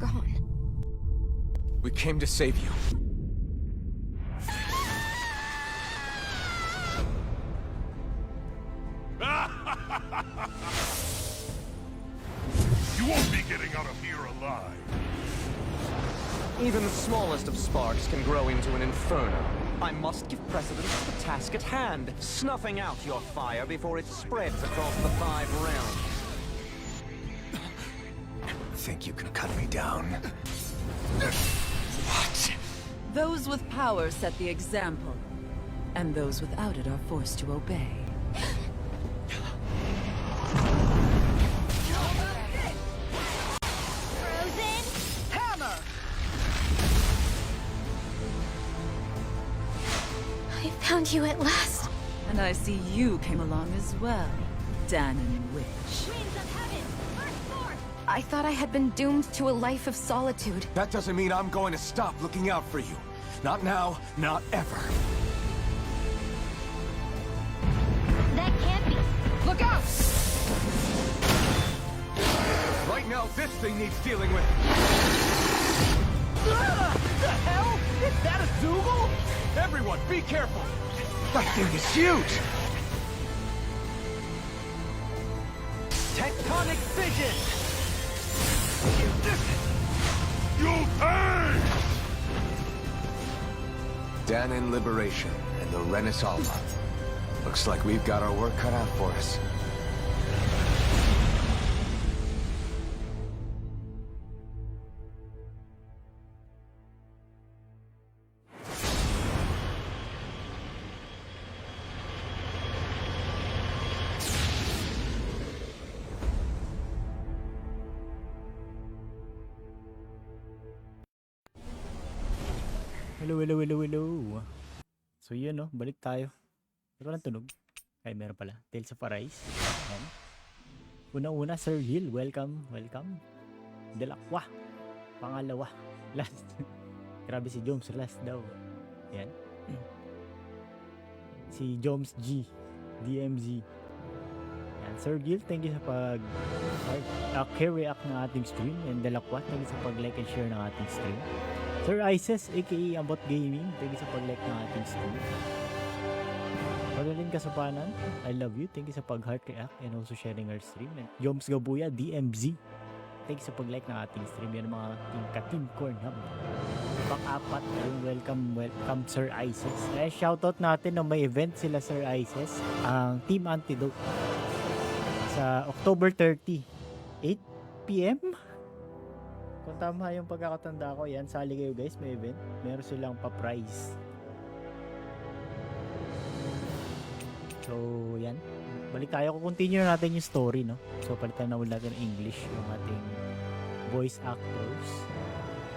gone. We came to save you. You won't be getting out of here alive. Even the smallest of sparks can grow into an inferno. I must give precedence to the task at hand, snuffing out your fire before it spreads across the 5 realms. Think you can cut me down? What? Those with power set the example, and those without it are forced to obey. Frozen hammer! I found you at last. And I see you came along as well, Danon Witch. Winds of heaven, burst forth! I thought I had been doomed to a life of solitude. That doesn't mean I'm going to stop looking out for you. Not now, not ever. That can't be. Look out! Right now, this thing needs dealing with. The hell? Is that a Zoogle? Everyone, be careful! That thing is huge! Tectonic fission! You'll pay! Danon Liberation and the Renaissance. Looks like we've got our work cut out for us. Hello. So yun no, balik tayo. Pero walang tunog. Ay, meron pala. Tales of Arise. Ayan. Una-una, Sir Hill. Welcome. Delacqua. Pangalawa. Last. Grabe si Joms. Last daw. Ayan. Si Joms G. DMZ. Ayan. Sir Gil, thank you sa react ng ating stream. And Delacqua, thank you sa pag-like and share ng ating stream. Sir Isis, aka Ambot Gaming, thank you sa pag-like ng ating stream. Pagaling Kasapanan, I love you, thank you sa pag-heart react and also sharing our stream. And Joms Gabuya, DMZ, thank you sa pag-like ng ating stream. Yan mga ka-Team Corn Hub. Pang-apat, welcome Sir Isis. Shoutout natin na may event sila Sir Isis, ang Team Antidote sa October 30, 8 PM. Kung tama yung pagkakatanda ko, yan, sali kayo guys, may event. Meron silang pa-prize. So, yan. Balik tayo. Continue natin yung story, no? So, palitan na ulit natin ng English yung ating voice actors.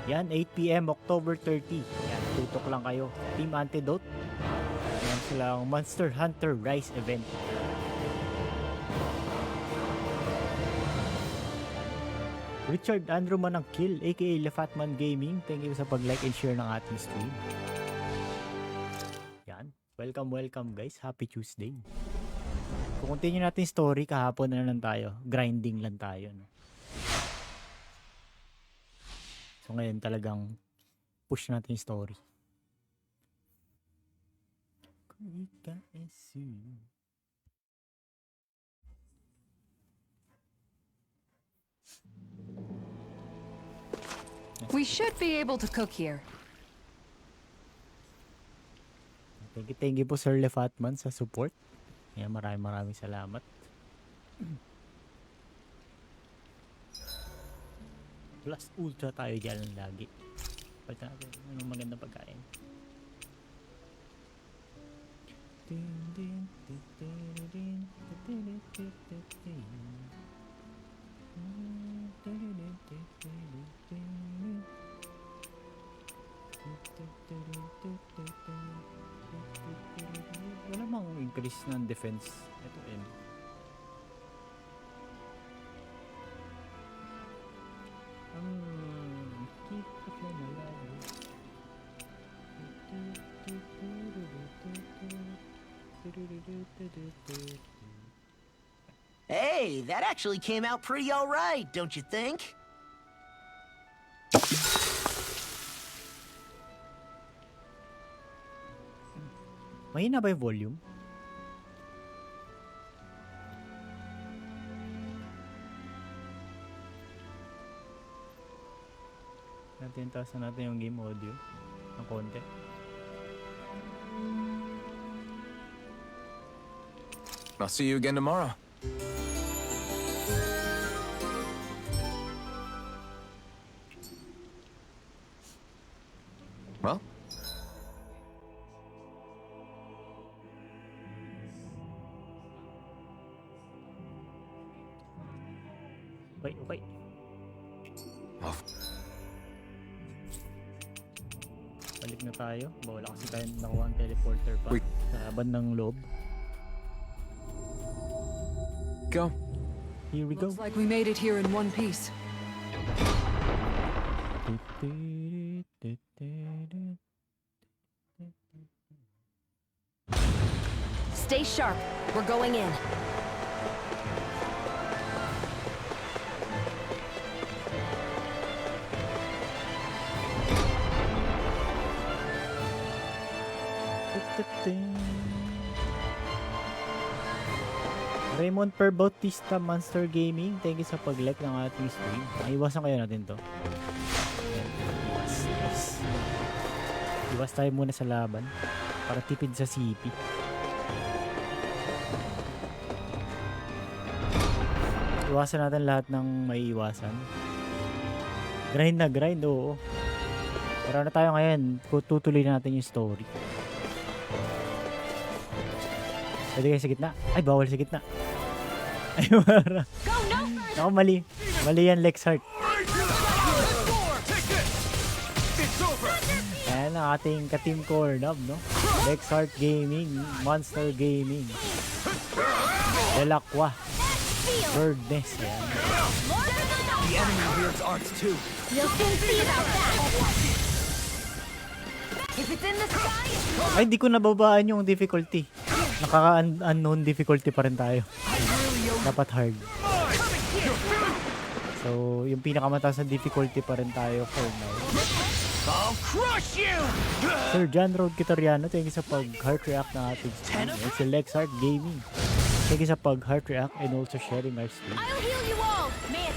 Yan, 8 PM, October 30. Yan, tutok lang kayo. Team Antidote. Yan silang Monster Hunter Rise event. Richard Andrew Manangkil, aka Lefatman Gaming, thank you sa pag-like and share ng ating stream. Yan, welcome guys, happy Tuesday. Kung continue natin story, kahapon na lang tayo, grinding lang tayo, no? So ngayon talagang push natin yung story. We should be able to cook here. Thank you po Sir Lefatman sa support. Yan, maraming salamat. Plus ultra tayo dyan lagi. Palitan natin anong magandang pagkain. Wala mang increase ng defense. Ito M. Keep the flame alive. Hey, that actually came out pretty alright, don't you think? Mahina ba yung volume? Tasan natin yung game audio ng konti. I'll see you again tomorrow. Well, Okay. off. Balik na tayo. Wala kasi tayo nakuha ang teleporter pa Wait. sa bandang loob. Go. Here we go. Looks like we made it here in one piece. Stay sharp. We're going in. Raymond Per Bautista Monster Gaming, thank you sa pag-like ng ating stream. Iwasan kayo natin to. Iwas tayo muna sa laban para tipid sa CP. Iwasan natin lahat ng maiiwasan. Grind na grind, oo. Pero ano tayo ngayon, tutuloy natin yung story. Pwede kayo sa gitna. Ay, bawal sa gitna. Ay, mara. Ako, mali. Mali yan, Lexart. Ayan ang ating ka-team core nub, no? Lexart Gaming, Monster Gaming, Delacqua, Bird Nest, yan. The enemy wields arts too. You'll soon see about that. If it's in the sky, Ay, di ko nababaan yung difficulty. Nakaka-unknown difficulty pa rin tayo. Dapat hard. So, yung pinakamataas na difficulty pa rin tayo for now. I'll crush you! Sir John Road Kitoriano, thank you sa pag-heart react na ating stream. And si Lexart Gaming, thank you sa pag-heart react and also sharing our stream. I'll heal you all. May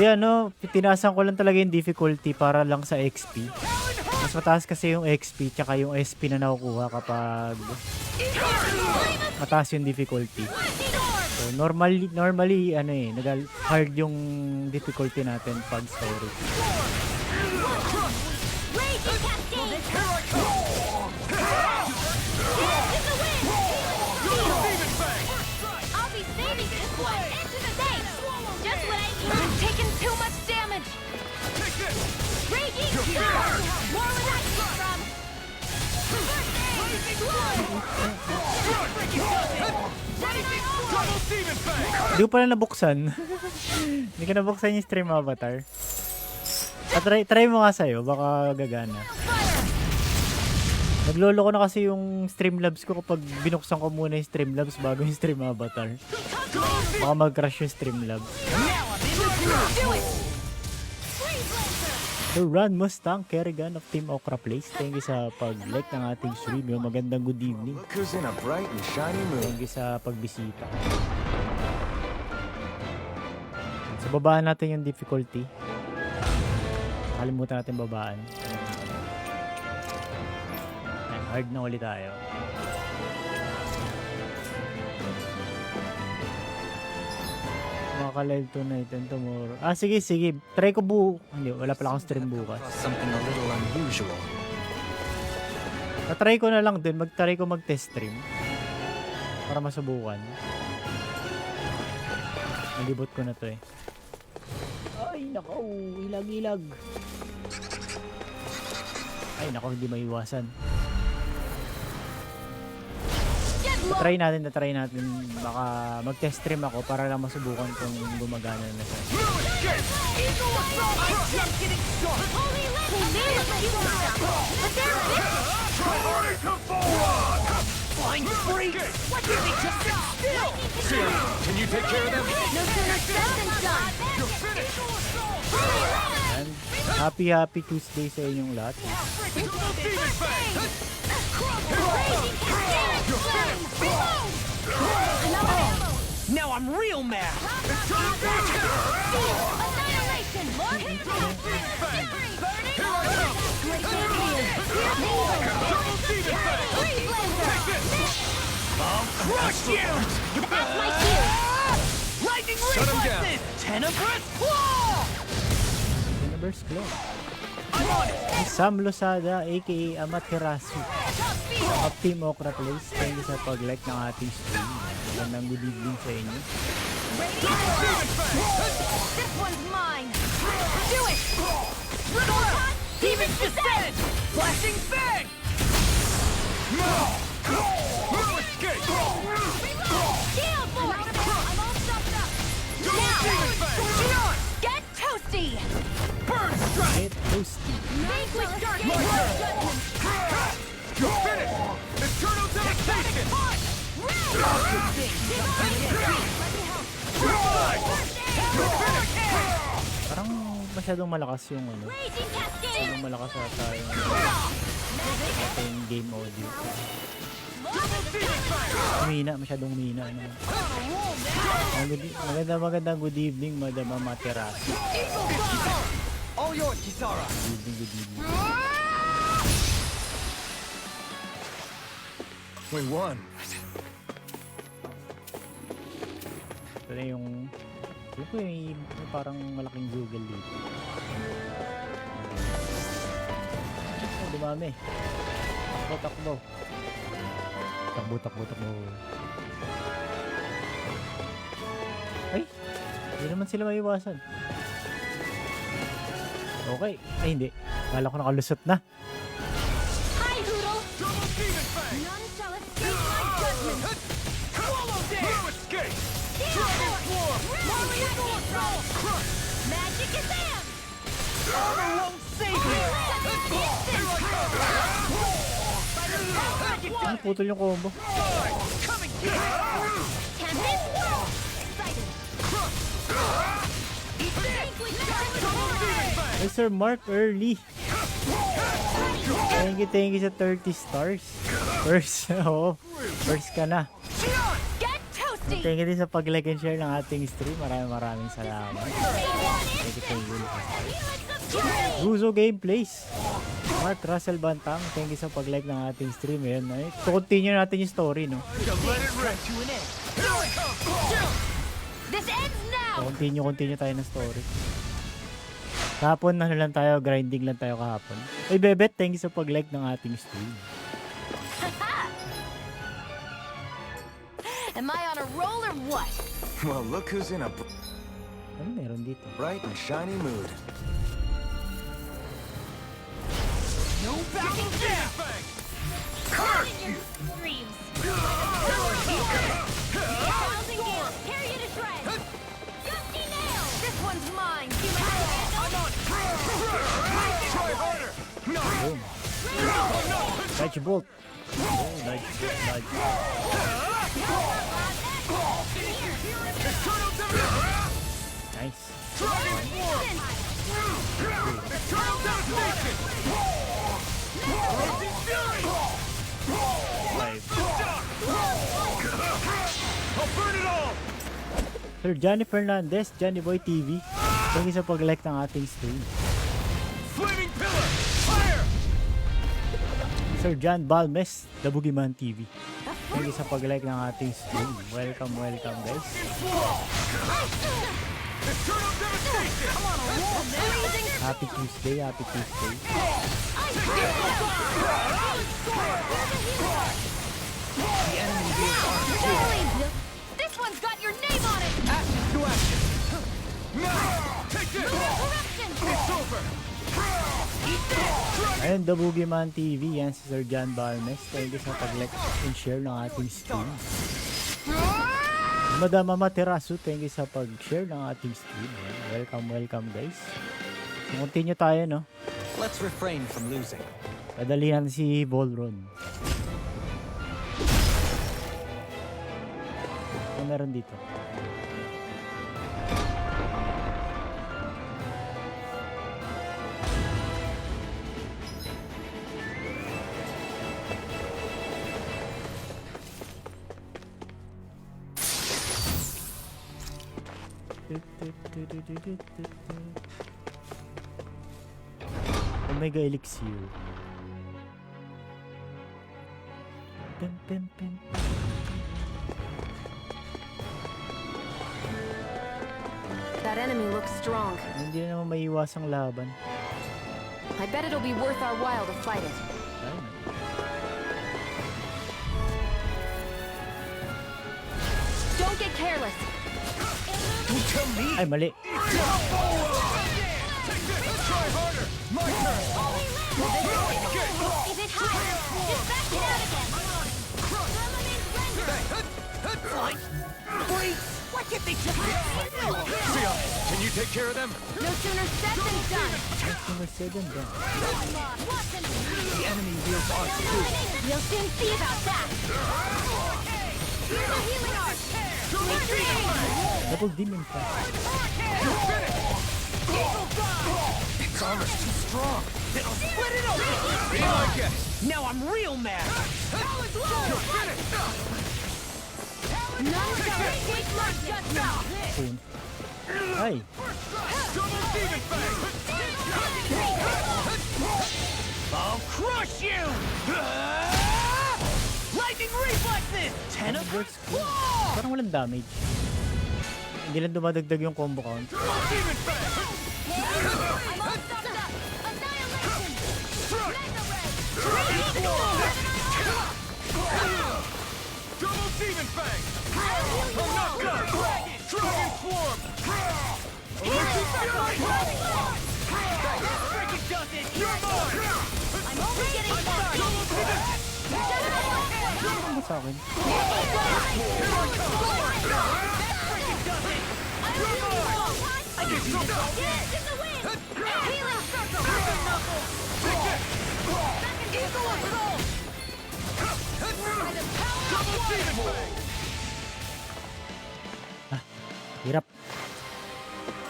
1,000 Hindi tinasan ko lang talaga yung difficulty para lang sa XP. Mas mataas kasi yung XP tsaka yung SP na nakukuha kapag mataas yung difficulty. So normally hard yung difficulty natin pag story. I'll be saving this one into the tank. Just what I need. I'm taking too much damage. Raging Storm. More where that came from. Hindi ko pala nabuksan. Hindi ko nabuksan yung stream avatar. Try mo nga sa'yo, baka gagana. Naglolo ko na kasi yung Streamlabs ko kapag binuksan ko muna yung Streamlabs bago yung stream avatar. Baka mag-crash yung Streamlabs. The Run Mustang Kerrigan of Team Okra Place. Thank you sa pag-like ng ating stream. Yung magandang good evening. Look who's in a bright and shiny mood. Thank you sa pagbisita. So, babaan natin yung difficulty. Kalimutan natin babaan. Ayan, hard na ulit tayo. Makaka-live tonight and tomorrow. Sige. Try ko Hindi, wala pala akong stream bukas. Something a little unusual. Try ko na lang din. Try ko mag-test stream. Para masubukan. Nalibot ko na to eh. Ay, nako. Ilag. Ay, nako. Hindi maiwasan. Try natin. Baka mag-test stream ako para lang masubukan kung gumagana na siya. Can you take care of them? No sooner said than done. And happy Tuesday sa inyong lahat. Raging Cascade Flame! Reload! Another ammo! Now I'm real mad! Annihilation! More hit points! Burning! Great Damien! Freeze Blazer! Crush you! That's my cue! Lightning Shut him down. reflexes! Tenebrous claw! Universe Claw. I'm on it! Si Sam Losada, aka Amaterasu. Top speed! Up Team Okra Plays. Thank you sa pag-like ng ating stream. Magandang good evening sa inyo. This one's mine! Do it! Proton! Demon's Descent! Flashing fang! Shield Force! I'm all stuffed up! Now! Get toasty! Burn strike! Hit Toasty. Vanquish Dark Judgment! You're finished! Eternal devastation! Parang masyadong malakas yung ano. Raging Cascade! Masyadong malakas ata yung, yung game audio. Humina, masyadong humina. Ano. Magandang good evening, Madam Amaterasu. All yours, Kisara! Good evening. We won. Ito na yung... Alam ko may parang malaking Google dito. Oh, dumami. Takbo. Takbo. Ay! Hindi naman sila maiwasan. Okay. Ay, hindi. Kala ko nakalusot na. Hi, Hoodle! None shall escape my judgment! Escape! Magic is in! Armor won't save you! Ay, putol yung combo. Coming here! Tempest Swirl! Excited! Vanquish Dark Ay, Sir Mark Early. Thank you sa 30 stars. First, oo. First ka na. Get toasty! Thank you din sa pag-like and share ng ating stream. Maraming salamat. Thank you. Ruzo Gameplays. Mark Russell Bantang, thank you sa pag-like ng ating stream. Ayan, ay, continue natin yung story, no? This ends now! Continue tayo ng story. Kahapon, ano lang tayo, grinding lang tayo kahapon. Ay, Bebet, thank you sa pag-like ng ating stream. Am I on a roll or what? Well, look who's in a Ano meron dito? bright and shiny mood. No backing down! In your dreams! Thousand gales, tear you to shreds! Gusty nail! This one's mine! Human Boom. Dodge bolt. Oh, dodge. Nice. Five. I'll burn it all! Sir Johnny Fernandez, Johnny Boy TV. Thank you sa pag-like ng ating stream. Flaming pillar! Fire! Sir John Balmes, The Boogeyman TV. Thank you sa pag-like ng ating stream. Welcome guys. Eternal devastation! Happy Tuesday. This one's got your name on it! Action to action! Take this! Corruption! It's over! Ayun, The Boogeyman TV. Yan si Sir John Balmes. Thank you sa pag-like and share ng ating stream. Madam Amaterasu, thank you sa pag-share ng ating stream. Welcome guys. Continue tayo, no? Let's refrain from losing. Padalihan si Volron. Ano meron dito? Omega Elixir. Pim, pim, pim. That enemy looks strong. Hindi na naman maiwasang laban. I bet it'll be worth our while to fight it. Ayun. Don't get careless. Ay, mali. Take this! Try harder! My turn! Is it higher? Just back it out again. Sia, can you take care of them? No sooner said than done. Customer said and done. The enemy wheels on too. We'll soon see about that. Here's a healing art. Double demon pa. Its armor's too strong. It'll split it open. Be my guest. Now I'm real mad! You're finished. None shall escape my judgment. Phone. Ay, Double demon fang. I'll crush you! Lightning reflexes! Ten of works good. Parang walang damage. Hindi lang dumadagdag yung combo count. Demon fang. I'm all stuffed up. Annihilation. Struck. Mega ray. Double demon fang. I'll heal you I'm not all. done. Dragon swarm. Healing circle. Freaking does it. You're mine. I'm only getting started. Ano ba sa akin? I give you the yes, it's a win. Healing circle. Take this. Eagle assault. By the power of Double demon fang. Hirap.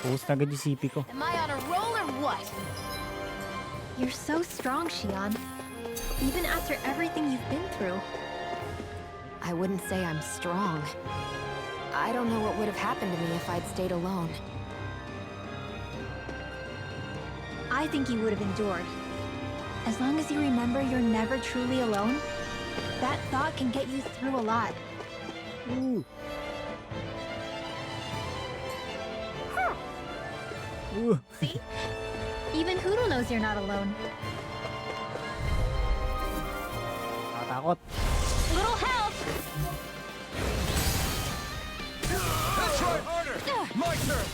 Post na agad yung CP ko. Am I on a roll or what? You're so strong, Xion. Even after everything you've been through. I wouldn't say I'm strong. I don't know what would have happened to me if I'd stayed alone. I think you would have endured. As long as you remember you're never truly alone, that thought can get you through a lot. Ooh. Ooh. See? Even Hoodle knows you're not alone. Nakatakot. Little help! Try harder. My turn.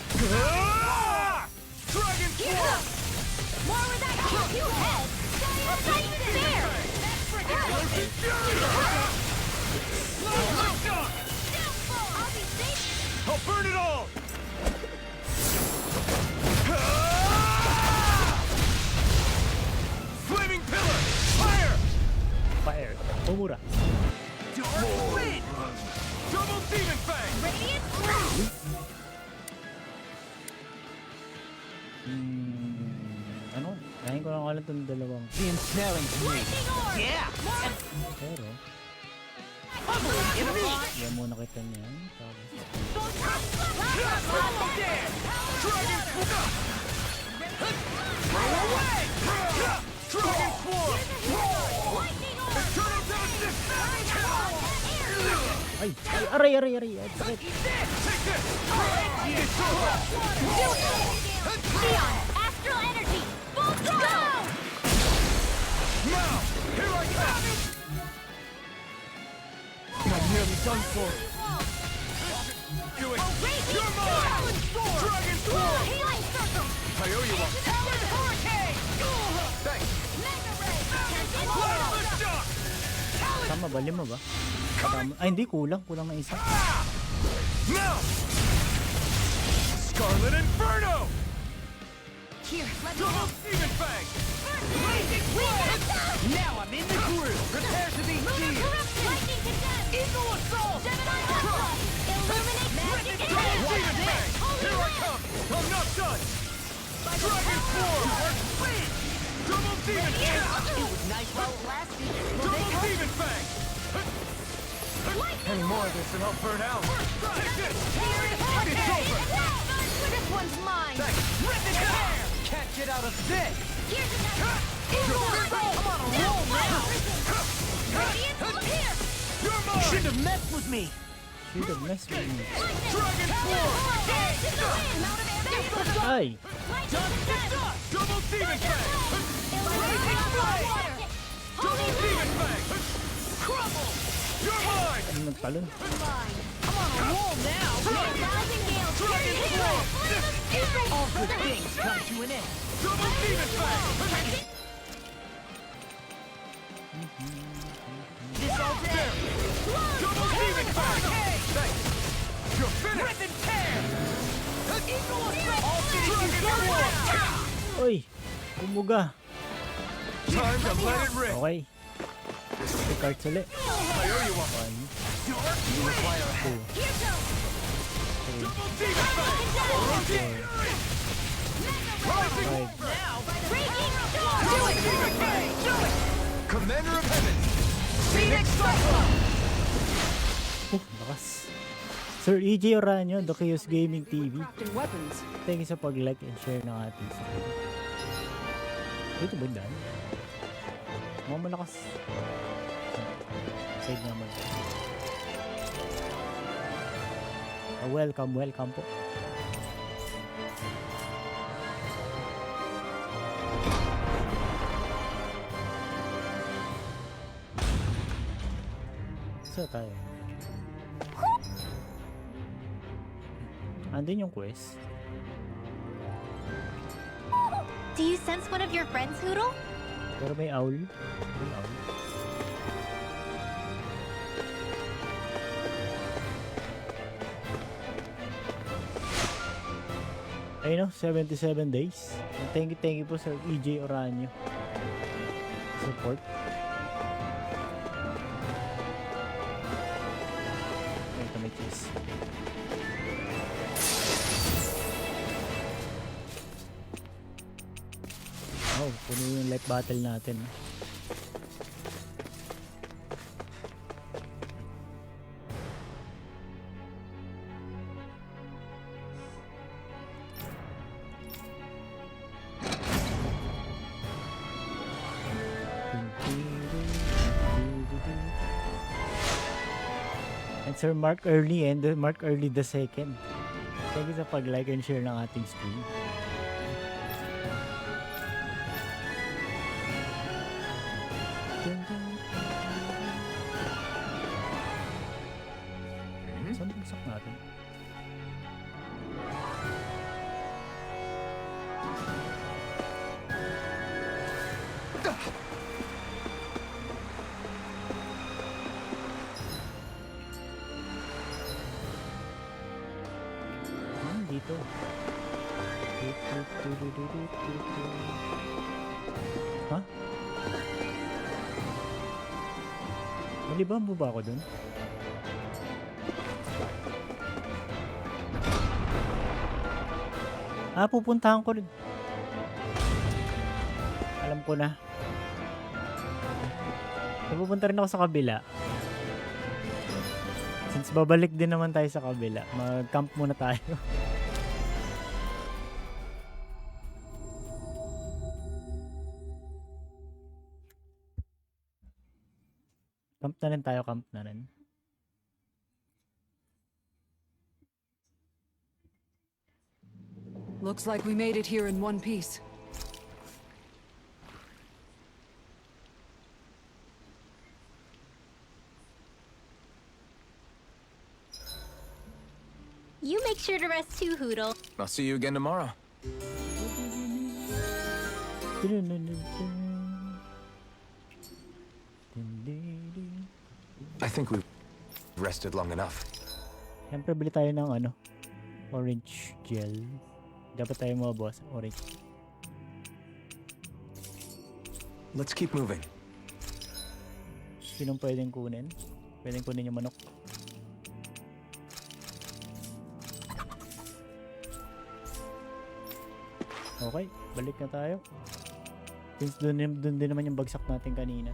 Dragon swarm. More where that kills you head! Right there! I'll be safe! I'll burn it all. Flaming pillar. Fire. Fire. Omura. Double demon fang. Radiant blast! Ano? Kain ko lang alam itong dalawang. The ensnaring to me. Lightning orb! Yeah! Pero, yan muna kita niyan. Tapos, Dragon swarm. Throw away. Dragon swarm. Eternal nemesis. ay! Ay! Aray! Aray! Aray! Ay! Sakit! Take this. It's over. Neon! Astral energy! Full throttle! Now, here I come. I'm nearly done for. Do it. You're mine. Dragon swarm. Healing circle! I owe you one. Power hurricane! Thanks. Mega ray! Plasma shock. Tama ba? Lima ba? Tama. Ay, hindi. Kulang. Kulang na isa. Now. Scarlet Inferno. Here, let me Double demon fang. Now I'm in the groove. Prepare to be sealed. Lightning condemned! Eagle assault! Gemini assault! Illuminate magic and Double demon fang. Here I come. I'm not done. Dragon swarm. Double demon fang. It was nice while it lasted. Double demon fang. Any more of this and I'll burn out. Take this. It's It's over. out of this! Here's another. I'm on a roll now! Radiant here. You're mine! Shouldn't have messed with me! Should have messed with me. Dragon Force! Ay! Double Demon Fang! Double Demon Fang! Crumble! You're mine! Ano nagtalon? Dragon Force! All good things come to an end. Double Demon Fang! This all there! Double Demon Fang! Thanks! You're finished! Rip and tear! All Dragon Force! Oy! Bumuga! Time to let it rip! Okay. May cards ulit. I owe you one. 1, You require a 2, Double Demon Fang! Rising 5. Commander of Heaven! Lakas. Sir EJ Oranyo, The Chaos Gaming TV. Crafting weapons. Thank you sa pag-like and share ng ating stream. Dito ba yung daan? Mga malakas. Side naman. Welcome po. Saan tayo? Andun yung quest. Do you sense one of your friends, Hoodle? Pero may owl. May owl. Ayun o, 77 days. Thank you po Sir EJ Oranyo. Support. Ito may cheese. Oh, puno yung life battle natin. And Sir Mark Early and Mark Early the second. Thank you sa pag-like and share ng ating stream. Saan bagsak natin? Dito. Ha? Malibang mo ba ako dun? Pupuntahan ko rin. Alam ko na. Pupunta rin ako sa kabila. Since babalik din naman tayo sa kabila, mag-camp muna tayo. Camp na rin tayo, camp na rin. Looks like we made it here in one piece. You make sure to rest too, Hoodle. I'll see you again tomorrow. I think we've rested long enough. Siyempre bili tayo ng ano, orange gel. Dapat tayo mga boss, orange. Let's keep moving. Sinong pwedeng kunin? Pwedeng kunin yung manok. Okay, balik na tayo. Since dun din naman yung bagsak natin kanina.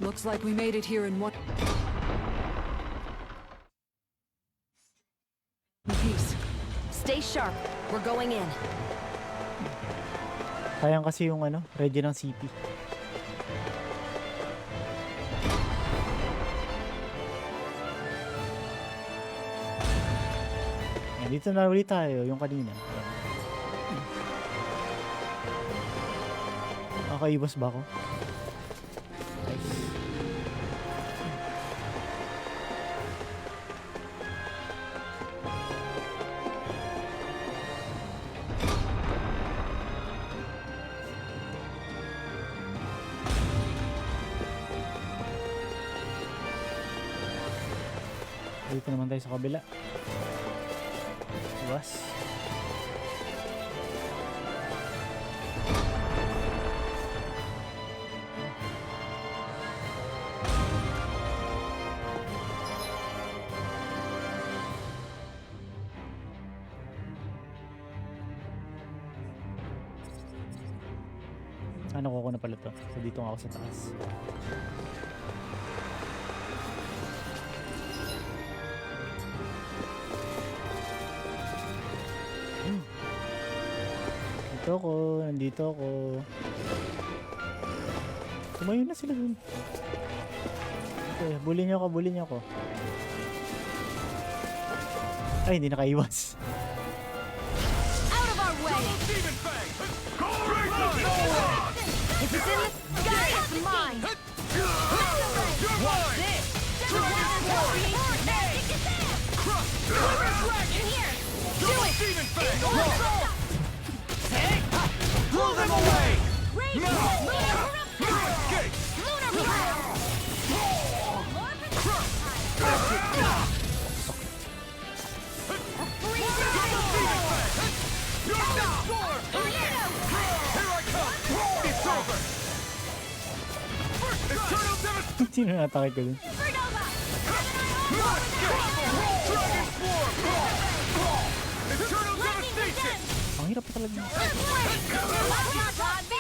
Looks like we made it here in one... sharp. We're going in. Sayang kasi yung ano, ready ng CP. Ayan, dito na ulit tayo, yung kanina. Ayan. Nakaiwas ba ako? Nice. Dito naman tayo sa kabila. Iwas. Nakuha ko na pala to. So dito nga ako sa taas. Dito ako. Nandito ako. Tumayo na sila dun. Okay, bully niyo ako. Bully niyo ako. Ay, hindi nakaiwas. Out of our way! Demon Fang! If it's in the sky, it's mine! What's this? In here! Do it! Demon Fang! Pull them away! No! You escape! You're done! Here I come! It's over! Eternal devastation! Sino natake ko dun? No escape! Dragon Swarm! Eternal devastation! Ang hirap pa talaga.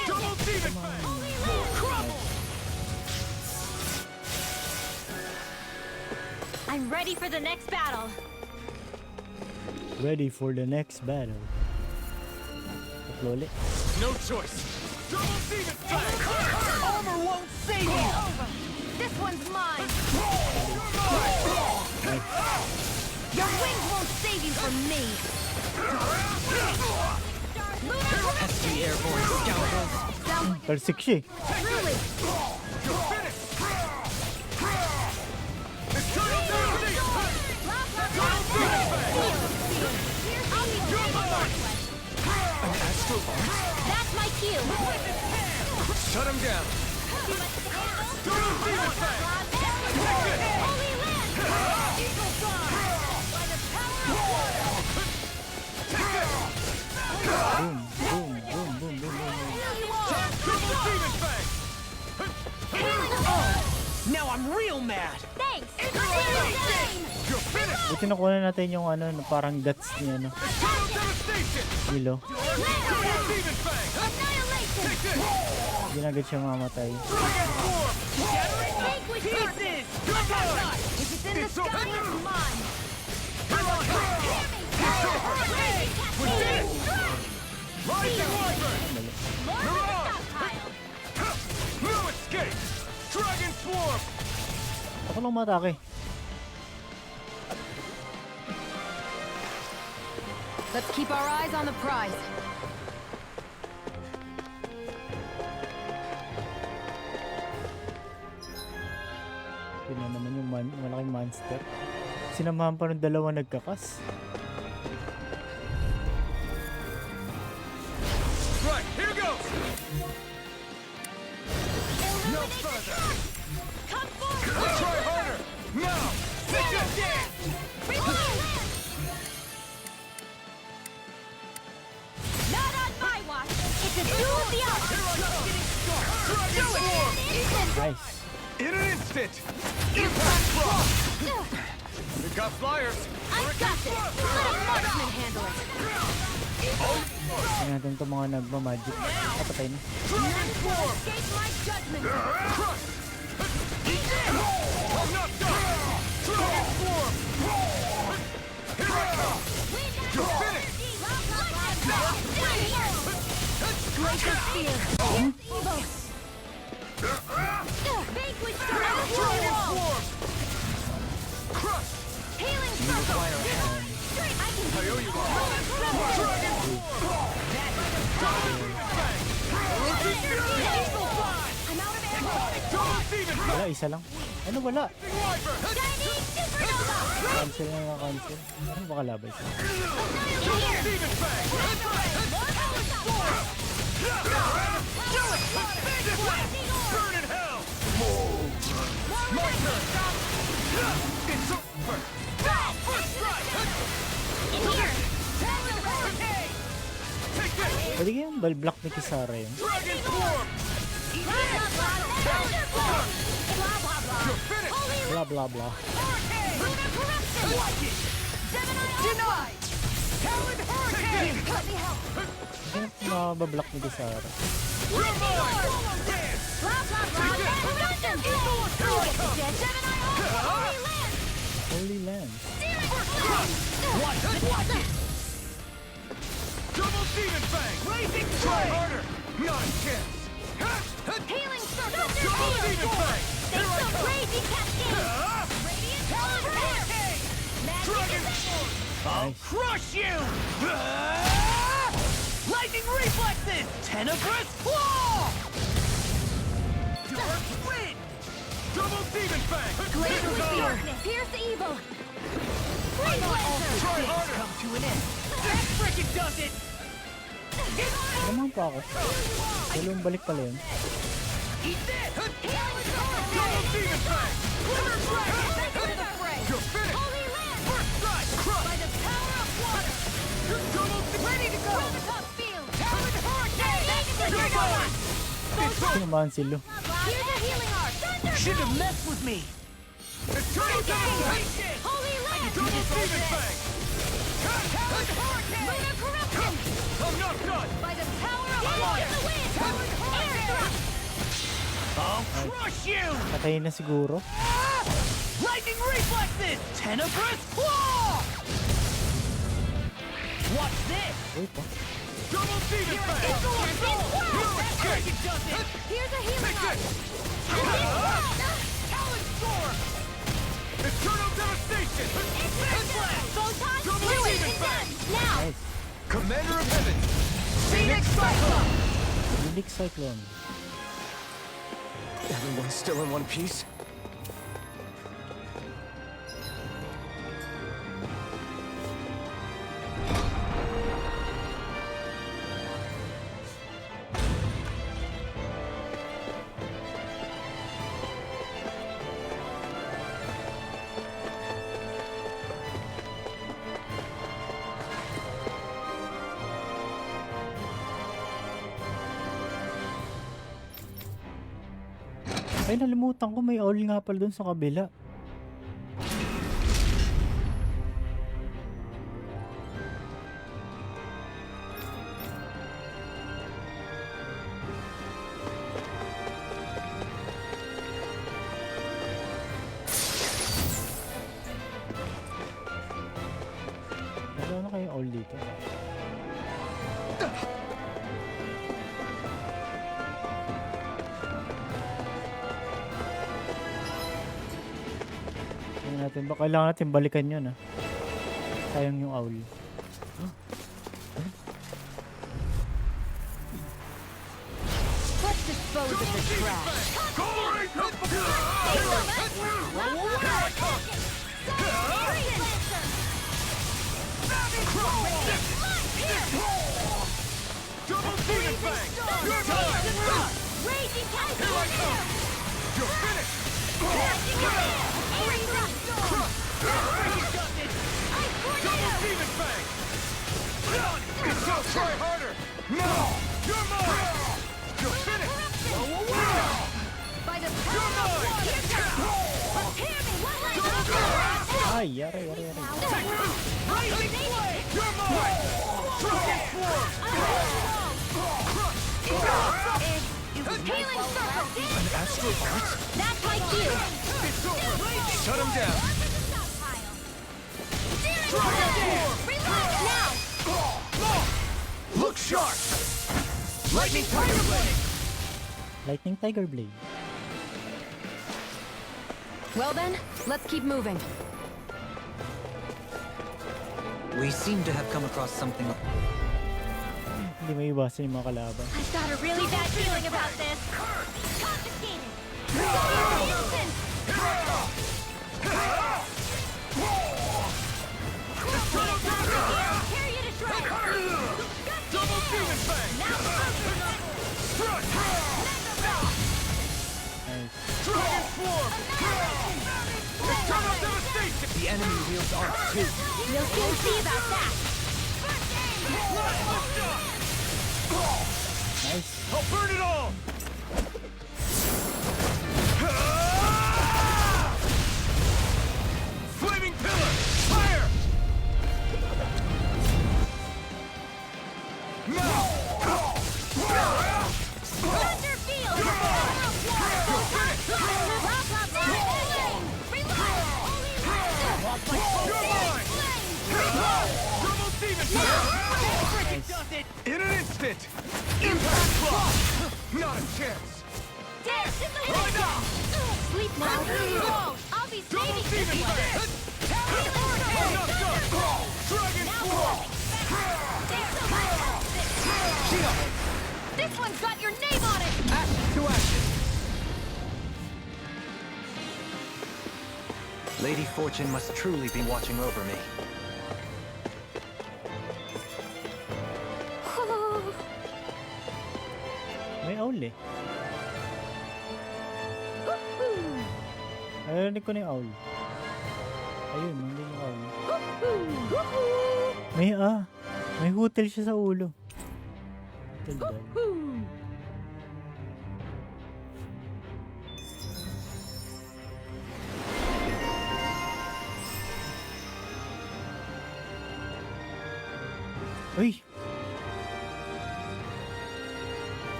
Double Demon Fang! Crumble! I'm ready for the next battle. Ready for the next battle. Tatlo ulit. No choice! Double Demon Fang! Armor won't save you! This one's mine. You're mine! Your wings won't save you from me. SG Airborne Scoundrels. Talsik siya eh. Truly. You're finished! Eternal devastation! Double Demon Fang! An Astral Arc? That's my cue. Shut him down. Double Demon Fang! Holy land. Eagle Dawn. By the power of water. Boom, boom, boom, boom, boom, boom. Double Demon Fang! Now I'm real mad. Thanks. Insane. You're finished! Buti nakuha na natin yung ano, parang guts niya, no? Eternal devastation! Hilo. Double Demon Fang! Annihilation. Take this! Hindi na agad siya mamatay. Dragon Swarm! Take with pieces. You're mine! If it's in the sky, it's mine. Here I come! We did it! Rising Wyvern! More of the stockpile. No escape! Dragon Swarm! Ako lang matake. Let's keep our eyes on the prize. Yun na naman yung malaking monster. Sinamahan pa ng dalawa nagkakas. Right, here goes! No further! Come forward. Let's try harder! Now! Take this! Not on my watch. It's a duel of the hour. Dragon Swarm! Nice. In an instant! Impact Rock! We got flyers! I got this. Let a marksman handle it. Tingnan natin itong mga nagmamagic. Kapatay na. Dragon Swarm! Escape my judgment. Crush! I'm not done! Dragon Swarm! Here I come! You're finished! Hunter Spear! Vanquish the Dragon form! Crush! Healing circle! I can I owe you one. Dragon form! I'm out of ammo! Double demon Wala, isa lang. Ano wala? Wyvern! Shining Supernova! Cancel na na-cancel. Ano ba kalaban siya? Annihilation here! Demon fang! Burn in hell! My turn! It's over! Now, first strike! In here! Take this! Pwede yan, bal-block ni Kisara yun. Dragon form! You're finished! Blah blah blah. Denied! Talon Hurricane! Let me help! Kaya nabablock ni Kisara. You're mine! Dance! Blah blah blah! Gemini Holy Land! Holy Land. Watch it! Double demon fang! Blazing try harder! Not a chance! Healing circle! Double demon fang! Take some raging cascade! Radiant Talon Hurricane! Dragon Magnificent! Nice. crush you! Lightning reflexes! Tenebrous claw! Dark wind! Double demon fang! Blaze with fear! Pierce the evil! Flame Lancer! Try harder! Come to an end! That frickin' does it! Naman pa ako. Dalawang balik pala yun. Eat this! Healing circle! Double demon fang! Glitter Dragon! Take to the fray! You're finished! Holy Land! First strike! Crush! By the power of water! You're double ready to go! Robocop field! Talon Hurricane! You're mine! It's over! Sinamahan si Lu. Here's a healing art! Thunder! Should have messed with me! Eternal Devastation! Holy Land! Double demon fang! Talon Hurricane! Lunar corruption! I'm not done! By the power of water! The wind! Talon Air Hurricane! thrust! I'll crush you! Patayin na siguro. Lightning reflexes! Tenebrous claw! Watch this! Uy pa. Double demon fang! Here's a healing art! Talon storm! Eternal devastation! Photon! Double Do it! demon It's fang! done! Now! Nice. Commander of Heaven! Phoenix Cyclone! Unique Cyclone. Everyone still in one piece? Ay, nalimutan ko. May all nga pala dun sa kabila. Ano kayo all dito? Natin ba kailangan natin balikan yun sayang yung owl. Let's dispose of this trash. Double demon fang! You're mine! Raging Cascade! You're finished! Air thrust! Double demon fang! It's so try harder! No! You're mine! You're finished! By the power of water! Prepare me! One last Ay, yari. Rising flame! You're mine! Dragon form! Healing circle! An astral art? That's my cue! It's over! Shut him down! Dragon form! Relax now! Look sharp! Lightning Tiger Blade! Lightning Tiger Blade. Well then, let's keep moving. We seem to have come across something. Hindi may iwasan yung mga kalaban. I've got a really bad feeling about this. Confiscated. Wilson! Tear you to shreds! Double Demon Fang! Now Crush! Nice. Dragon Swarm! Eternal Devastation! The enemy wields arts too. We'll soon see about that. Nice. I'll burn it all! Flaming Pillar! Fire! Now! Thunder Field! You're mine! Double Demon Fang! In an instant! Impact Claw! Not a chance! Right now! Sleep now. I'll be Double saving Demon this Fang! one. Enough done! Dragon Swarm! This one's got your name on it! Act to action. Lady Fortune must truly be watching over me. May owl eh. Narinig ko na yung owl. Ayun, nandun yung owl. May hotel siya sa ulo. Hotel daw. Uy!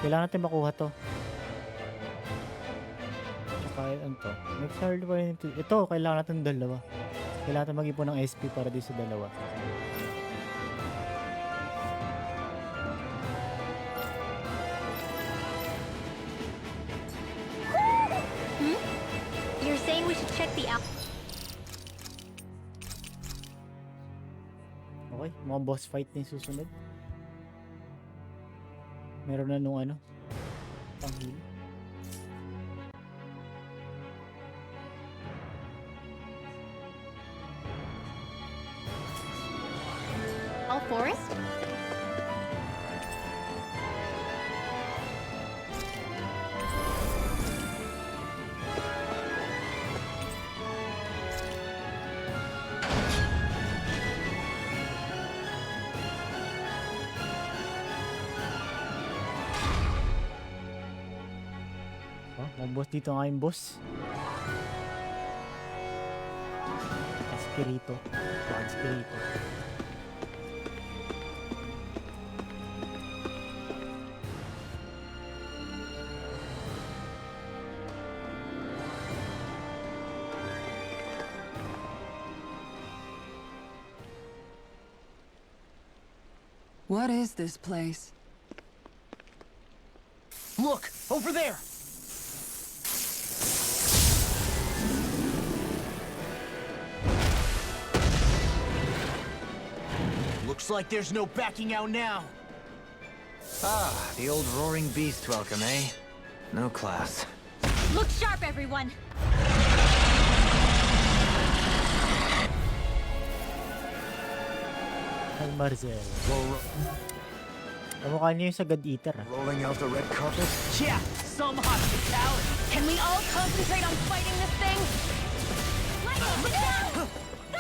Kailangan natin makuha to. Tsaka ano to? Next hard pa rin ito. Ito, kailangan natin dalawa. Kailangan natin mag-ipon ng SP para di sa dalawa. You're saying we should check the out. Okay, mga boss fight na yung susunod. Meron na nung ano, panghuli. All Forest? Oh, mga boss dito nga yung boss. Espirito. Espirito. What is this place? Look! Over there! Looks like there's no backing out now. Ah, the old roaring beast welcome, eh? No class. Look sharp, everyone! Al Marzel. Kamukha niya yung sa God Eater ah. Rolling out the red carpet? Yeah, some hospitality. Can we all concentrate on fighting this thing?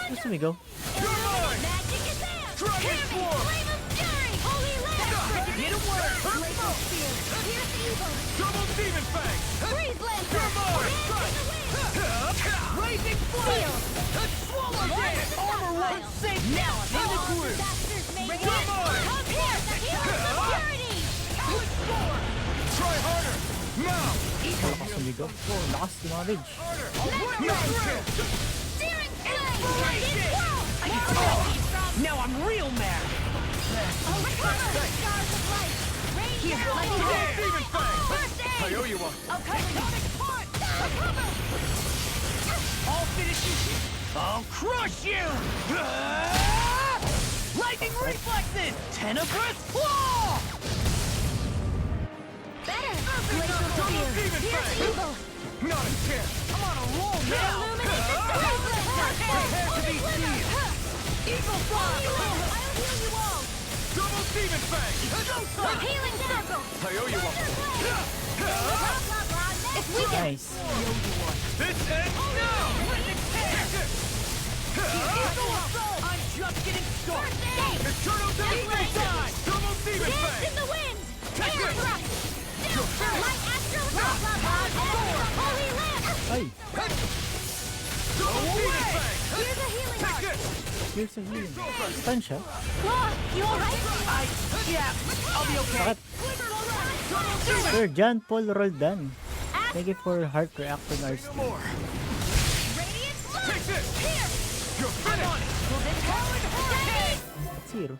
Gusto sumigaw? You're mine! Magic is there! Dragon Swarm! Flame of Fury! Holy Lance! Get a word! Blaze Spear! Pierce Evil! Double Demon Fang! Freeze Lancer! You're mine! Blazing Steel! Swallow Dance! Armor One safe now! I'm in the groove! Disasters may You're hit! mine! Come here! The Heroes of Purity! Try harder! Now! Lakas sumigaw. Oh, lakas damage. No chance! Searing Flame! Now I'm real mad! Recover! Stars of Light! Here, let me Double help. Demon Fang! First I aid! owe you one. Okay. I'll finish you. I'll crush you! Lightning reflexes! Tenebrous claw! Better! Double Demon Here's Fang! evil! Not a chance! I'm on a roll now! Illuminate the darkness! Prepare to be seized! Evil form! I'll heal you all! Double Demon Fang! The healing circle! I owe you one. If we can... Nice. This ends now! I'm just getting started! Eternal Demon Fang! Double Demon Dance Fang! in the wind! Take Air this! thrust! Light astral Holy lamp! Ay, Double Demon Fang! Here's a healing Take arc! this! here's a healing. Stun siya. Claw, you alright? I'll be okay. Sakit. Sir John Paul Roldan. Thank you for heart reacting our stream. More! Radiant slurp! Take this! Here! You're finished! Zero.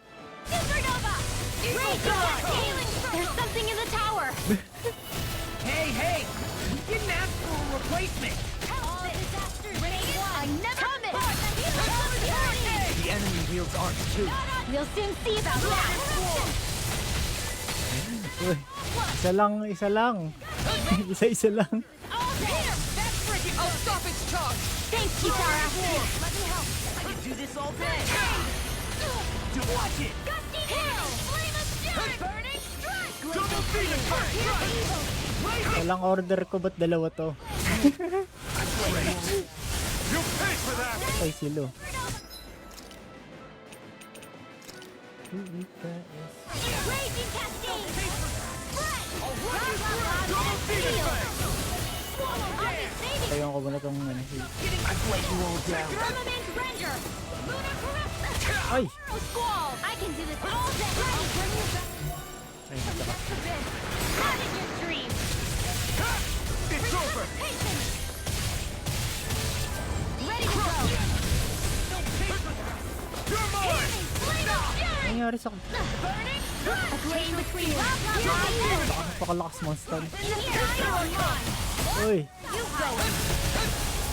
Supernova! Radiant healing circle! There's something in the tower! Hey! You didn't ask for a replacement! All disasters! I never commit! The enemy wields art too. We'll soon see about that! Uy, isa lang. Isa lang. All here! That's freaking I'll stop its charge! Thanks, Kitara! Let me help! I can do this all day! To watch it! Gusty hail! Flame of fury! Burning strike! Double Demon Fang! Here's evil! Walang order ko, ba't dalawa to? You paid for that! Ay, silo. Raging cascade! Spread! Double Demon Fang! I'll be saving! Tayo ko muna tong ano. Firmament render! Lunar corruption! Ay! Squall! I can do this all day! Ready, bring you back! Ay, saka. Having your dream! It's over! Patience! Ready to go! You're mine! Flame of fury! Nangyari sa Burning strike! A chain between you! napakalakas mong stun. You Uy, go!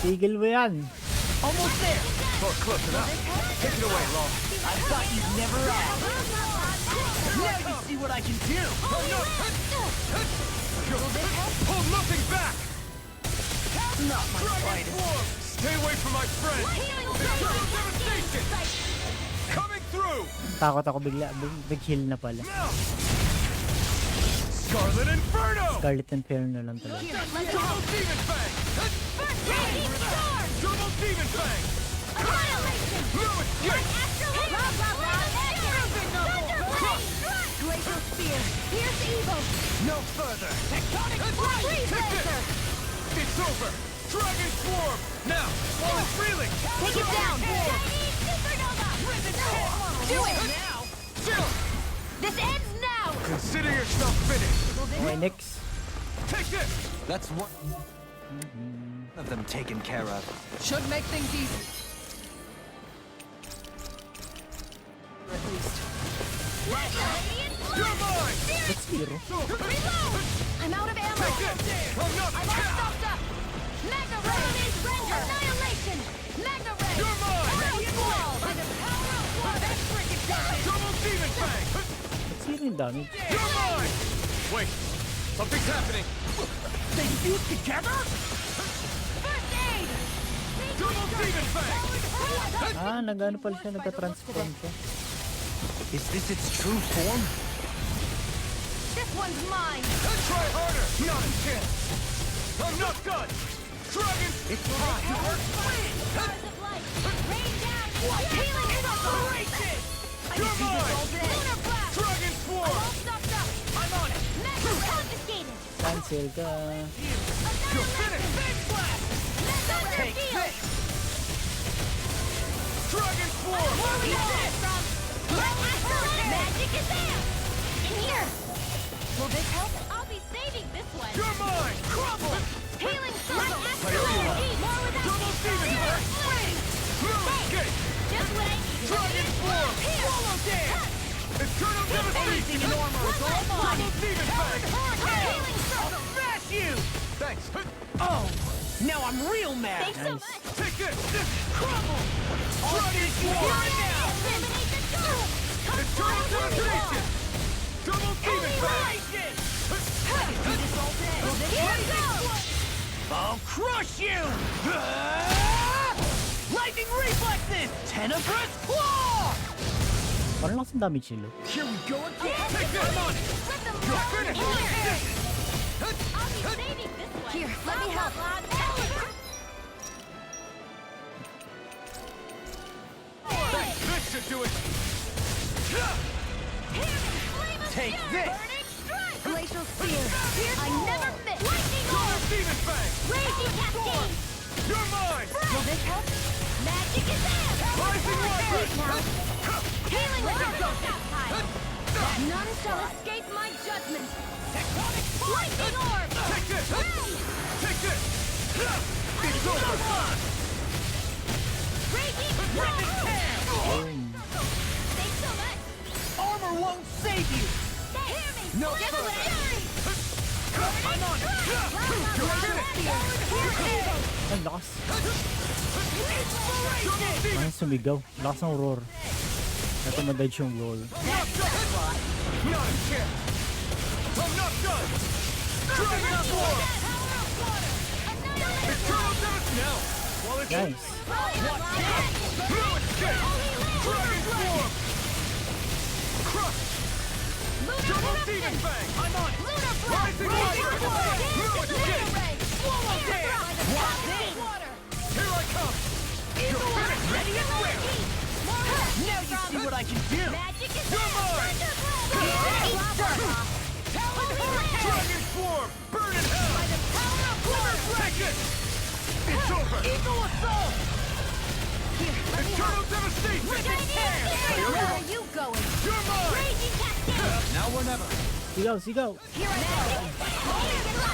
tigil mo yan. Almost there! Oh, close enough. Take it away, Law. I thought you'd never ask. Now you see what I can do! Hold nothing back! Not my finest. Stay away from my friend! Eternal devastation! Coming through! Takot ako bigla. Big heal na pala. Now! Scarlet Inferno! Scarlet Inferno lang talaga. Double Demon Fang! Raging storm! Double Demon Fang! Annihilation! No escape! Glacial spear! Here's evil! No further! Tectonic Freeze Take it! Lancer! It's over! Dragon Swarm! Now, while it's reeling! Take it down! Chinese supernova! Do it! Now! Chill! This ends now! Consider yourself finished! Okay, next. Take this! That's one of them taken care of. Should make things easy. At least. Radiant You're mine! That's zero. Reload! I'm out of ammo! Take it! I'm not I'm all stopped up! Mega Ray! Render! Annihilation! Mega Ray! You're mine! Radiant Wall! By the power of water! That's freaking damage! Double Demon Fang! That's zero yung damage. You're mine! Wait! Something's happening! They fuse together? First aid! Double Demon Fang! Ah, nag-ano pala siya, nagka-transform siya. Is this its true form? This one's mine! Try harder! Not a chance! I'm not done! Dragon! It's hot! Stars of light! Rain down! Healing circle! You're mine! Lunar blast! Dragon I'm Swarm! all stopped up! I'm on it! Mega confiscated! Cancel ka. You're finished! Big blast! Mega Take reveal! this! Dragon Swarm! Magic is there! In here! Will this help? I'll be saving this one! You're mine! Crumble! Healing circle! More without Double Demon Fang! No escape! Just what I need! Dragon Swarm! Here! Swallow Dance! It's Eternal devastation! Double demon fang! I'll smash you! Thanks! Oh, now I'm real mad. Thanks so much. Take this! Crumble! I'll finish you Here right I now! am. Eliminate the door. Eternal devastation! Double demon fang! Here goes. I'll crush you! Lightning reflexes! Tenebrous claw! Parang lakas ng damage nila. Here we go again! Take this! Let them You're run finished! in here. I'll be saving this one. Here, let me help. This should do it! Take this! Glacial Spear. I never miss. Lightning Double orb. demon fang! Raging cascade. You're mine! Will this help? Magic is there. Rising water! Healing with the high. None shall escape my judgment. Lightning orb. Take this! Take this! It's over! Raging Boom. Thanks so much. Armor won't save you! Hear me. No Just further. what I need. I'm on it! Ang lakas. Double demon! Ang sumigaw. Lakas ng roar. Ito madodge yung roar. Not a chance! I'm not done! Dragon Form! Eternal devastation! Now! While it's Nice. no escape! Dragon Form! Crush! Double demon fang! I'm on it! Rising water! No escape! Here I come! You're finished! Ready and ready! Now you see what I can do! Magic is You're mine! Dragon Form! Burn in hell! Take it! It's over! Eagle assault! Eternal devastation! Where are you going? You're mine! Raging cascade. Now or never! Sigaw, sigaw.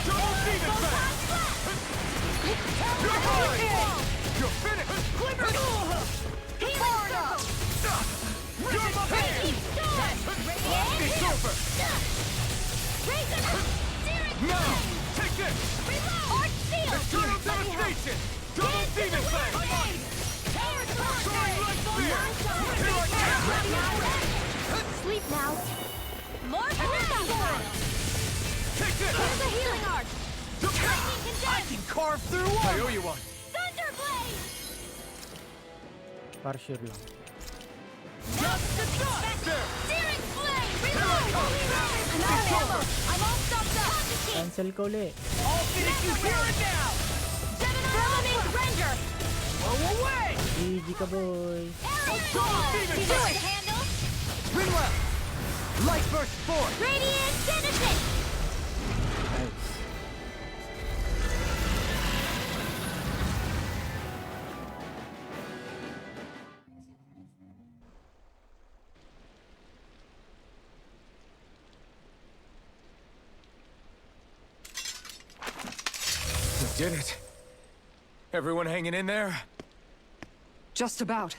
Double demon fang! You're mine! You're finished! You're my man! It's over! Now! Take this! Eternal devastation! Double demon fang! Soaring light spear! Here I come! Sleep now. More Take this! Here's a healing arc. Lightning I condemned. can carve through I armor! owe you one. Thunderblade. Para sure lang. Searing flame. Reload. I'm out of ammo. I'm all stopped up. Cancel ko ulit. I'll finish you here and now! Firmament render. Blow away! GG ka, boy. You do it, handle. Ringwell! Light burst forth! Radiant Genesis. Nice. We did it. Everyone hanging in there? Just about.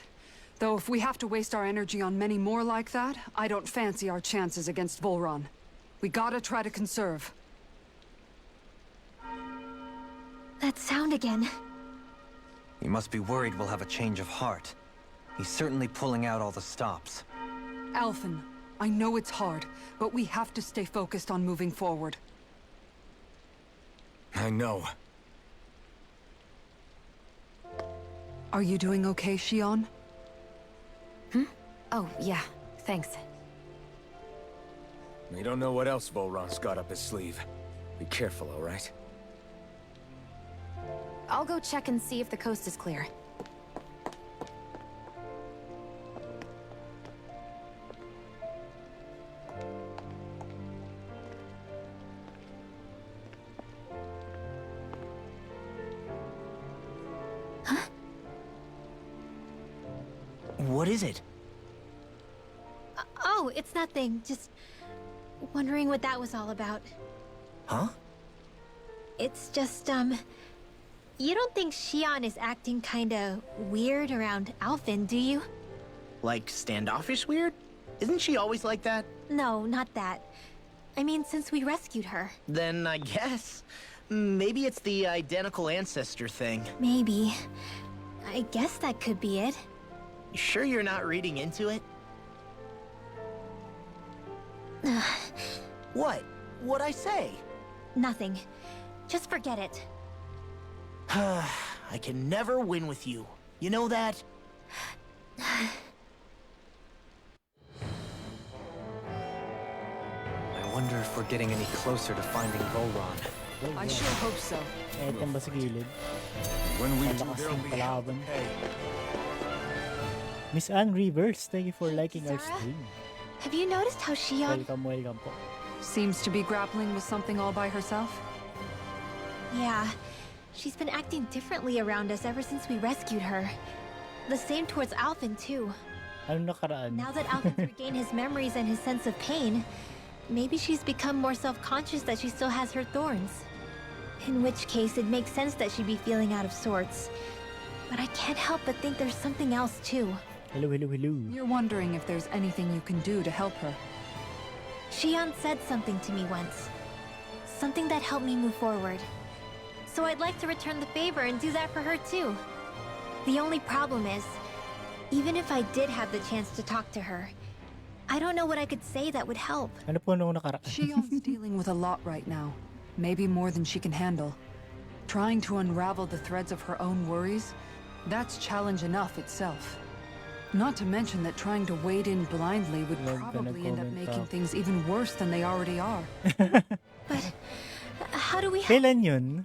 Though if we have to waste our energy on many more like that, I don't fancy our chances against Volron. We gotta try to conserve. That sound again. You must be worried we'll have a change of heart. He's certainly pulling out all the stops. Alphen, I know it's hard, but we have to stay focused on moving forward. I know. Are you doing okay, Shion? Oh, yeah. Thanks. We don't know what else Volron's got up his sleeve. Be careful, all right? I'll go check and see if the coast is clear. What is it? Oh, it's nothing. Just wondering what that was all about. Huh? It's just, you don't think Shion is acting kinda weird around Alphen, do you? Like standoffish weird? Isn't she always like that? No, not that. I mean, since we rescued her. Then I guess. Maybe it's the identical ancestor thing. Maybe. I guess that could be it. You sure you're not reading into it? What? What'd I say? Nothing. Just forget it. I can never win with you. You know that? I wonder if we're getting any closer to finding Volron. I sure hope so. Etan ba sa gilid? When we do, Malakas there'll ng be kalaban. hey. Miss Anne Rivers, thank you for liking our Sarah? stream. Have you noticed how Shion... Welcome po. Seems to be grappling with something all by herself. Yeah. She's been acting differently around us ever since we rescued her. The same towards Alvin, too. Ano nakaraan? Now that Alvin's regained his memories and his sense of pain, maybe she's become more self-conscious that she still has her thorns. In which case, it makes sense that she'd be feeling out of sorts. But I can't help but think there's something else, too. Hello. You're wondering if there's anything you can do to help her. Shion said something to me once. Something that helped me move forward. So I'd like to return the favor and do that for her too. The only problem is, even if I did have the chance to talk to her, I don't know what I could say that would help. Ano po nung nakaraan? Shion's dealing with a lot right now. Maybe more than she can handle. Trying to unravel the threads of her own worries, that's challenge enough itself. Not to mention that trying to wade in blindly would probably end up making things even worse than they already are. But how do we... Kailan yun?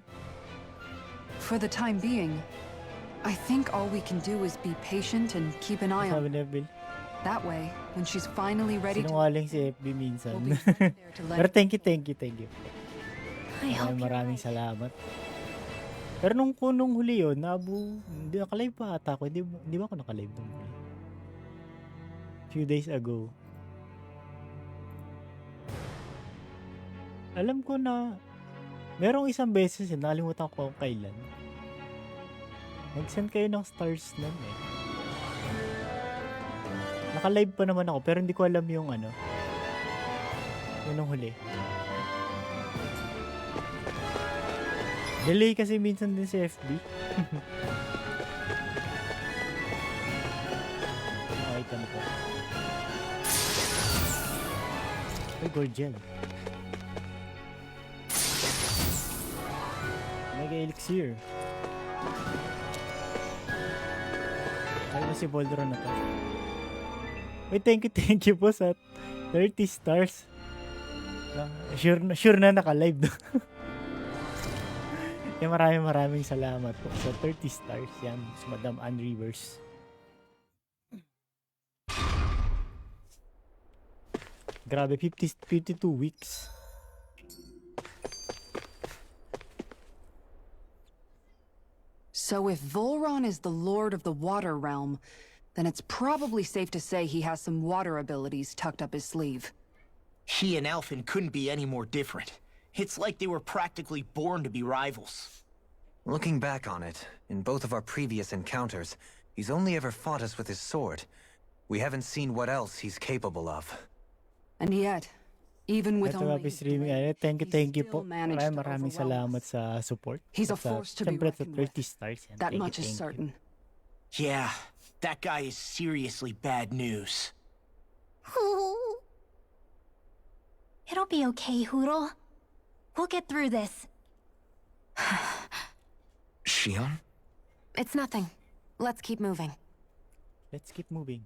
For the time being, I think all we can do is be patient and keep an eye on Sabi ni Bill. That way, when she's finally ready to... Sinungaling si FB minsan. We'll be right there to Pero lend... thank you. I hope you're Maraming right. salamat. Pero nung huli yun, hindi nakalive pa ata ako. Hindi ba ako nakalive nung huli? Few days ago. Alam ko na merong isang beses nakalimutan ko kung kailan. Nag-send kayo ng stars nun eh. Naka-live pa naman ako pero hindi ko alam yung ano. Yun ang huli. Delay kasi minsan din si FB. Nakita mo po. Ay, Gorgel. Mega Elixir. Ay, na si Voltron na to. Uy, thank you po sa 30 stars. Sure na naka-live. Maraming salamat po sa 30 stars yan sa Madam Anne Rivers. Grabe, 52 weeks. So if Volron is the lord of the water realm, then it's probably safe to say he has some water abilities tucked up his sleeve. He and Alphen couldn't be any more different. It's like they were practically born to be rivals. Looking back on it, in both of our previous encounters, he's only ever fought us with his sword. We haven't seen what else he's capable of. And yet, even with Ito only nga his streaming. blade, Thank you he po. still managed to Maraming overwhelm salamat us. sa support. He's a At sa- force to be syempre sa reckoned 30 with. stars yan. That Thank much you. is certain. Yeah, that guy is seriously bad news. It'll be okay, Hoodle. We'll get through this. Shion? It's nothing. Let's keep moving. Let's keep moving.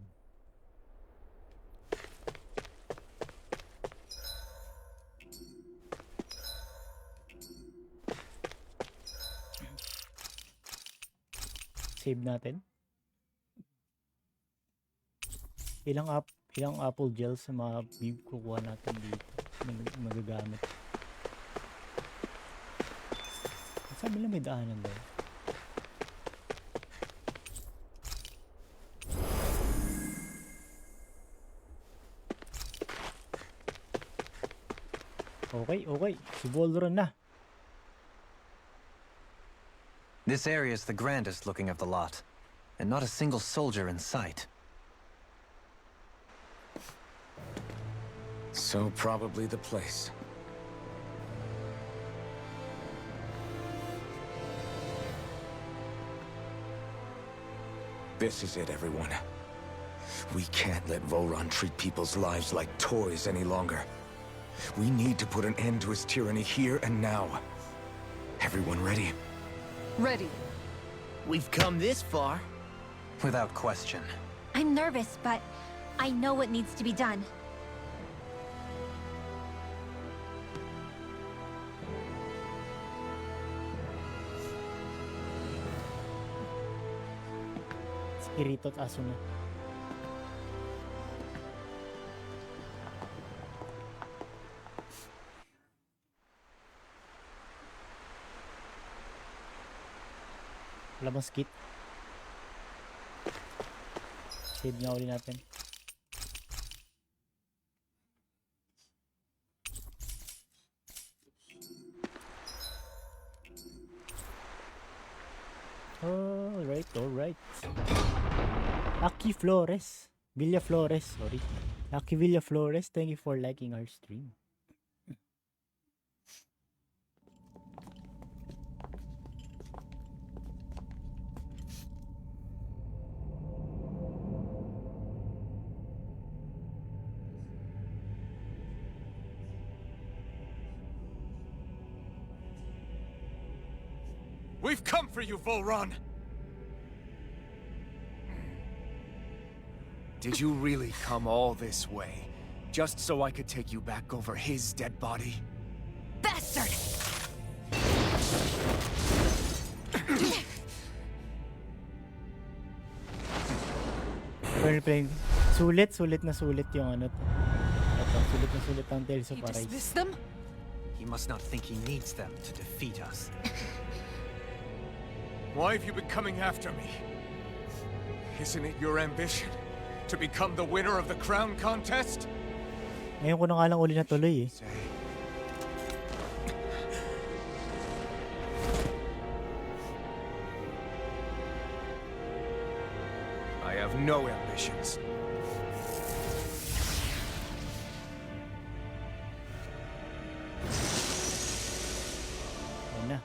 Save natin. Ilang apple gels sa mga bib kukuha natin dito. Magagamit. Sabi lang may daanan daw. Okay. Si Voltron na. This area is the grandest looking of the lot, and not a single soldier in sight. So probably the place. This is it, everyone. We can't let Voron treat people's lives like toys any longer. We need to put an end to his tyranny here and now. Everyone ready? Ready. We've come this far. Without question. I'm nervous, but I know what needs to be done. Kirito at Asuna. Wala bang skit? Save nga uli natin. Alright. Aki Flores. Villa Flores, sorry. Aki Villa Flores, thank you for liking our stream. We've come for you, Volron! Did you really come all this way, just so I could take you back over his dead body? Bastard! We're playing. Sulit yung ano to. Ito, sulit ang Tales of You Arise. dismiss them? He must not think he needs them to defeat us. Why have you been coming after me? Isn't it your ambition to become the winner of the crown contest? Ngayon ko na nga lang uli natuloy eh. I have no ambitions. Ayun na.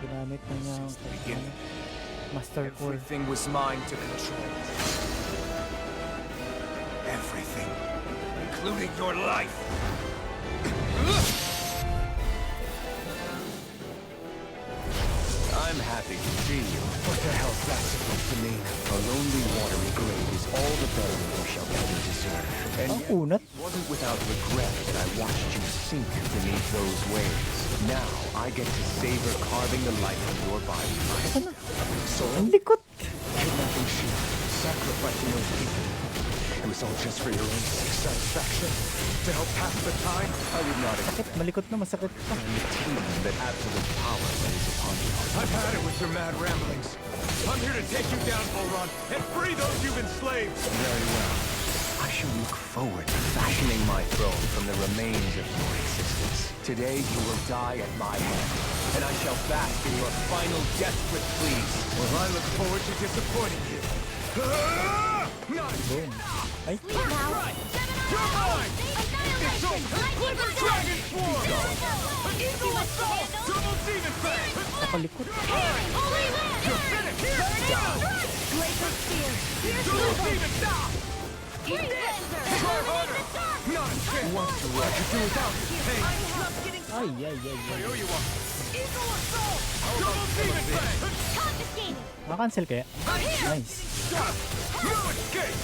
Ginamit na niya ang Master Core. Everything was mine to control. Everything, including your life. I'm happy to see you. What the hell's that supposed to mean? A lonely watery grave is all the better you shall ever deserve. And Ang unat. it wasn't without regret that I watched you sink beneath those waves. Now I get to savor carving the life of your body myself. So Ang likot! kidnapping sheep, sacrificing those people. It was all just for your own satisfaction. To help pass the time, I would not Sakit, malikot na, masakit pa. that absolute power lays upon you. I've had it with your mad ramblings. I'm here to take you down, Volron, and free those you've enslaved. Very well. I shall look forward to fashioning my throne from the remains of your existence. Today you will die at my hand, and I shall bask in your final desperate pleas. Well, I look forward to disappointing you. Boom. Ay, You're mine! It's over! Dragon Swarm! Eagle Assault! Double Demon Fang! nakalikot. You're finished! Glacier Spear! Double Demon Stop! Try harder! Not a chance! What's the rush? Do without it! Hey! Ay, ay, ay, I ay. owe you one! Eagle Assault! Double Demon Fang! Confiscated! Makacancel kaya? Nice. No escape!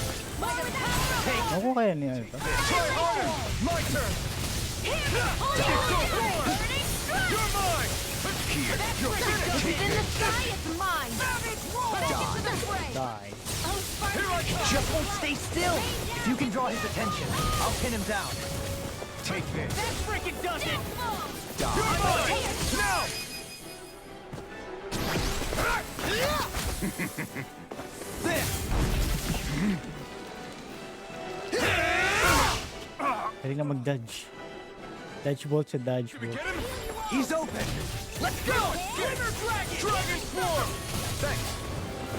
Ako kaya niya ito. Try harder! My turn! You're mine! Here! You're finished! In the sky, it's mine! Die. Here I come! Just won't stay still. If you can draw his attention, I'll pin him down. Take this! That freaking does it! You're mine! Now! Dali lang mag-dodge. Dodge bolt sa dodge bolt. Get him? He's open. Let's go! Gamer Dragon! Dragon Swarm! Thanks!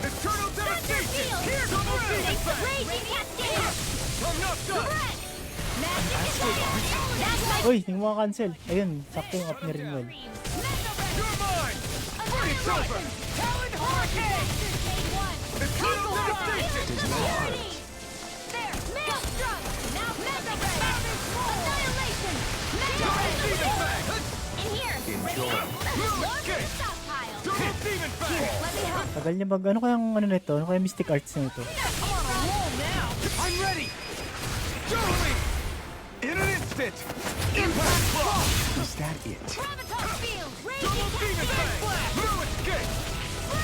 Eternal Devastation! Here! Double Demon Fang! Raging Cascade! I'm not done! Uy, hindi mo cancel. Ayun, sakto yung up ni Rinwell. You're mine! It's over! Talon Hurricane! Eternal devastation! There! Maelstrom! Now Mega Ray! Annihilation! Mega Ray! Demon Fang! In here! Enjoy. Load the stockpile! Double Demon Fang! Let me help. Tagal niya ano kayang ano nito? Ano kaya Mystic Arts na ito? I'm ready! Totally! In an instant! Impact Claw! Is that it? Graviton Field! Double Raging Demon Fang! No escape!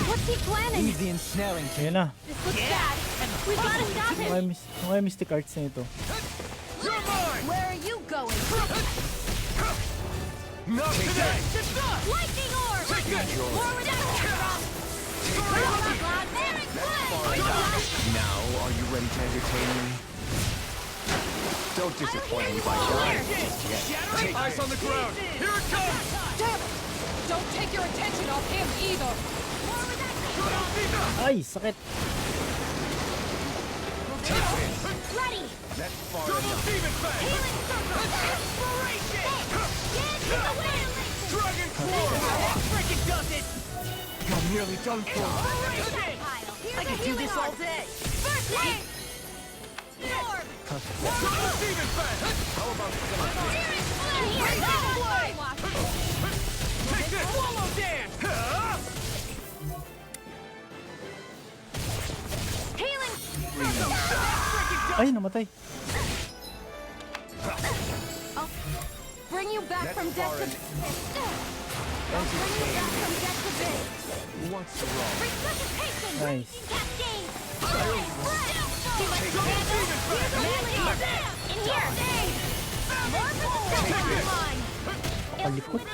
What's he planning? Leave the ensnaring to Ayun na. This looks bad. We've got to stop him. Ano kaya Mystic Arts na ito? You're mine! Where are you going? Not today! Lightning orb! Take this! Forward action! Now, are you ready to entertain me? Don't disappoint me by dying just yet. Eyes on the ground! Here it comes! Damn it! Don't take your attention off him either! Double Demon! Ay, sakit. Ready! That's far Double enough. Demon Fang! Healing circle! Inspiration! Get in the way! Dragon Claw! That freaking does it! You're nearly done for. I can do this all day! First aid! Orb! Double Demon Fang! How about some of this? In here! Firewatch! Take this! Swallow dance! Huh? Healing! Ay, namatay. Bring you back from death to... I'll bring you back from death to base! Who wants to roll? Resuscitation! Nice. Cascade! In here! More for the second line! Palikot.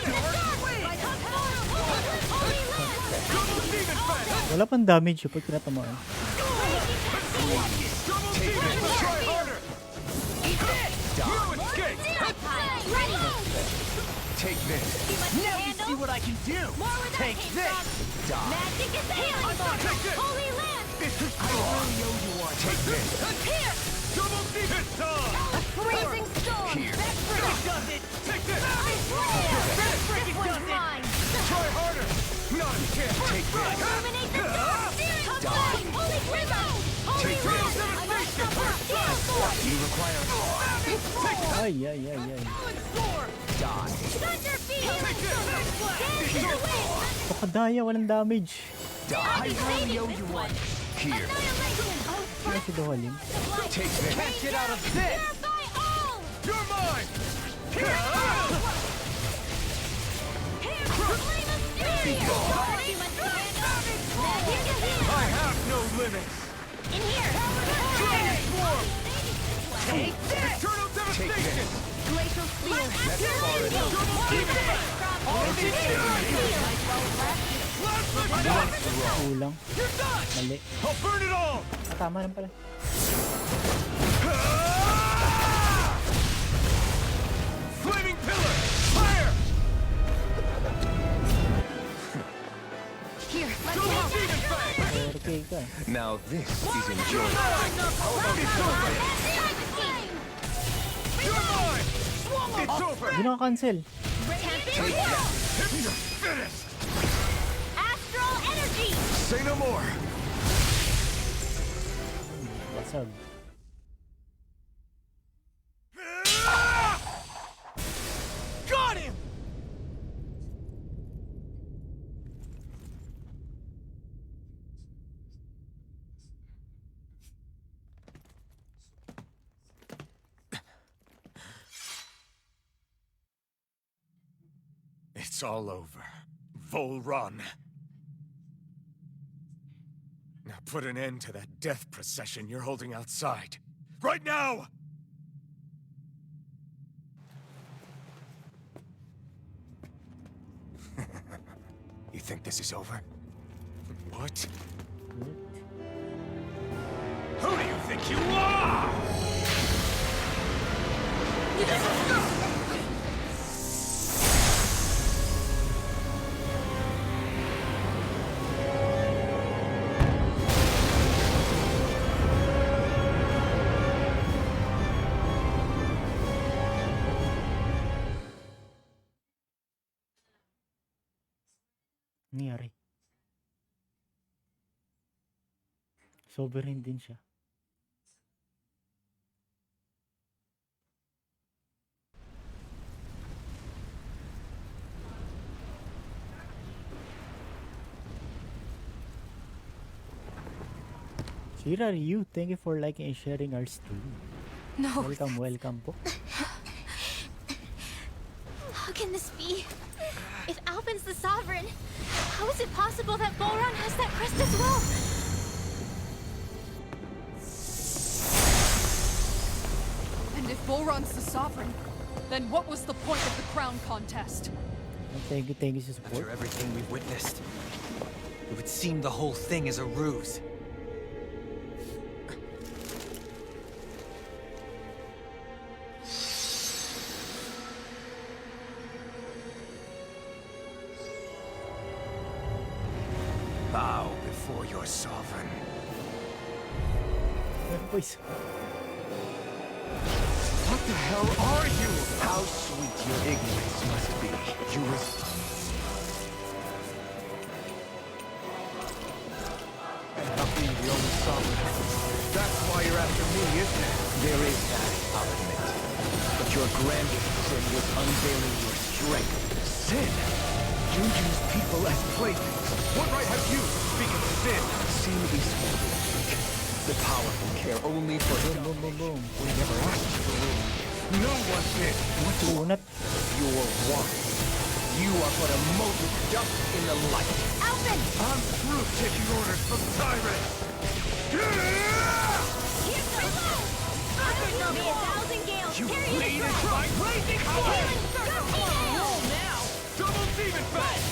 Holy land! Double Demon Fang! Wala pang damage pag tinatamaan. Double Demon! Try harder! No escape! Ready! Take this. Now you see what I can do! More where that Take came this! from! Magic is healing for Take this! Holy land! I really owe you one. Take this. Here! Double Demon Time! Freezing storm! Here. That freaking does it! Take this! That freaking one's mine! Try harder! Not a chance! Take this. Terminate the storm! Come Holy Grimmo! Holy Take land! this. I must suffer! Steel sword! You require Ay, ay, ay, ay. die. Thunder field! Dance the wind! Pakadaya, walang damage. I really owe you one! Here. Annihilation! Ano si Dohalim? Take this. Can't get out of this! Purify all! You're mine! Here! Flame of fury! Magic is here! I have no limits! In here! Dragon Swarm! Take this! Eternal Devastation! Glacial spear! Double Demon Fang! Last lift! Kulang. You're done! Mali. I'll burn it all! Ah, tama lang pala. Flaming Pillar! Fire! Here, let's Double go! Demon Fang! Okay ka. Now this is enjoyable. You're mine! It's over! Hindi naka-cancel. You're finished! Astral energy! Say no more! Basag. Got him! It's all over. Vol Run. Now put an end to that death procession you're holding outside. Right now! You think this is over? What? Who do you think you are? Nangyari. Sovereign din siya. Shira Ryu, thank you for liking and sharing our stream. No. Welcome po. How can this be? If Alpin's the Sovereign, how is it possible that Bolron has that crest as well? And if Bolron's the Sovereign, then what was the point of the crown contest? Thank you sa support. After everything we've witnessed, it would seem the whole thing is a ruse. Bow before your sovereign. Boys. What the hell are you? How sweet your ignorance must be. You was... And not being the only sovereign. That's why you're after me, isn't it? There is that, I'll admit. But your grandest sin was unveiling your strength. Sin? You use people as playthings. What right have you to speak of sin? Sin is weak. The powerful care only for Boom. We never asked for room. No one did. What do Unat. your want? You are but a mote of dust in the light. Alpin! I'm through taking orders from tyrants. Here's the blow! May a thousand gales You carry bleed the and crown! fight blazing Healing power. circle! now. Double demon fast.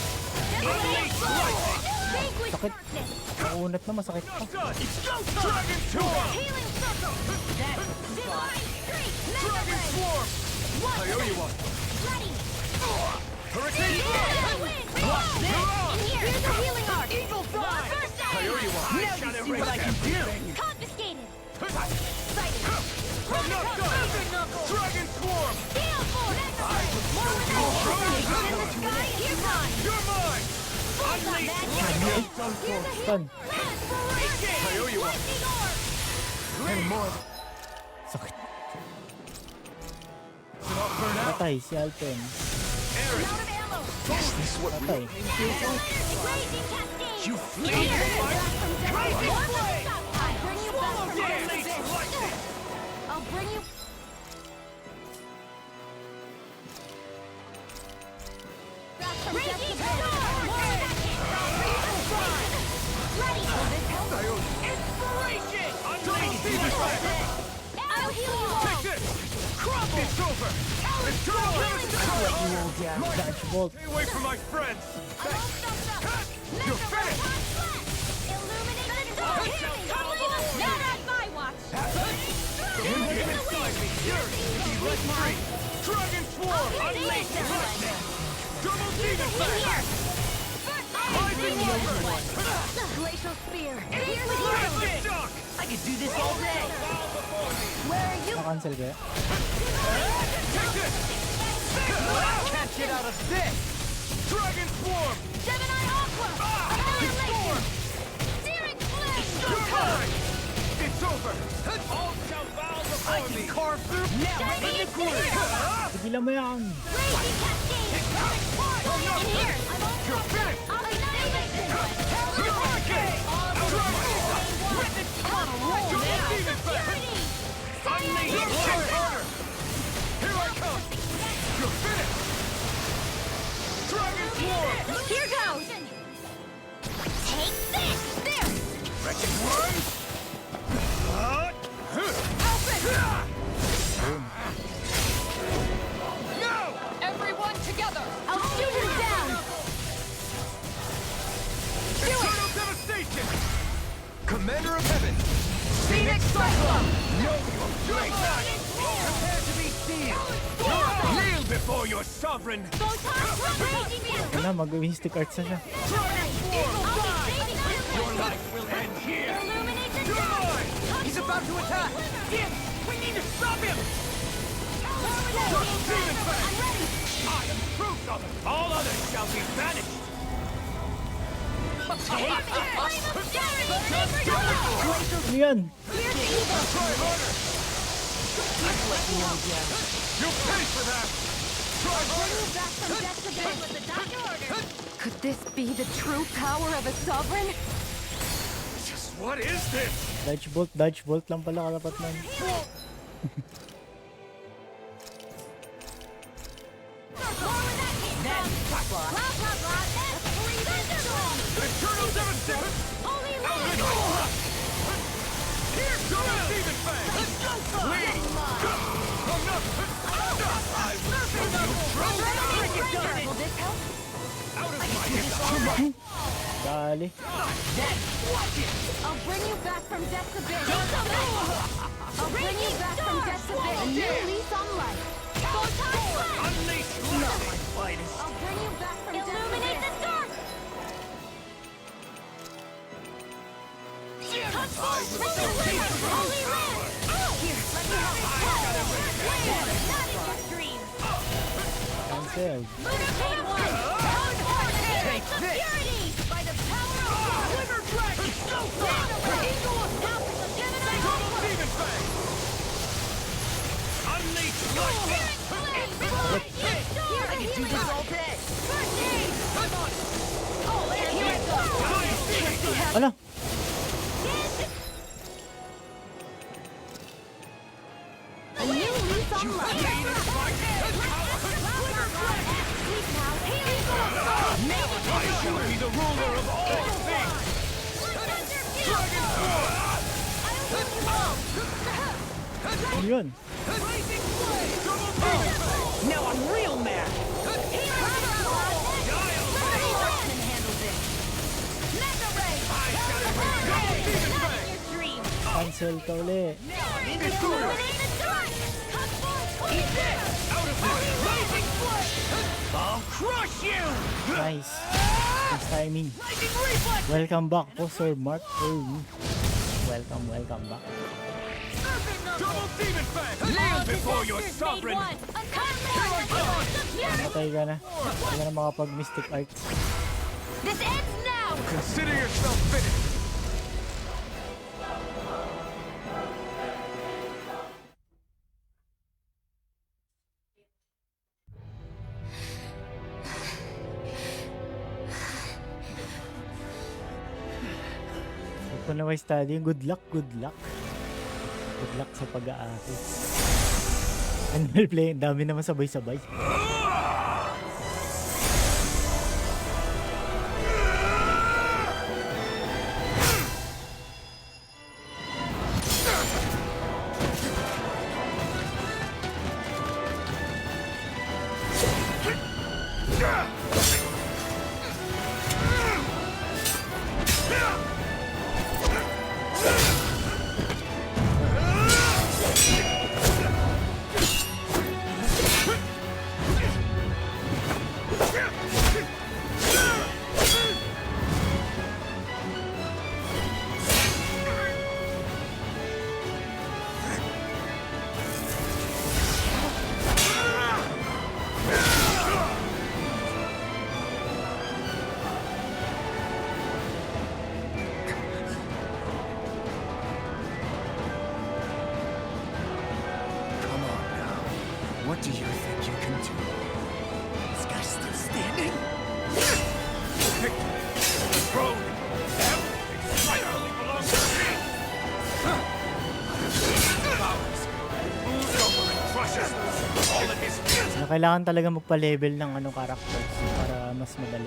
Unleash lightning! Vanquish Sakit. darkness! Unat na masakit pa. It's go time. Dragon Swarm. Healing circle! Divine streak! Mega Dragon ray! Swarm. One I owe you one. Bloody! Hurricane I win! In here! Here's a healing arc! Eagle Fly. First I owe you one. Now I shall you see what I erase can do! everything. Confiscated! Sighted. Knuckle! Dragon Swarm. Steel force! I will More show you in the how sky! Here's mine! You're mine. Unleash lightning. Stun. I owe you one. And more. Sakit. Patay si Alpen. Is this what Patay. you flee from my crazy flame? I'll bring you back from Unleash lightning. I'll bring you... Raging storm! Ready! Inspiration. Unleash demon fire. I'll heal you all! Take this. It's over. It's turn. Dodge bolt. Stay away from my friends. I'm all stuffed up! You're finished. Illuminate the door! Not on my watch! You came inside me. Yours to be let free. Dragon Swarm. Unleash lightning. Double demon fire. Rising Warper. Glacial spear! Lightning shock. I could do this all day. Where are you? Na-cancel kaya? Take this. Can't get out of this. Dragon Swarm. Gemini Aqua! Storm. Searing flame! You're mine. It's over. All shall bow I before can me. carve through. Now I'm in the corner. Tigilan mo yan. Blazing cascade! In here! I'm all You're finished. I'll be saving! Hurricane. Double demon fire. Unleash lightning. Here I come. You're finished. Dragon Swarm. Here goes! Take this! There! Wretched worms. No! Everyone together! I'll shoot him down! Eternal devastation. Commander of Heaven. Phoenix Cyclone! Know your place. Prepare to be sealed. Kneel before your sovereign. Photon raging view! Wala, mag-mystic arts na siya. Your life will end here. Illuminate the You're sky! mine. He's about to attack. Yes, we need to stop him. Double demon fire. I'm ready! I am proof of it. All others shall be banished. Ano yan? You'll pay for that! Could this be the true power of a sovereign? Just what is this? Dodge bolt lang pala kalapat nun. Eternal devastation! Here comes Demon Fang! Lead! Will this help? Out of my Dali. I'll bring you back from death's abyss. I'll bring you back from death's abyss. A new lease on life. Unleash light! I'll bring you back from death's Illuminate abyss. the dark! Holy Land! Here, let me help. Not in your dreams! Cancel. Lunar Cave 1! Take this! Purity! By the power of God! River Dragon! Eagle of Alpha! Gemini Alpha! Demon Fang! Unleash light! Here, I can do this all day! First aid! Oh, and here it goes! Ala! A new lease on life! I shall be the ruler of all things! Dragon Ano yun? Now I'm real mad! Cancel ka uli. I'll crush you! Nice. Nice timing. Welcome back po, Sir Mark. Welcome back. Double Demon Fang! Kneel before your sovereign! Patay ka na. Wala na makapag-mystic arts. This ends now! Consider yourself finished! Kung na may study, good luck. Good luck sa pag-aaral. Animal play, dami naman sabay-sabay. What do you think you can do? This guy's still standing? The throne! Everything rightfully belongs to me! Powers! Moves over and crushes all of his fears! Na kailangan talaga magpa-level ng characters para mas madali.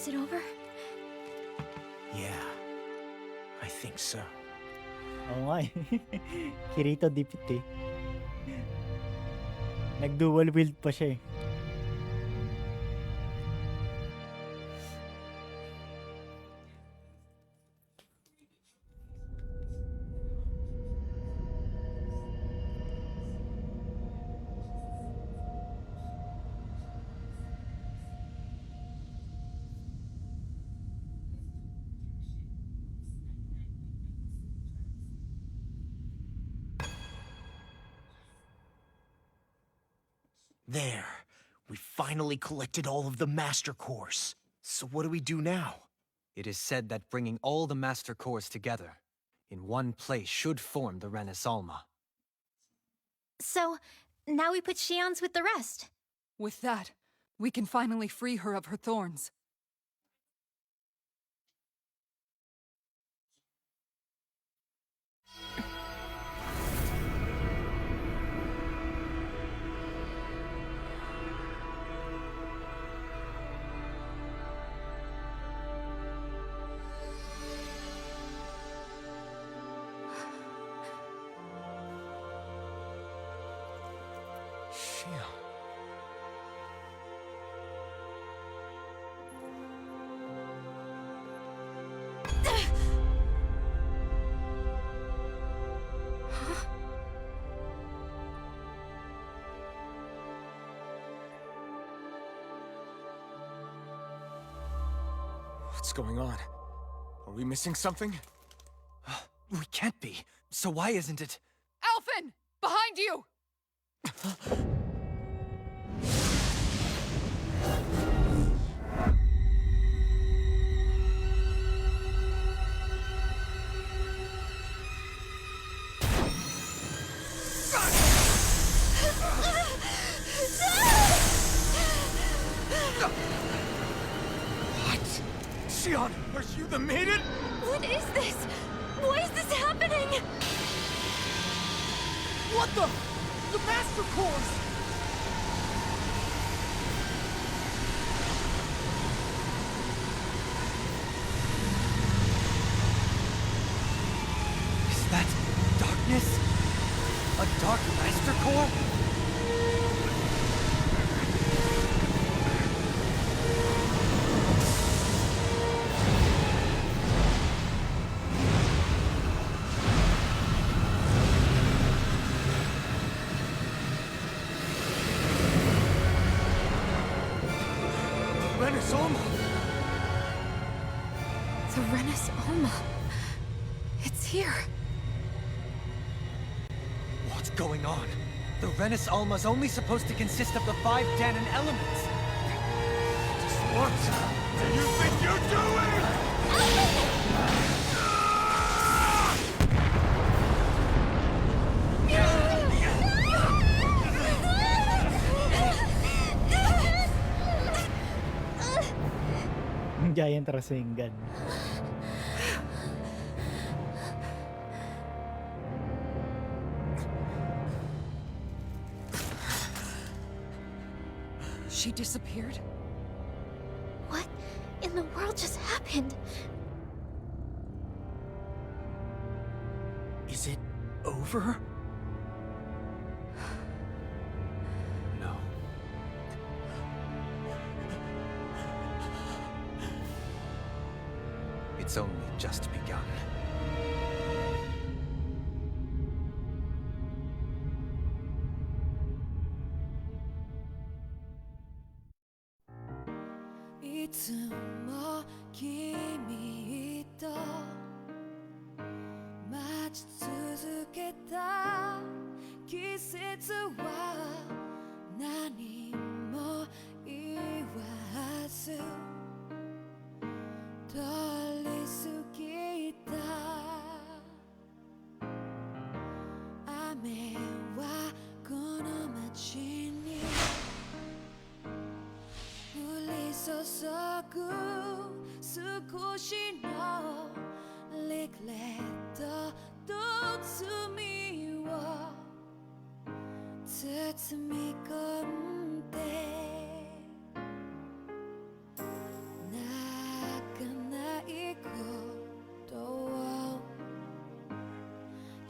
Is it over? Yeah, I think so. Oo nga eh. Kirito dipit eh. Nag-dual wield pa siya eh. There. We finally collected all of the Master Cores. So what do we do now? It is said that bringing all the Master Cores together in one place should form the Renis Alma. So, now we put Shion's with the rest. With that, we can finally free her of her thorns. Shion. What's going on? Are we missing something? We can't be. So why isn't it? Alphen! Behind you! Shion, are you the maiden? What is this? Why is this happening? What the? The Master Cores! Is that darkness? A Dark Master Core? Renis Alma! The Renis Alma. It's here. What's going on? The Renis Alma's only supposed to consist of the 5 Danon elements. What do you think you're doing? Giant Rasengan. She disappeared? What in the world just happened? Is it over? No. It's only just begun.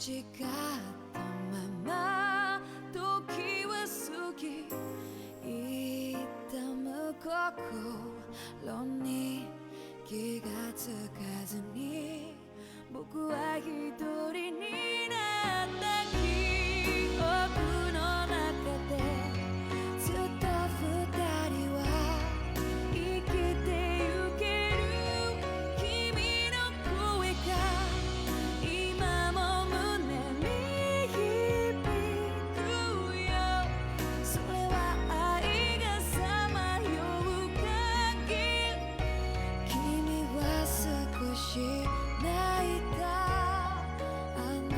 誓ったまま時は過ぎ痛む心に気がつかずに僕は一人になった記憶の中でずっと二人は生きてゆける君の声が今も胸に響くよそれは愛がさまよう限り君は少し泣いたあの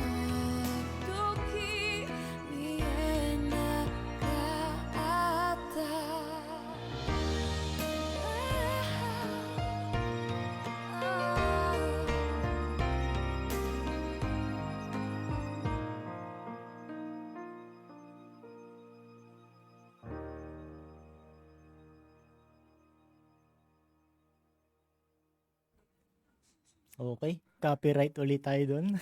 時見えなかったOkay, copyright ulit tayo dun.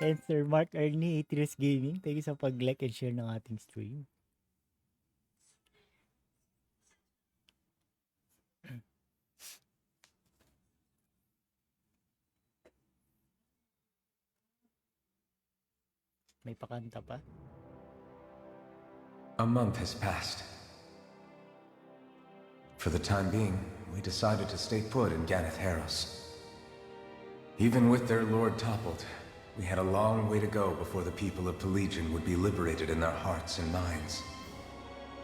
And Sir Mark Ernie, Atrius Gaming, thank you sa pag-like and share ng ating stream. May pakanta pa. A month has passed. For the time being, we decided to stay put in Ganeth Haros. Even with their lord toppled, we had a long way to go before the people of Pelegion would be liberated in their hearts and minds.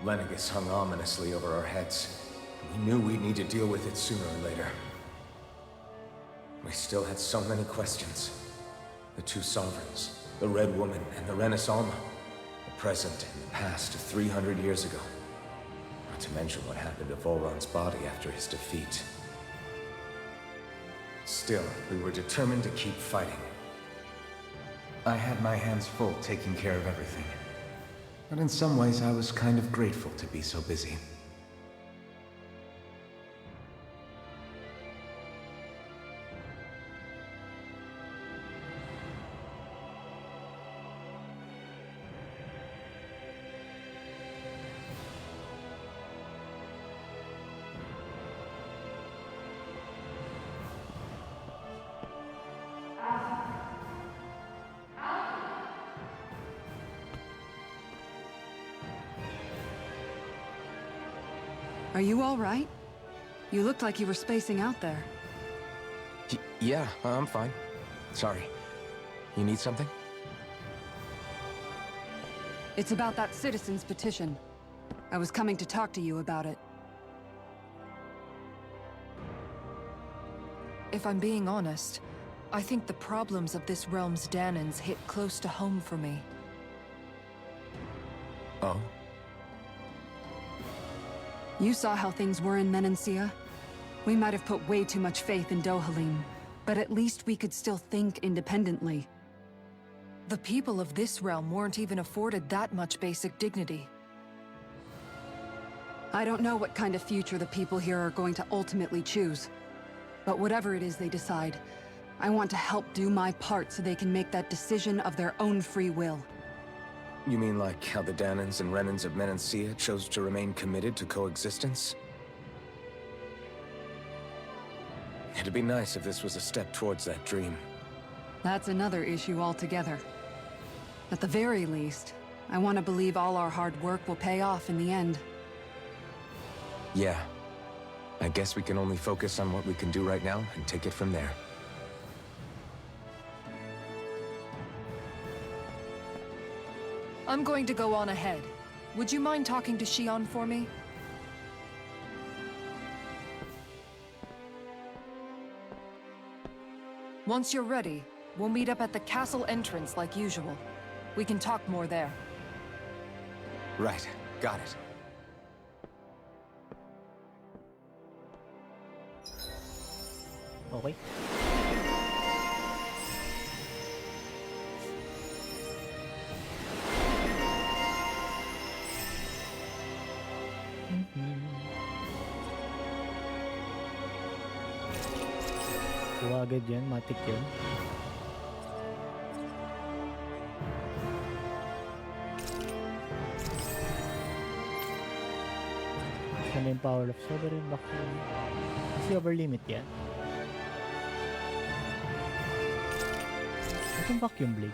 Lenegus hung ominously over our heads. We knew we'd need to deal with it sooner or later. We still had so many questions. The two sovereigns, the Red Woman and the Renis Alma, the present and the past of 300 years ago. Not to mention what happened to Volron's body after his defeat. Still, we were determined to keep fighting. I had my hands full taking care of everything. But in some ways, I was kind of grateful to be so busy. Are you all right? You looked like you were spacing out there. Yeah, I'm fine. Sorry. You need something? It's about that citizen's petition. I was coming to talk to you about it. If I'm being honest, I think the problems of this realm's Danans hit close to home for me. Oh? You saw how things were in Menancia? We might have put way too much faith in Dohalim, but at least we could still think independently. The people of this realm weren't even afforded that much basic dignity. I don't know what kind of future the people here are going to ultimately choose. But whatever it is they decide, I want to help do my part so they can make that decision of their own free will. You mean like how the Danans and Renans of Menancia chose to remain committed to coexistence? It'd be nice if this was a step towards that dream. That's another issue altogether. At the very least, I want to believe all our hard work will pay off in the end. Yeah. I guess we can only focus on what we can do right now and take it from there. I'm going to go on ahead. Would you mind talking to Shion for me? Once you're ready, we'll meet up at the castle entrance like usual. We can talk more there. Right. Got it. Okay. Kuha agad yan, matik yan. Saan na yung power of Sovereign Vacuum? Kasi over limit yan. Itong vacuum blade.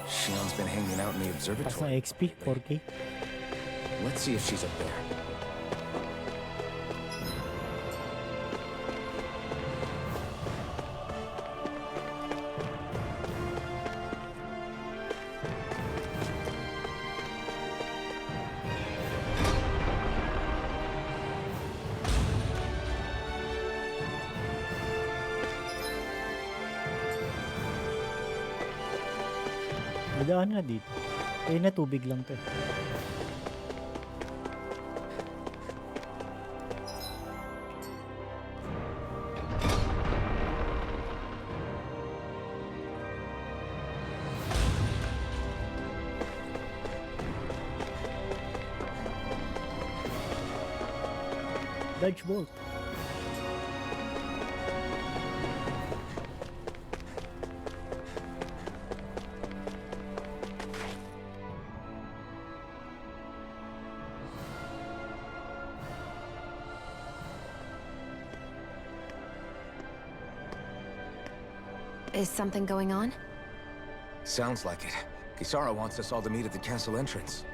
Shion's been hanging out in the Pas ng observatory. XP, 4K. Let's see if she's up there. Madaan na dito. Kaya na tubig lang to. Dodge bolt. Is something going on? Sounds like it. Kisara wants us all to meet at the castle entrance.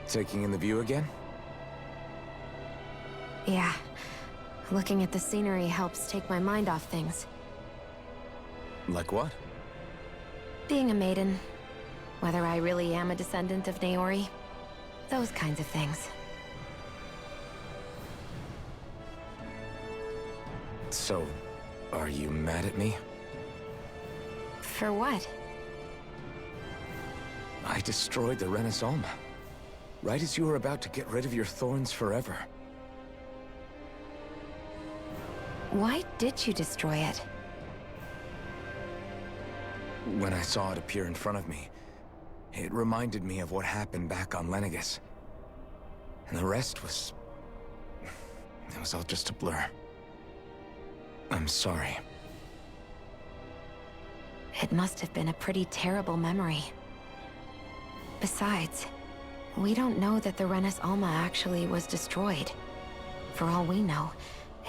Taking in the view again? Yeah. Looking at the scenery helps take my mind off things. Like what? Being a maiden. Whether I really am a descendant of Naori. Those kinds of things. So, are you mad at me? For what? I destroyed the Renaissance. Right as you were about to get rid of your thorns forever. Why did you destroy it? When I saw it appear in front of me, it reminded me of what happened back on Lenegus. And the rest was... it was all just a blur. I'm sorry. It must have been a pretty terrible memory. Besides, we don't know that the Renis Alma actually was destroyed. For all we know,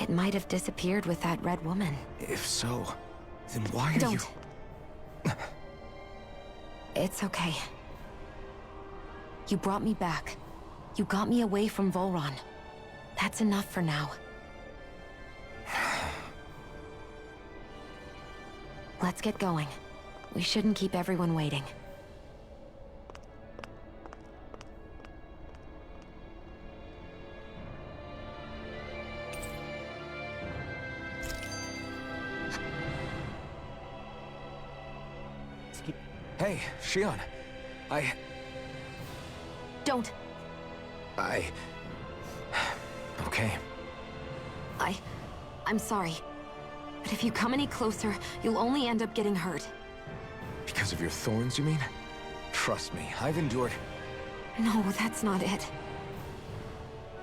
it might have disappeared with that red woman. If so, then why are Don't. It's okay. You brought me back. You got me away from Volron. That's enough for now. Let's get going. We shouldn't keep everyone waiting. Skip. Hey, Shion. Don't. Okay. I'm sorry. But if you come any closer, you'll only end up getting hurt. Because of your thorns, you mean? Trust me, I've endured... No, that's not it.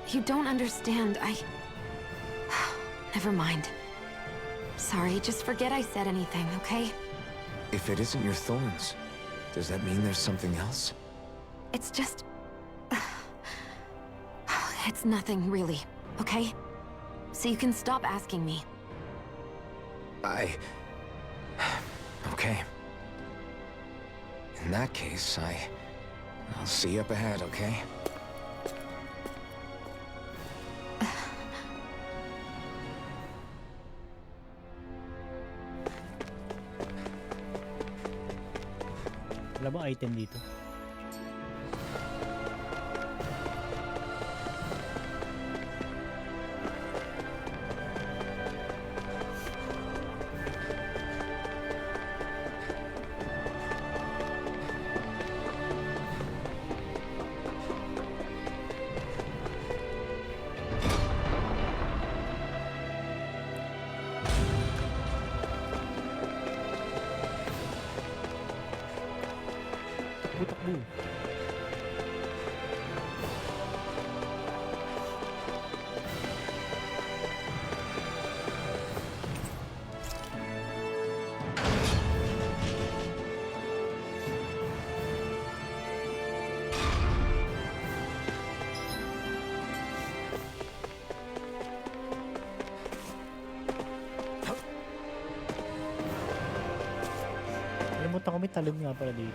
You don't understand. Never mind. Sorry, just forget I said anything, okay? If it isn't your thorns, does that mean there's something else? It's just... It's nothing, really, okay? So you can stop asking me. Okay. In that case, I'll see you up ahead, okay? Wala ba item dito? Takbo, takbo. Nalimutan ko may talon nga pala dito.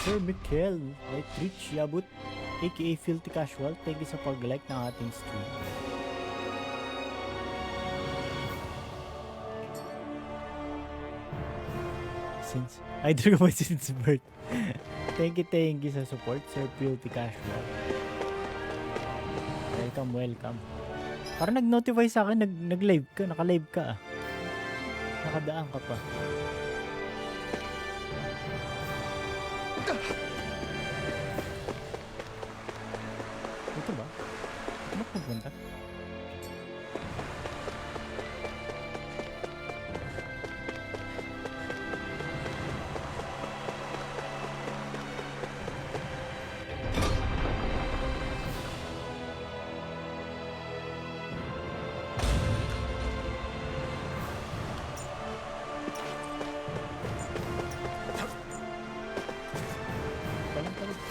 Sir Mikkel, like Rich Yabut, aka Filthy Casual, thank you sa pag-like ng ating stream. Since idol ko ba since birth. Thank you sa support, Sir Filthy Casual. Welcome. Parang nag-notify sa akin, nag-live ka, naka-live ka ah. Nakadaan ka pa. Ito ba? Ano ba pupunta?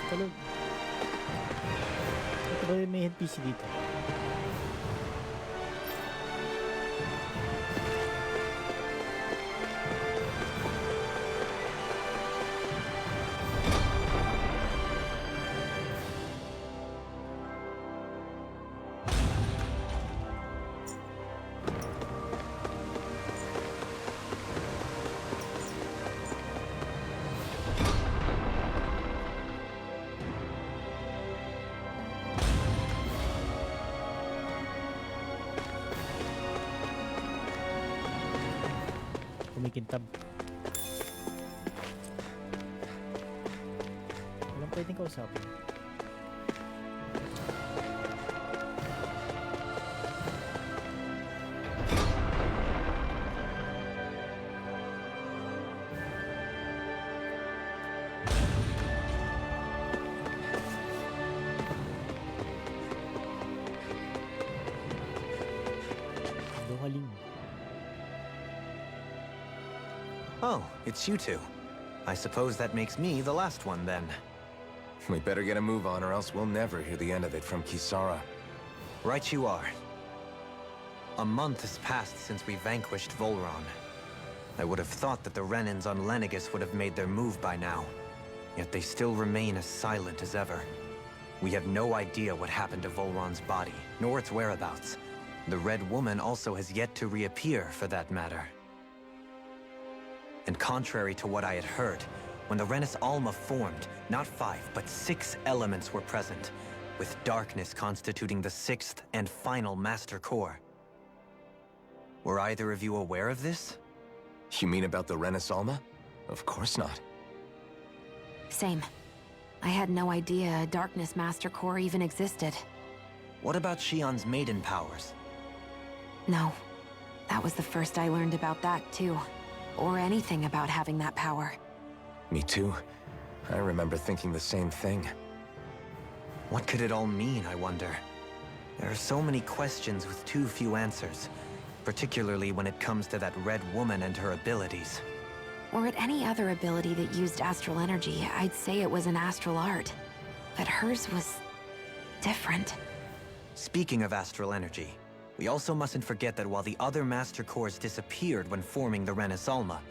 Talog. Ito ba may NPC dito? Kumikintab. Walang pwedeng kausapin. Dohaling. Oh, it's you two. I suppose that makes me the last one then. We better get a move on or else we'll never hear the end of it from Kisara. Right you are. A month has passed since we vanquished Volron. I would have thought that the Renans on Lenegis would have made their move by now. Yet they still remain as silent as ever. We have no idea what happened to Volron's body, nor its whereabouts. The Red Woman also has yet to reappear, for that matter. And contrary to what I had heard, when the Renis Alma formed, not 5, but 6 elements were present, with darkness constituting the 6th and final Master Core. Were either of you aware of this? You mean about the Renis Alma? Of course not. Same. I had no idea a Darkness Master Core even existed. What about Shion's maiden powers? No. That was the first I learned about that, too. Or anything about having that power. Me too. I remember thinking the same thing. What could it all mean, I wonder? There are so many questions with too few answers, particularly when it comes to that Red Woman and her abilities. Were it any other ability that used astral energy, I'd say it was an astral art. But hers was different. Speaking of astral energy, we also mustn't forget that while the other Master Cores disappeared when forming the Renis Alma,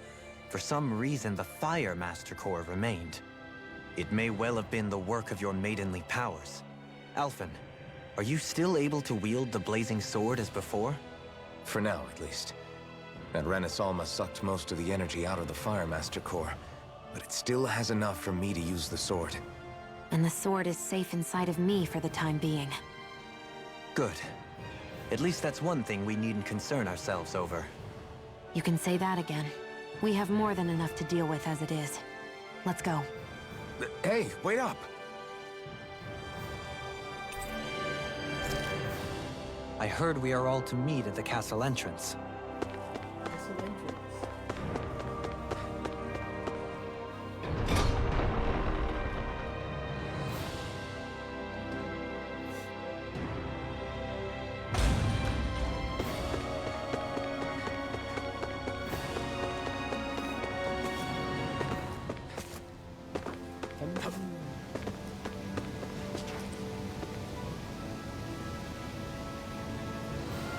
for some reason the Fire Master Core remained. It may well have been the work of your maidenly powers. Alphen, are you still able to wield the blazing sword as before? For now, at least. That Renis Alma sucked most of the energy out of the Fire Master Core, but it still has enough for me to use the sword. And the sword is safe inside of me for the time being. Good. At least that's one thing we needn't concern ourselves over. You can say that again. We have more than enough to deal with as it is. Let's go. Hey, wait up! I heard we are all to meet at the castle entrance.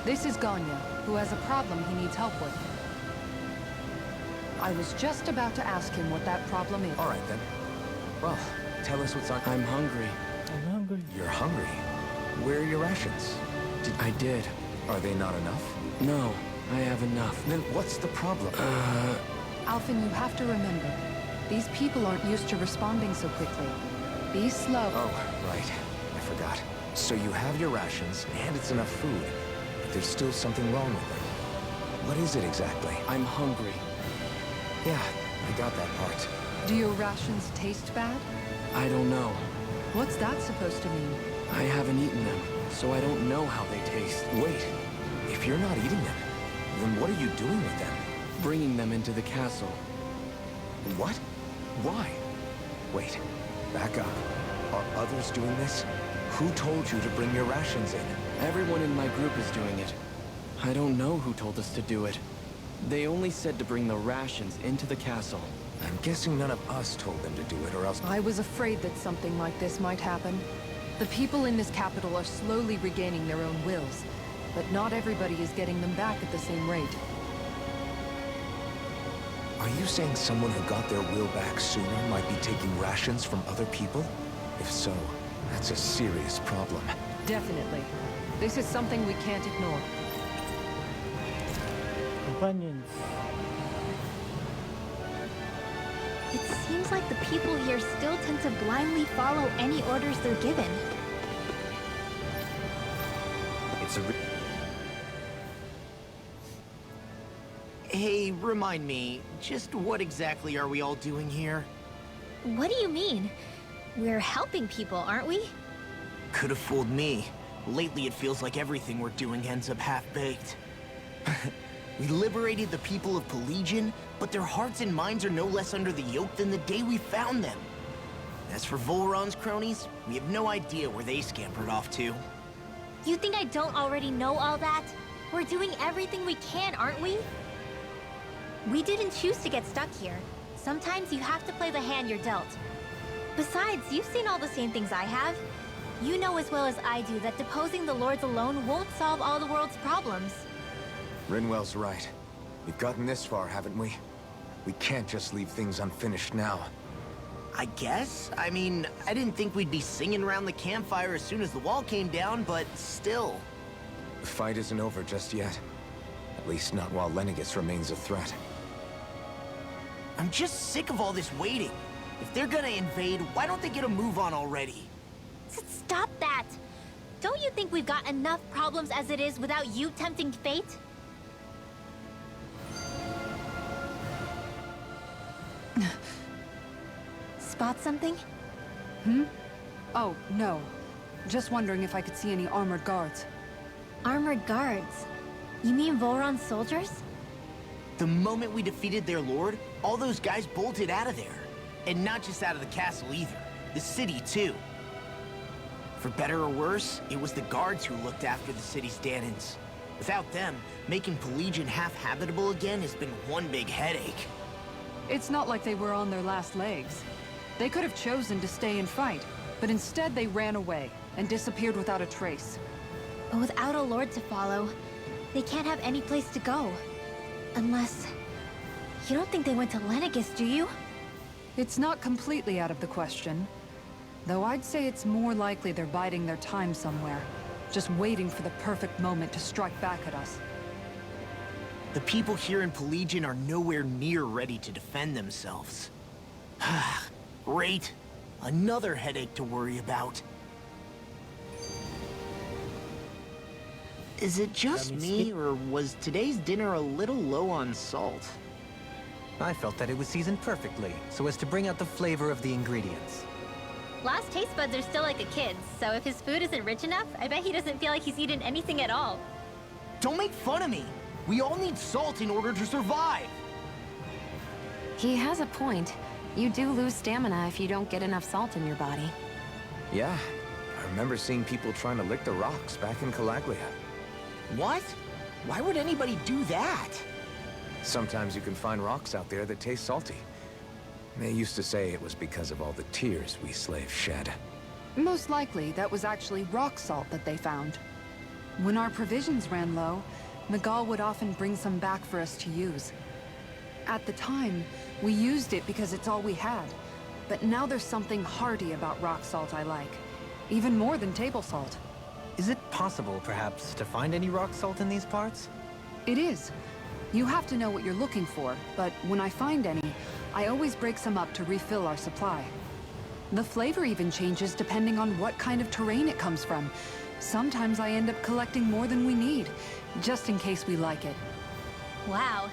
This is Ganya, who has a problem he needs help with. I was just about to ask him what that problem is. All right, then. Well, tell us what's on... I'm hungry. I'm hungry. You're hungry? Where are your rations? I did. Are they not enough? No, I have enough. Then what's the problem? Alphen, you have to remember, these people aren't used to responding so quickly. Be slow. Oh, right. I forgot. So you have your rations, and it's enough food. But there's still something wrong with them. What is it exactly? I'm hungry. Yeah, I got that part. Do your rations taste bad? I don't know. What's that supposed to mean? I haven't eaten them, so I don't know how they taste. Wait, if you're not eating them, then what are you doing with them? Bringing them into the castle. What? Why? Wait, back up. Are others doing this? Who told you to bring your rations in? Everyone in my group is doing it. I don't know who told us to do it. They only said to bring the rations into the castle. I'm guessing none of us told them to do it, or else... I was afraid that something like this might happen. The people in this capital are slowly regaining their own wills, but not everybody is getting them back at the same rate. Are you saying someone who got their will back sooner might be taking rations from other people? If so, that's a serious problem. Definitely. This is something we can't ignore. Companions. It seems like the people here still tend to blindly follow any orders they're given. It's a... Hey, remind me, just what exactly are we all doing here? What do you mean? We're helping people, aren't we? Could have fooled me. Lately it feels like everything we're doing ends up half-baked. We liberated the people of Pelegion, but their hearts and minds are no less under the yoke than the day we found them. As for Volron's cronies, we have no idea where they scampered off to. You think I don't already know all that? We're doing everything we can, aren't we? We didn't choose to get stuck here. Sometimes you have to play the hand you're dealt. Besides, you've seen all the same things I have. You know as well as I do that deposing the lords alone won't solve all the world's problems. Rinwell's right. We've gotten this far, haven't we? We can't just leave things unfinished now. I guess? I mean, I didn't think we'd be singing around the campfire as soon as the wall came down, but still. The fight isn't over just yet. At least not while Lenegis remains a threat. I'm just sick of all this waiting. If they're gonna invade, why don't they get a move on already? Stop that! Don't you think we've got enough problems as it is without you tempting fate? Spot something? Oh, no. Just wondering if I could see any armored guards. Armored guards? You mean Volron's soldiers? The moment we defeated their lord, all those guys bolted out of there. And not just out of the castle either. The city, too. For better or worse, it was the guards who looked after the city's Dahnans. Without them, making Pelegion half-habitable again has been one big headache. It's not like they were on their last legs. They could have chosen to stay and fight, but instead they ran away and disappeared without a trace. But without a lord to follow, they can't have any place to go. Unless... You don't think they went to Lenegis, do you? It's not completely out of the question. Though I'd say it's more likely they're biding their time somewhere, just waiting for the perfect moment to strike back at us. The people here in Pelegion are nowhere near ready to defend themselves. Great. Another headache to worry about. Is it just me, or was today's dinner a little low on salt? I felt that it was seasoned perfectly, so as to bring out the flavor of the ingredients. Last taste buds are still like a kid's, so if his food isn't rich enough, I bet he doesn't feel like he's eaten anything at all. Don't make fun of me. We all need salt in order to survive. He has a point. You do lose stamina if you don't get enough salt in your body. Yeah, I remember seeing people trying to lick the rocks back in Calaglia. What? Why would anybody do that? Sometimes you can find rocks out there that taste salty. They used to say it was because of all the tears we slaves shed. Most likely, that was actually rock salt that they found. When our provisions ran low, Miguel would often bring some back for us to use. At the time, we used it because it's all we had. But now there's something hearty about rock salt I like. Even more than table salt. Is it possible, perhaps, to find any rock salt in these parts? It is. You have to know what you're looking for, but when I find any, I always break some up to refill our supply. The flavor even changes depending on what kind of terrain it comes from. Sometimes I end up collecting more than we need, just in case we like it. Wow,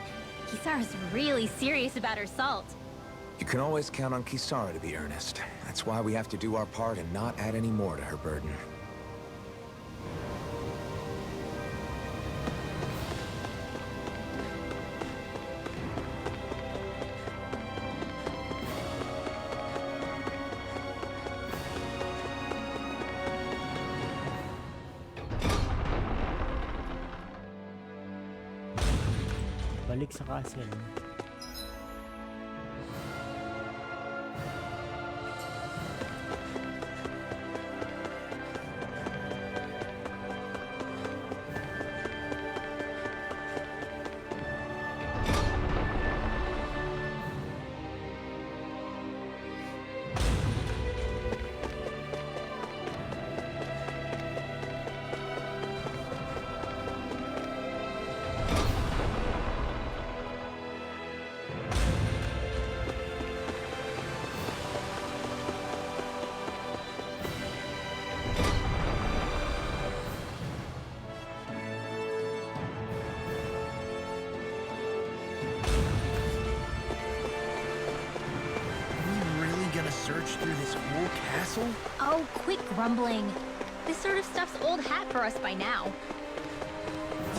Kisara's really serious about her salt. You can always count on Kisara to be earnest. That's why we have to do our part and not add any more to her burden. Balik sa castle. Search through this whole castle? Oh, quit grumbling. This sort of stuff's old hat for us by now.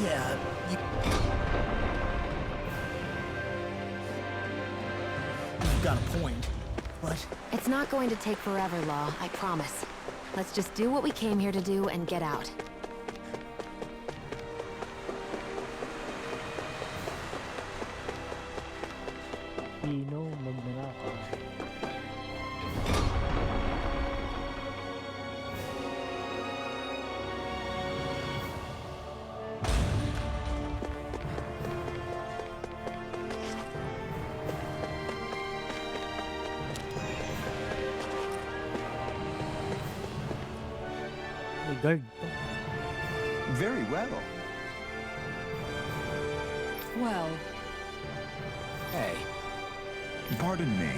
Yeah, you've got a point, but... It's not going to take forever, Law, I promise. Let's just do what we came here to do and get out. Pino, magnanakaw. Guard. Very well. Well. Hey. Pardon me.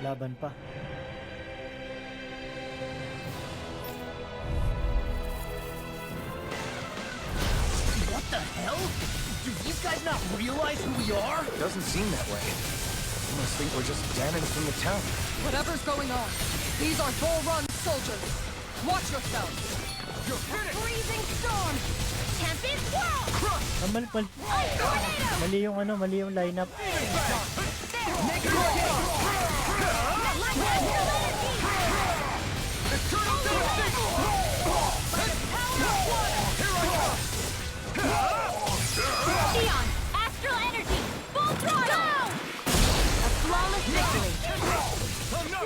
Laban pa. What the hell? Do these guys not realize who we are? Doesn't seem that way. They must think we're just damned from the town. Whatever's going on, these are Volrun soldiers. Watch yourselves. You're finished! Freezing storm! Tempest whirl! Mali yung mali yung lineup. Xion, astral energy, full throttle! A flawless victory.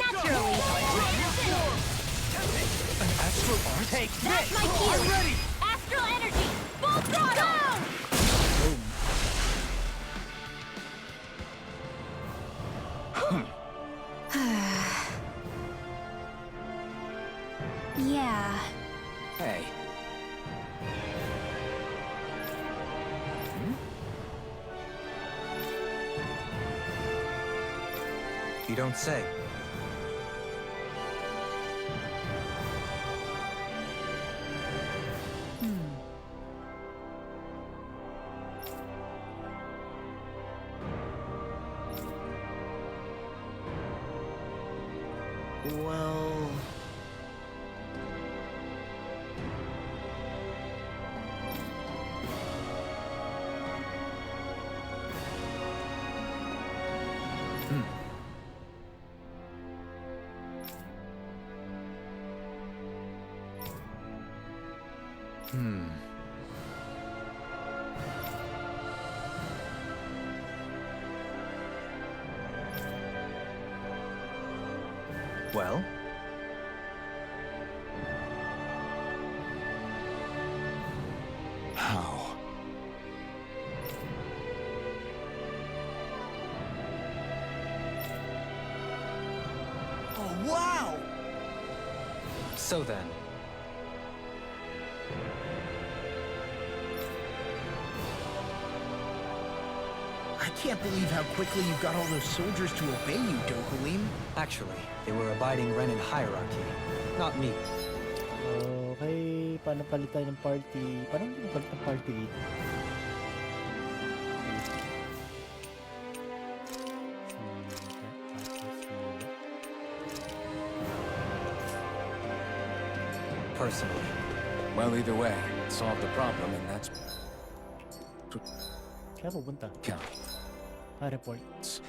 Naturally. An astral art? Take That's this! my cue. I'm ready! Astral energy, full throttle! Yeah. Hey. You don't say. Well... Well? How? Oh, wow! So then, I can't believe how quickly you got all those soldiers to obey you, Dohalim. actually, they were abiding Renan hierarchy, not me. Okay, paano palit tayo ng party? Paano palit ng party dito? Personally. Well, either way, it solved the problem, and that's... Kaya pupunta? Count. Reports.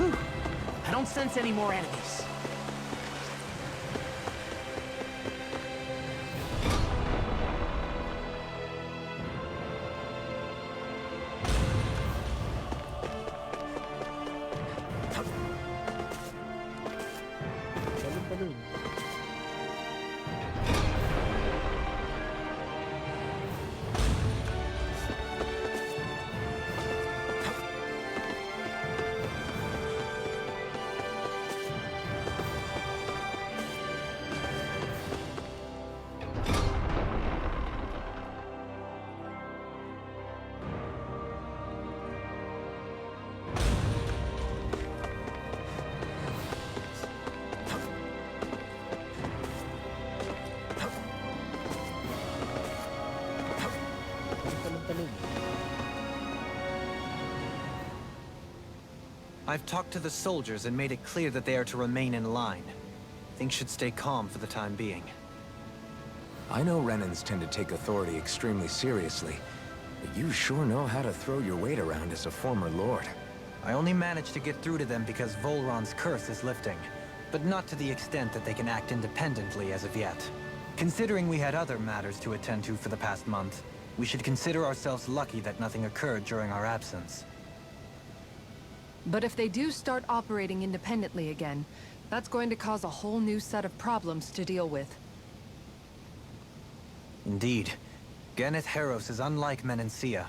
Whew! I don't sense any more enemies. Balloon. I've talked to the soldiers and made it clear that they are to remain in line. Things should stay calm for the time being. I know Renans tend to take authority extremely seriously, but you sure know how to throw your weight around as a former lord. I only managed to get through to them because Volron's curse is lifting, but not to the extent that they can act independently as of yet. Considering we had other matters to attend to for the past month, we should consider ourselves lucky that nothing occurred during our absence. But if they do start operating independently again, that's going to cause a whole new set of problems to deal with. Indeed. Geneth Haros is unlike Menancia.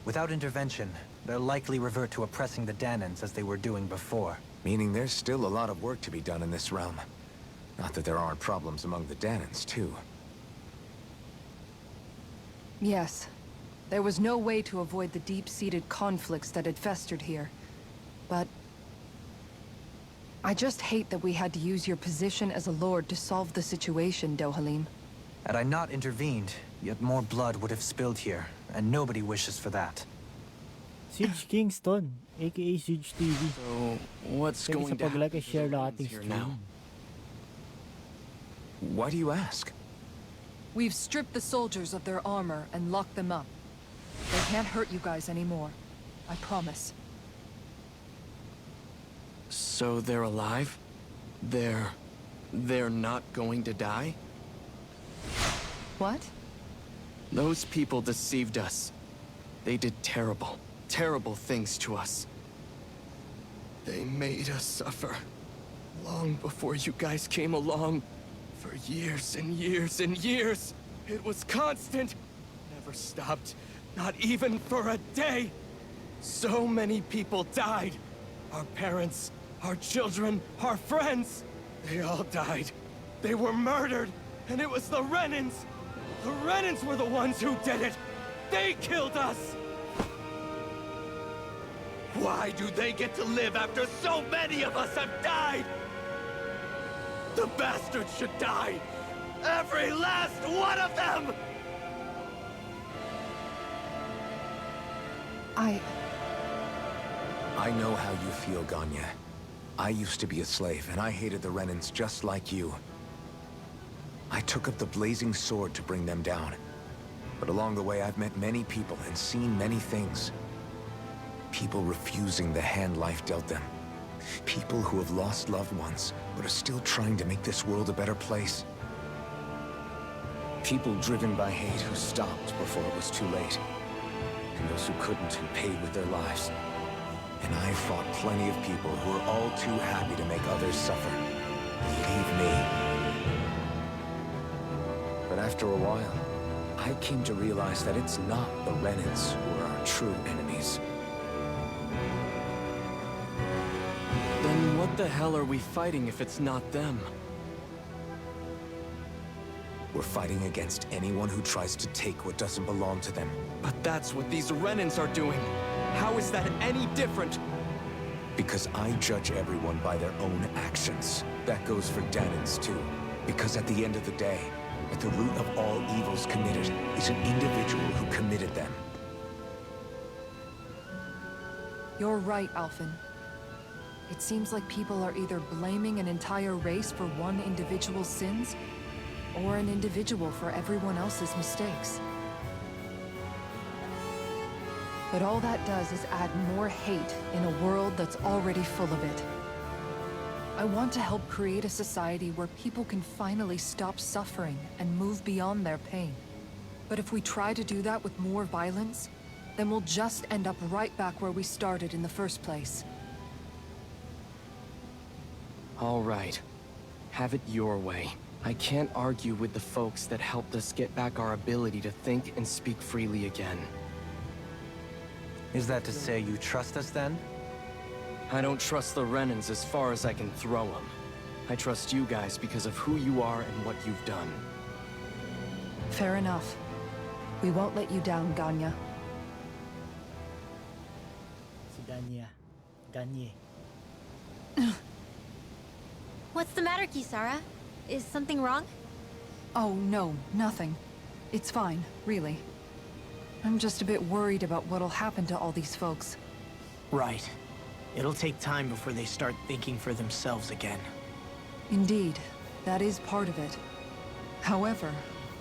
Without intervention, they'll likely revert to oppressing the Danans as they were doing before. Meaning there's still a lot of work to be done in this realm. Not that there aren't problems among the Danans, too. Yes. There was no way to avoid the deep-seated conflicts that had festered here. But I just hate that we had to use your position as a lord to solve the situation, Dohalim. Had I not intervened, yet more blood would have spilled here, and nobody wishes for that. Siege Kingston, aka Siege TV. So, what's going to happen share to the na Renans ating here stream. now? Why do you ask? We've stripped the soldiers of their armor and locked them up. They can't hurt you guys anymore. I promise. So they're alive? They're not going to die? What? Those people deceived us. They did terrible, terrible things to us. They made us suffer. Long before you guys came along. For years and years and years. It was constant. Never stopped. Not even for a day. So many people died. Our parents, our children, our friends. They all died. They were murdered. And it was the Renans. The Renans were the ones who did it. They killed us. Why do they get to live after so many of us have died? The bastards should die! Every last one of them! I know how you feel, Ganya. I used to be a slave, and I hated the Renans just like you. I took up the blazing sword to bring them down. But along the way, I've met many people and seen many things. People refusing the hand life dealt them. People who have lost loved ones, but are still trying to make this world a better place. People driven by hate who stopped before it was too late. And those who couldn't who paid with their lives. And I fought plenty of people who were all too happy to make others suffer. Believe me. But after a while, I came to realize that it's not the Renans who are our true enemies. Then what the hell are we fighting if it's not them? We're fighting against anyone who tries to take what doesn't belong to them. But that's what these Renans are doing. How is that any different? Because I judge everyone by their own actions. That goes for Dahnans too. Because at the end of the day, at the root of all evils committed is an individual who committed them. You're right, Alphen. It seems like people are either blaming an entire race for one individual's sins, or an individual for everyone else's mistakes. But all that does is add more hate in a world that's already full of it. I want to help create a society where people can finally stop suffering and move beyond their pain. But if we try to do that with more violence, then we'll just end up right back where we started in the first place. All right. Have it your way. I can't argue with the folks that helped us get back our ability to think and speak freely again. Is that to say you trust us then? I don't trust the Renans as far as I can throw them. I trust you guys because of who you are and what you've done. Fair enough. We won't let you down, Ganya. Si Ganya. Ganye. What's the matter, Kisara? Is something wrong? Oh, no, nothing. It's fine, really. I'm just a bit worried about what'll happen to all these folks. Right. It'll take time before they start thinking for themselves again. Indeed, that is part of it. However,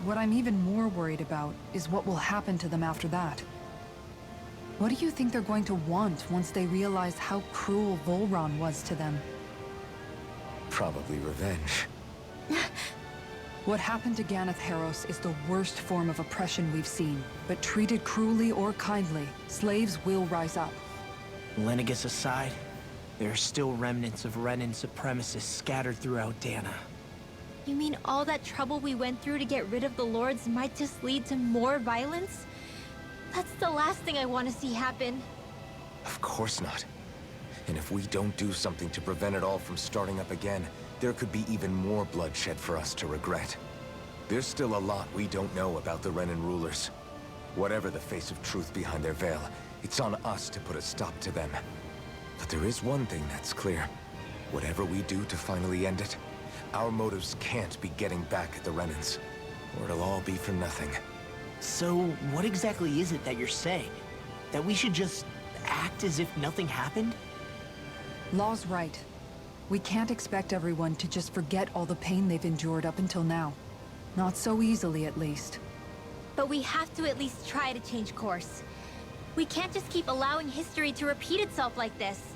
what I'm even more worried about is what will happen to them after that. What do you think they're going to want once they realize how cruel Volron was to them? Probably revenge. What happened to Ganath Haros is the worst form of oppression we've seen, but treated cruelly or kindly, slaves will rise up. Lenegis aside, there are still remnants of Renan supremacists scattered throughout Dahna. You mean all that trouble we went through to get rid of the Lords might just lead to more violence? That's the last thing I want to see happen. Of course not. And if we don't do something to prevent it all from starting up again, there could be even more bloodshed for us to regret. There's still a lot we don't know about the Renan rulers. Whatever the face of truth behind their veil, it's on us to put a stop to them. But there is one thing that's clear. Whatever we do to finally end it, our motives can't be getting back at the Renans, or it'll all be for nothing. So, what exactly is it that you're saying? That we should just act as if nothing happened? Law's right. We can't expect everyone to just forget all the pain they've endured up until now. Not so easily, at least. But we have to at least try to change course. We can't just keep allowing history to repeat itself like this.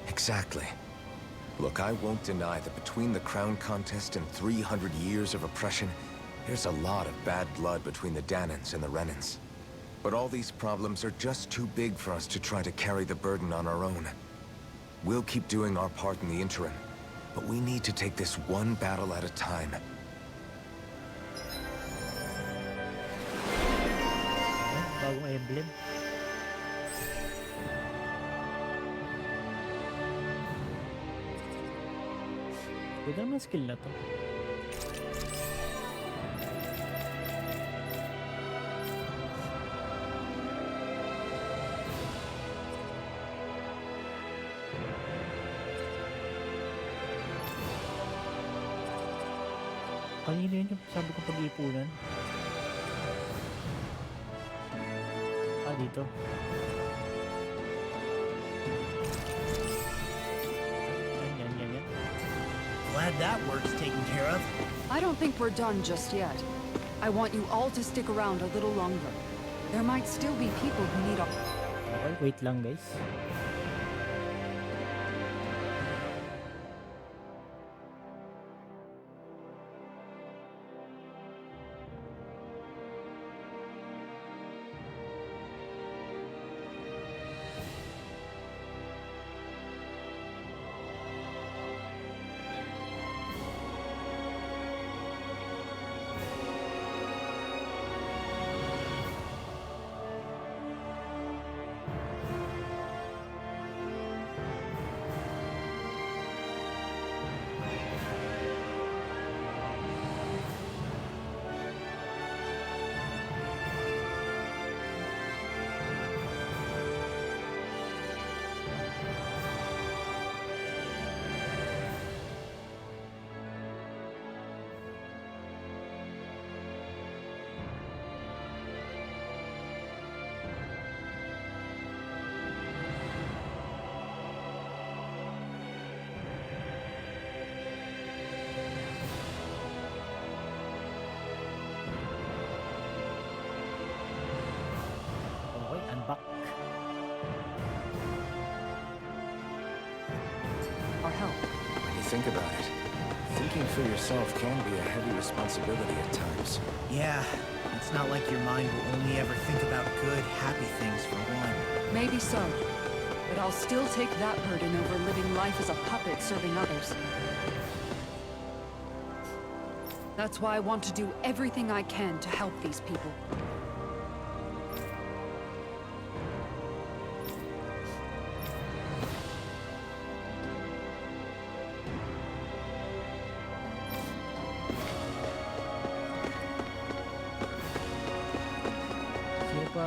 Exactly. Look, I won't deny that between the crown contest and 300 years of oppression, there's a lot of bad blood between the Danans and the Renans. But all these problems are just too big for us to try to carry the burden on our own. We'll keep doing our part in the interim, but we need to take this one battle at a time. Bagong emblem. Pwede naman skill na to. Kanina yun yung sabi ko pag-iipunan. Ah, dito. Yan. Glad that work's taken care of. I don't think we're done just yet. I want you all to stick around a little longer. There might still be people who need our... Okay, wait lang guys. Back. our help. When you think about it, thinking for yourself can be a heavy responsibility at times. Yeah, it's not like your mind will only ever think about good, happy things for one. Maybe so. But I'll still take that burden over living life as a puppet serving others. That's why I want to do everything I can to help these people.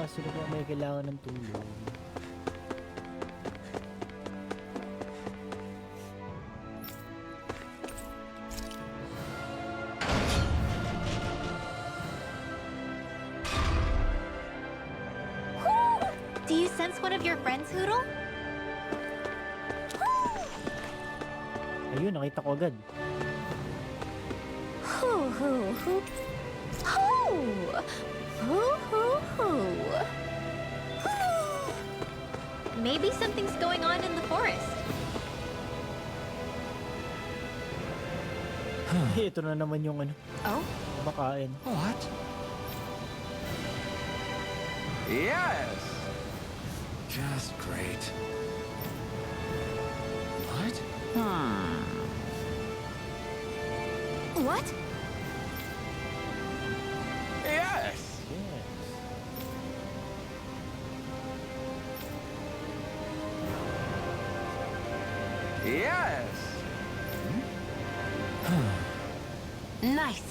Sino pa may kailangan ng tulong? Do you sense one of your friends, Hootle? Ayun, nakita ko agad. Hoo hoo hoo. Hoo! Hoo hoo hoo. Maybe something's going on in the forest. Ito na naman yung ano. Oh? Kumakain. What? Yes! Just great. What? What? Yes! Yes! Nice.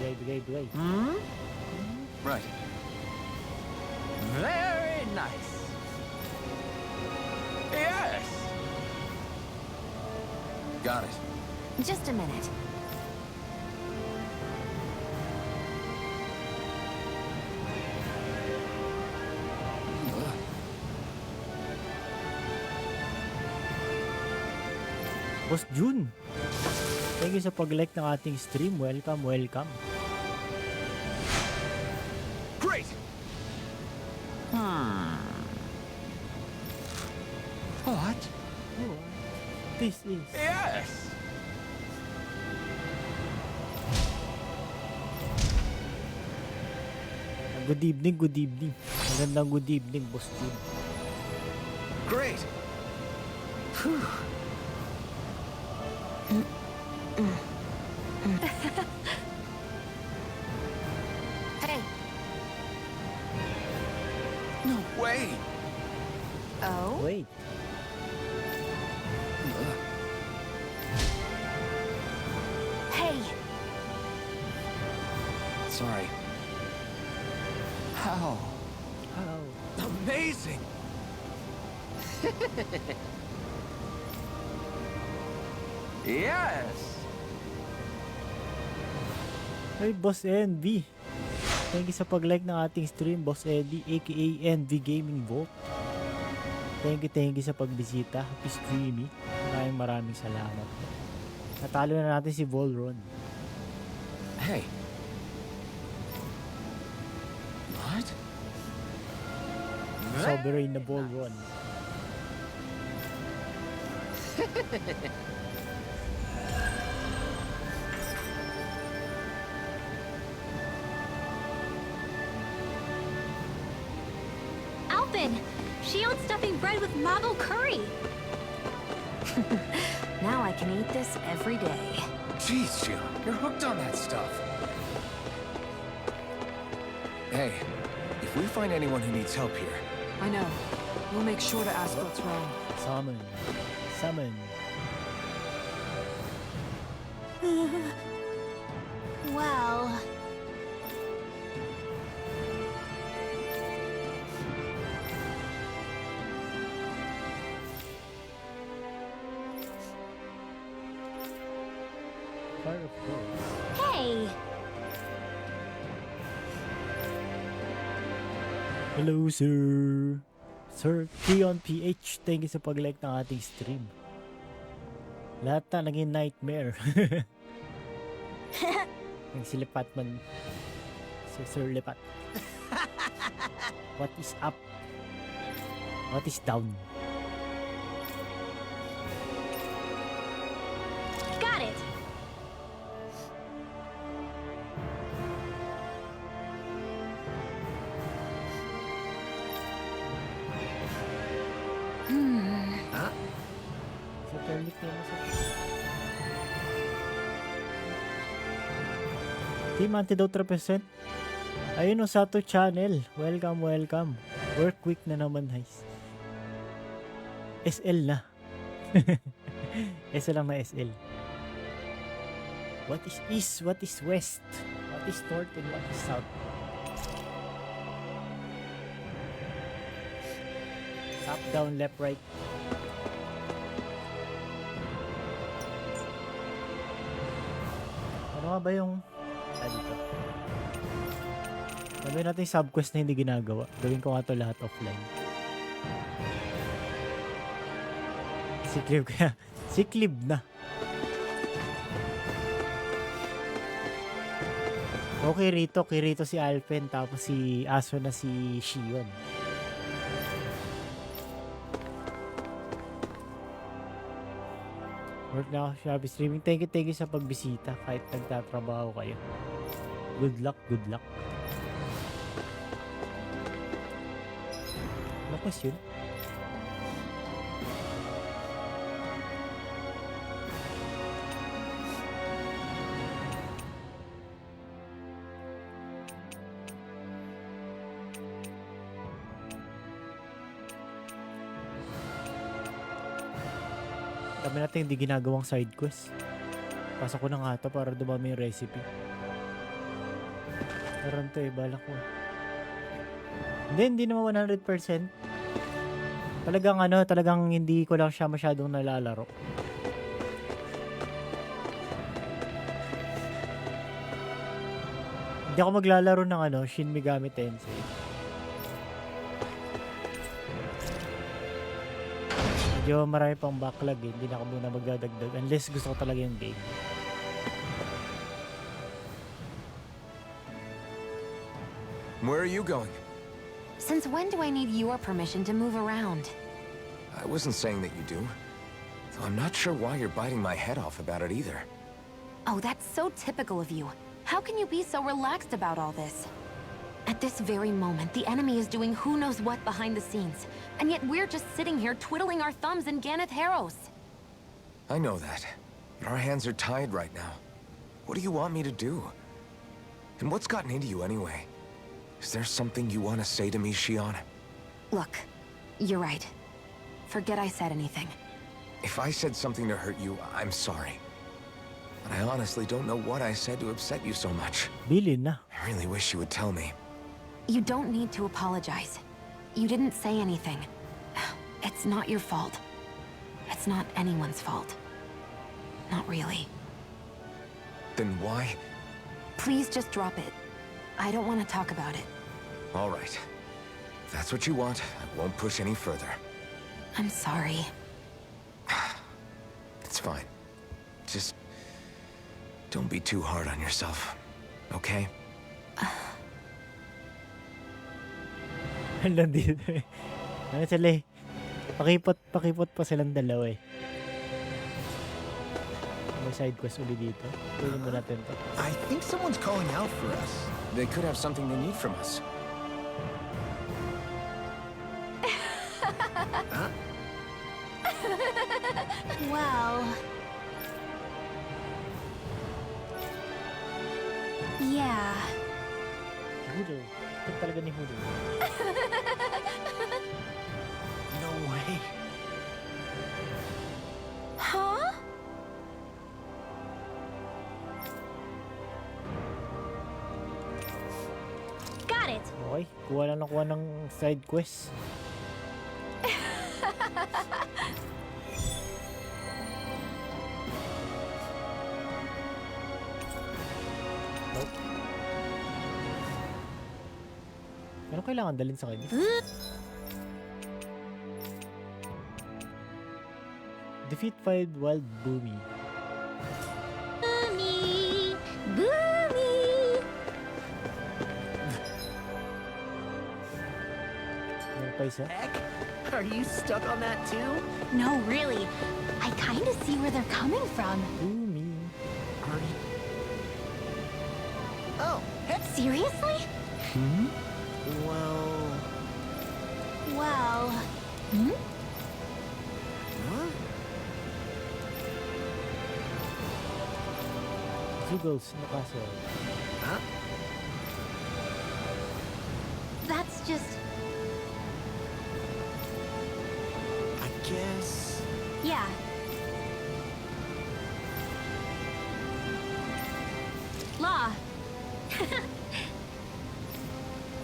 Bigay. Right. Very nice. Yes! Got it. Just a minute. Boss Jun, thank you sa pag-like ng ating stream. Welcome, welcome. Great! What? This is... Yes! Good evening, good evening. Magandang good evening, Boss Jun. Great! Hey. No way! Oh? Wait. Hey. Sorry. How? How? Amazing! Yes! Hey, Boss Envy. Thank you sa pag-like ng ating stream, Boss Eddie, aka Envy Gaming Vault. Thank you sa pagbisita. Happy streaming. Maraming salamat. Natalo na natin si Volron. Hey. What? Sovereign na Volron. Alvin! She owns stuffing bread with marble curry! Now I can eat this every day. Jeez, Sheila, you're hooked on that stuff. Hey, if we find anyone who needs help here... I know. We'll make sure to ask what's wrong. Summon. Summon. Well... Fire of course. Hey! Hello, sir. Sir Keon PH, thank you sa pag-like ng ating stream. Lahat na naging nightmare. Nagsilipat man. Sir Lipat. What is up? What is down? Got it! Sa permit nila sa... Team Antidote represent. Ayun o, Sato Channel. Welcome, welcome. Work week na naman, guys. SL na. SL lang na SL. What is east? What is west? What is north and what is south? Up, down, left, right. Ano nga ba yung... dito. Gawin natin yung subquest na hindi ginagawa. Gawin ko nga to lahat offline. Siklib kaya. Siklib na. Okay Kirito si Alpen, tapos si Aso na si Shion. Work na ako sa Shopee streaming. Thank you sa pagbisita kahit nagtatrabaho kayo. Good luck, good luck. Ano question? Dami natin hindi ginagawang side quest. Pasok ko na nga ito para dumami yung recipe. Meron to balak ko. Hindi naman 100%. Talagang hindi ko lang siya masyadong nalalaro. Hindi ako maglalaro ng Shin Megami Tensei. Medyo marami pang backlog eh. Hindi na ako muna magdadagdag. Unless gusto ko talaga yung game. Where are you going? Since when do I need your permission to move around? I wasn't saying that you do. Though I'm not sure why you're biting my head off about it either. Oh, that's so typical of you. How can you be so relaxed about all this? At this very moment, the enemy is doing who knows what behind the scenes. And yet we're just sitting here twiddling our thumbs in Ganeth Harros. I know that. But our hands are tied right now. What do you want me to do? And what's gotten into you anyway? Is there something you want to say to me, Shion? Look, you're right. Forget I said anything. If I said something to hurt you, I'm sorry. But I honestly don't know what I said to upset you so much. Bilin na. I really wish you would tell me. You don't need to apologize. You didn't say anything. It's not your fault. It's not anyone's fault. Not really. Then why? Please just drop it. I don't want to talk about it. All right. If that's what you want, I won't push any further. I'm sorry. It's fine. Just don't be too hard on yourself, okay? Alam dito eh. Ano sila eh. Pakipot pa silang dalawa eh. May side quest ulit dito. Tuloy mo natin to. I think someone's calling out for us. They could have something they need from us. Huh? Well... Yeah. Hudo. Ito talaga ni Hudo. No way. Huh? Got it. Okay. Kuha lang nakuha ng side quest. Nope. Ano kailangan dalhin sa kanya? Defeat 5 wild boomy. Boomy! Boomy! Meron pa isa? Heck, are you stuck on that too? No, really. I kind of see where they're coming from. Boomy. Are you... Oh, heck. Seriously? Hmm? Well... Well... Hmm? Huh? Zugles in the castle. Huh? That's just... I guess... Yeah. Law.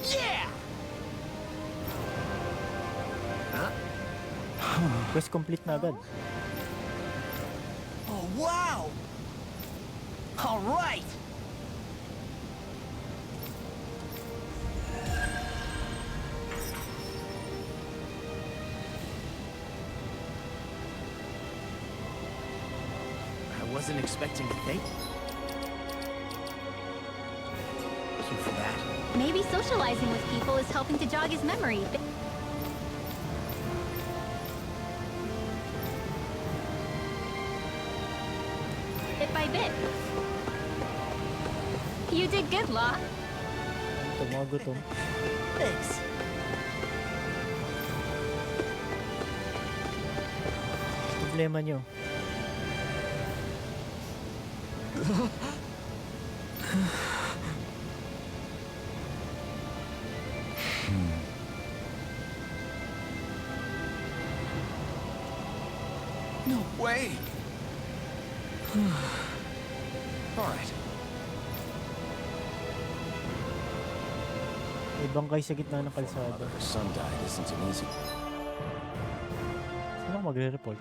Yeah! Huh? Quest complete na agad. Oh, wow! All right! I wasn't expecting to thank you for that. Maybe socializing with people is helping to jog his memory. Bit by bit. You did good, Law. Ito, mga gutom. Thanks. Problema nyo. No way! Alright. May bangkay sa gitna ng kalsada. Her son died isn't an easy. Sino magre-report?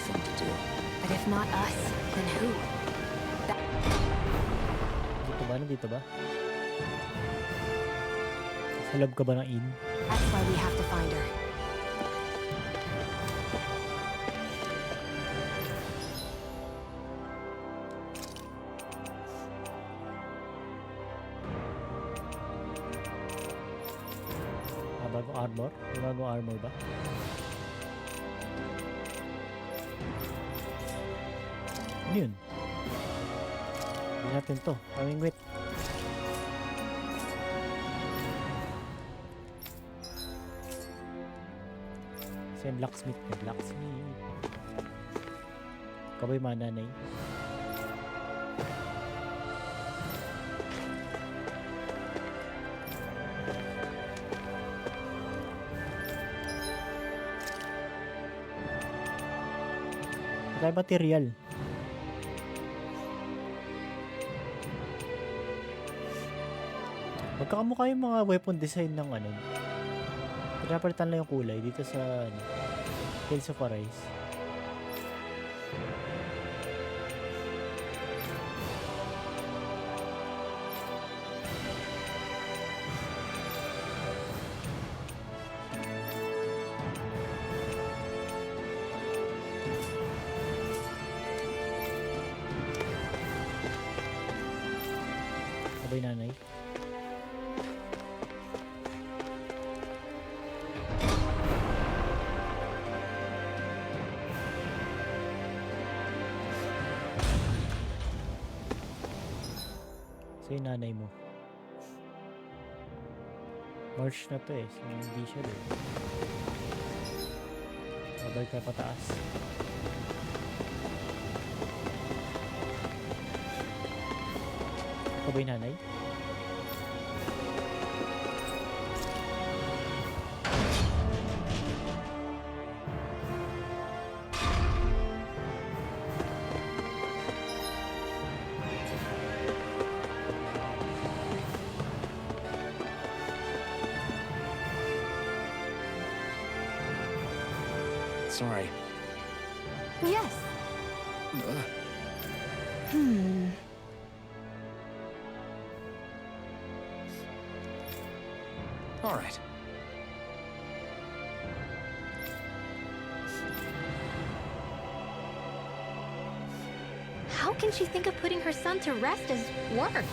thing to do. But if not us, then who? Dito ba? Nandito ba? Sa loob ka ba ng inn? That's why we have to find her. Bagong armor? May bagong armor ba? Ano yun? Hindi natin to. Kaming wait. Send locksmith na locksmith. Kabay mananay. Kaya material. Magkakamukha yung mga weapon design ng ano. Pinapalitan lang yung kulay dito sa ano, Tales of Arise. Sabay nanay. So yung nanay mo. March na to eh. So hindi siya doon. Babalik tayo pataas. Ito ba yung nanay? Sorry. Yes. All right. How can she think of putting her son to rest as work?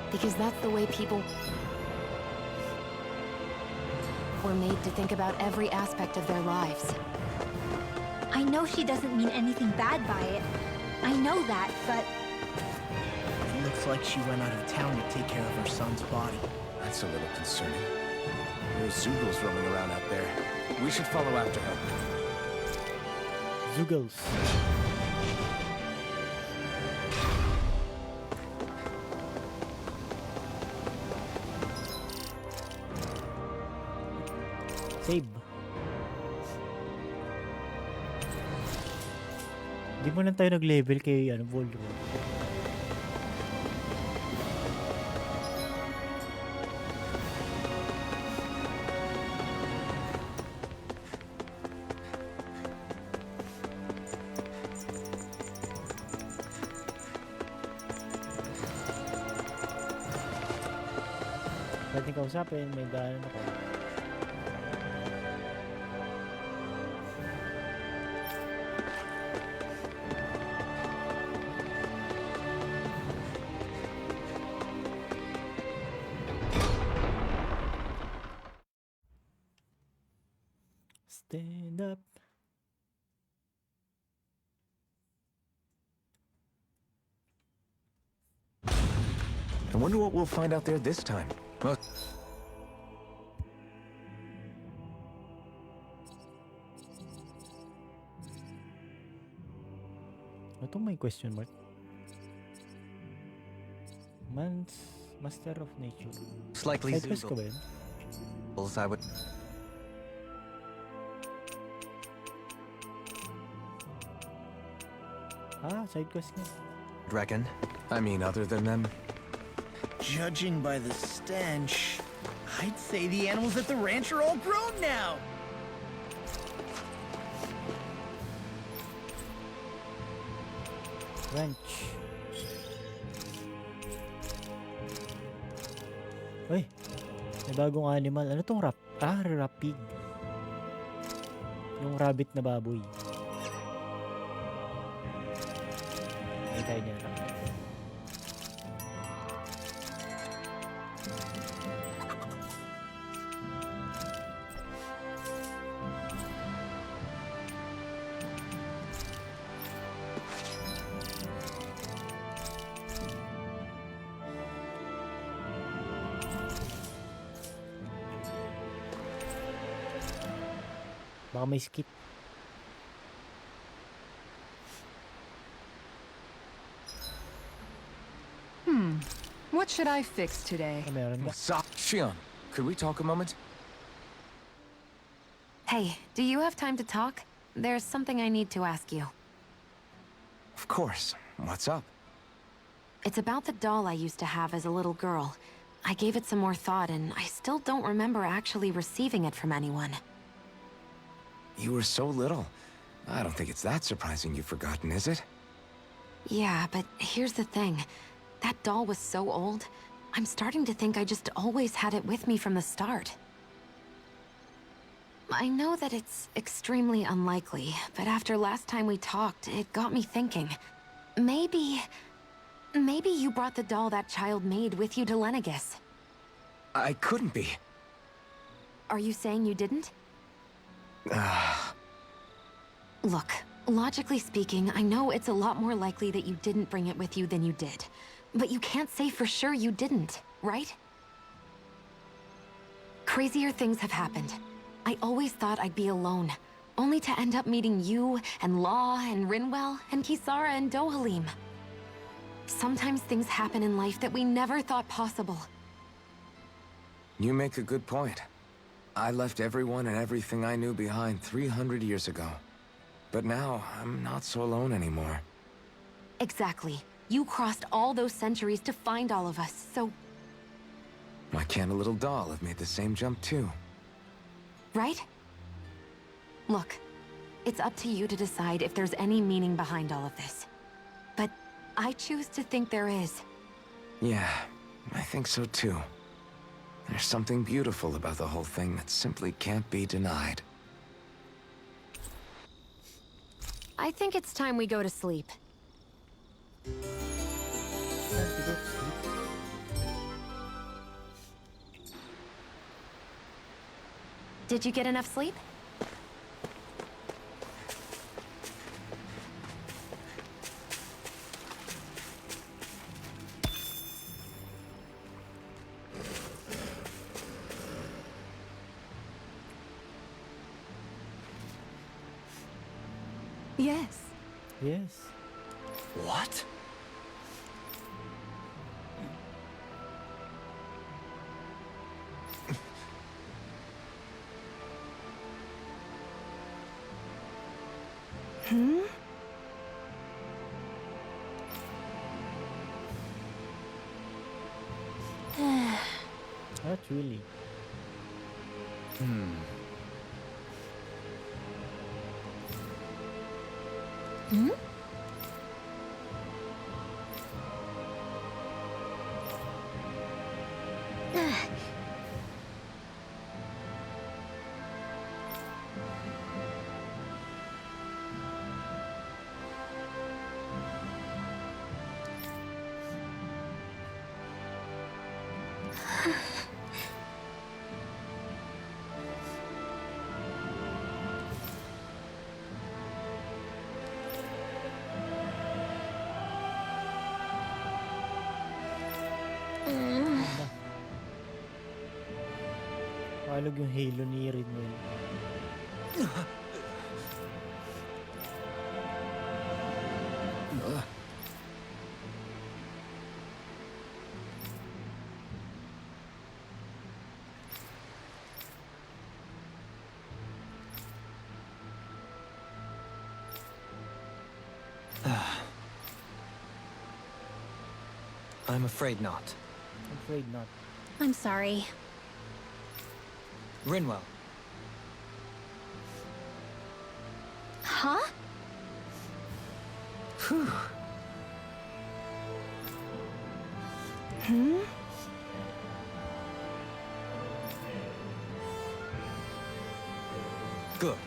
Because that's the way people were made to think about every aspect of their lives. I know she doesn't mean anything bad by it. I know that, but It looks like she went out of town to take care of her son's body. That's a little concerning. There's Zoogles roaming around out there. We should follow after her. Zoogles. Save. Di mo lang tayo nag-level kay ano, Voltron. Pwede kausapin, may daanan ako. Stand up. I wonder what we'll find out there this time. Well, Ito may question mark. Master of Nature. It's likely Side quest ka ba yun? I would. Side quest nga. Reckon. I mean, other than them, Judging by the stench, I'd say the animals at the ranch are all grown now. Ranch. Uy, may bagong animal. Ano tong rapig. Yung rabbit na baboy. Ay tayo niya. Baka may skip. What should I fix today? Meron ka. Stop. Shion, could we talk a moment? Hey, do you have time to talk? There's something I need to ask you. Of course. What's up? It's about the doll I used to have as a little girl. I gave it some more thought, and I still don't remember actually receiving it from anyone. You were so little. I don't think it's that surprising you've forgotten, is it? Yeah, but here's the thing. That doll was so old, I'm starting to think I just always had it with me from the start. I know that it's extremely unlikely, but after last time we talked, it got me thinking. Maybe you brought the doll that child made with you to Lenegis. I couldn't be. Are you saying you didn't? Look, logically speaking, I know it's a lot more likely that you didn't bring it with you than you did. But you can't say for sure you didn't, right? Crazier things have happened. I always thought I'd be alone, only to end up meeting you, and Law, and Rinwell, and Kisara, and Dohalim. Sometimes things happen in life that we never thought possible. You make a good point. I left everyone and everything I knew behind 300 years ago. But now, I'm not so alone anymore. Exactly. You crossed all those centuries to find all of us, so... Why can't a little doll have made the same jump too? Right? Look, it's up to you to decide if there's any meaning behind all of this. But I choose to think there is. Yeah, I think so too. There's something beautiful about the whole thing that simply can't be denied. I think it's time we go to sleep. Did you get enough sleep? Yes. Yes. What? Not really. Palog yung halo ni Rinwell. I'm afraid not. I'm afraid not. I'm sorry. Rinwell. Huh? Whew. Good.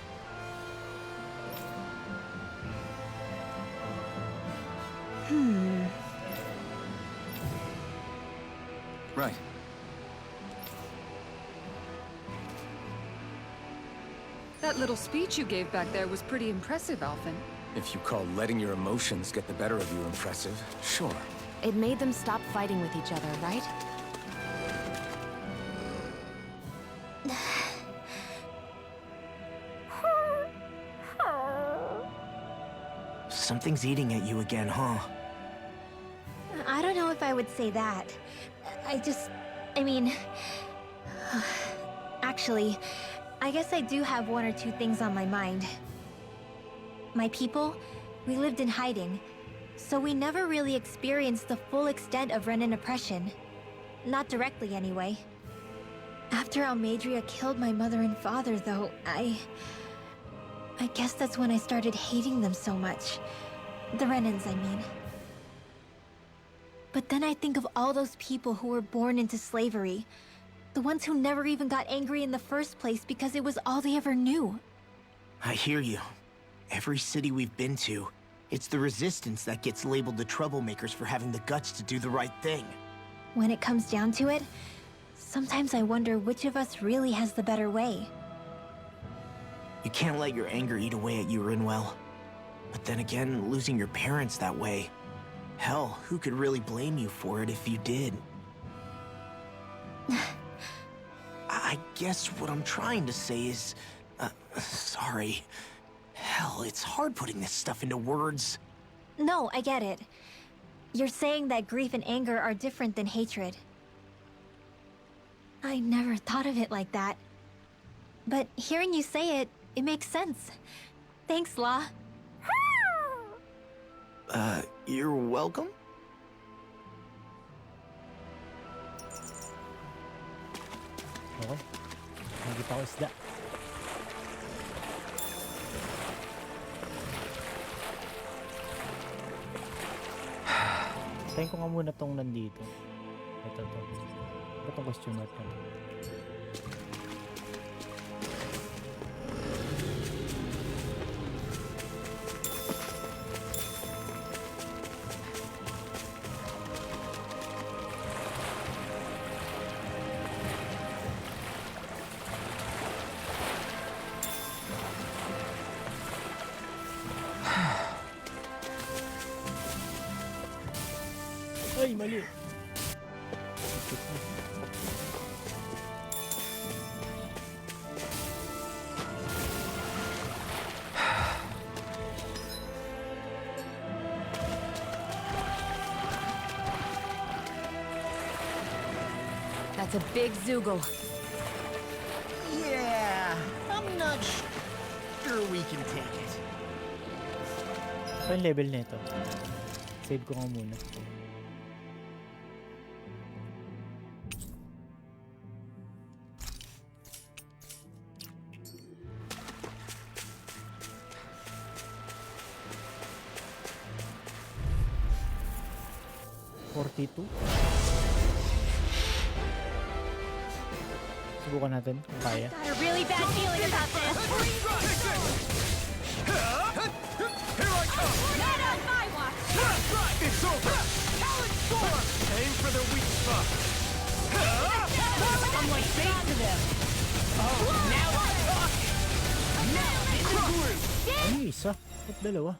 Right. That little speech you gave back there was pretty impressive, Alphen. If you call letting your emotions get the better of you impressive, sure. It made them stop fighting with each other, right? Something's eating at you again, huh? I don't know if I would say that. I mean... Actually, I guess I do have one or two things on my mind. My people, we lived in hiding, so we never really experienced the full extent of Renan oppression. Not directly, anyway. After Almadria killed my mother and father, though, I guess that's when I started hating them so much. The Renans, I mean. But then I think of all those people who were born into slavery. The ones who never even got angry in the first place because it was all they ever knew. I hear you. Every city we've been to, it's the Resistance that gets labeled the troublemakers for having the guts to do the right thing. When it comes down to it, sometimes I wonder which of us really has the better way. You can't let your anger eat away at you, Rinwell. But then again, losing your parents that way... Hell, who could really blame you for it if you did? I guess what I'm trying to say is... sorry. Hell, it's hard putting this stuff into words. No, I get it. You're saying that grief and anger are different than hatred. I never thought of it like that. But hearing you say it, it makes sense. Thanks, Law. You're welcome? Okay. Nakita ko isda. Tayin ko nga muna tong nandito. Ito to. Ito tong question mark na to. Ay, mali. That's a big Zoogle. Yeah, I'm not sure we can take it. Ano yung level nito? Save ko nga muna. Subukan natin kung kaya. Got a really bad feeling about this. Here I come! Not on my watch! It's over! Talon Storm! Aim for the weak spot! I'm like bait to them! Oh, now we're talking! Now this is blue! Ano yung isa? Ba't dalawa?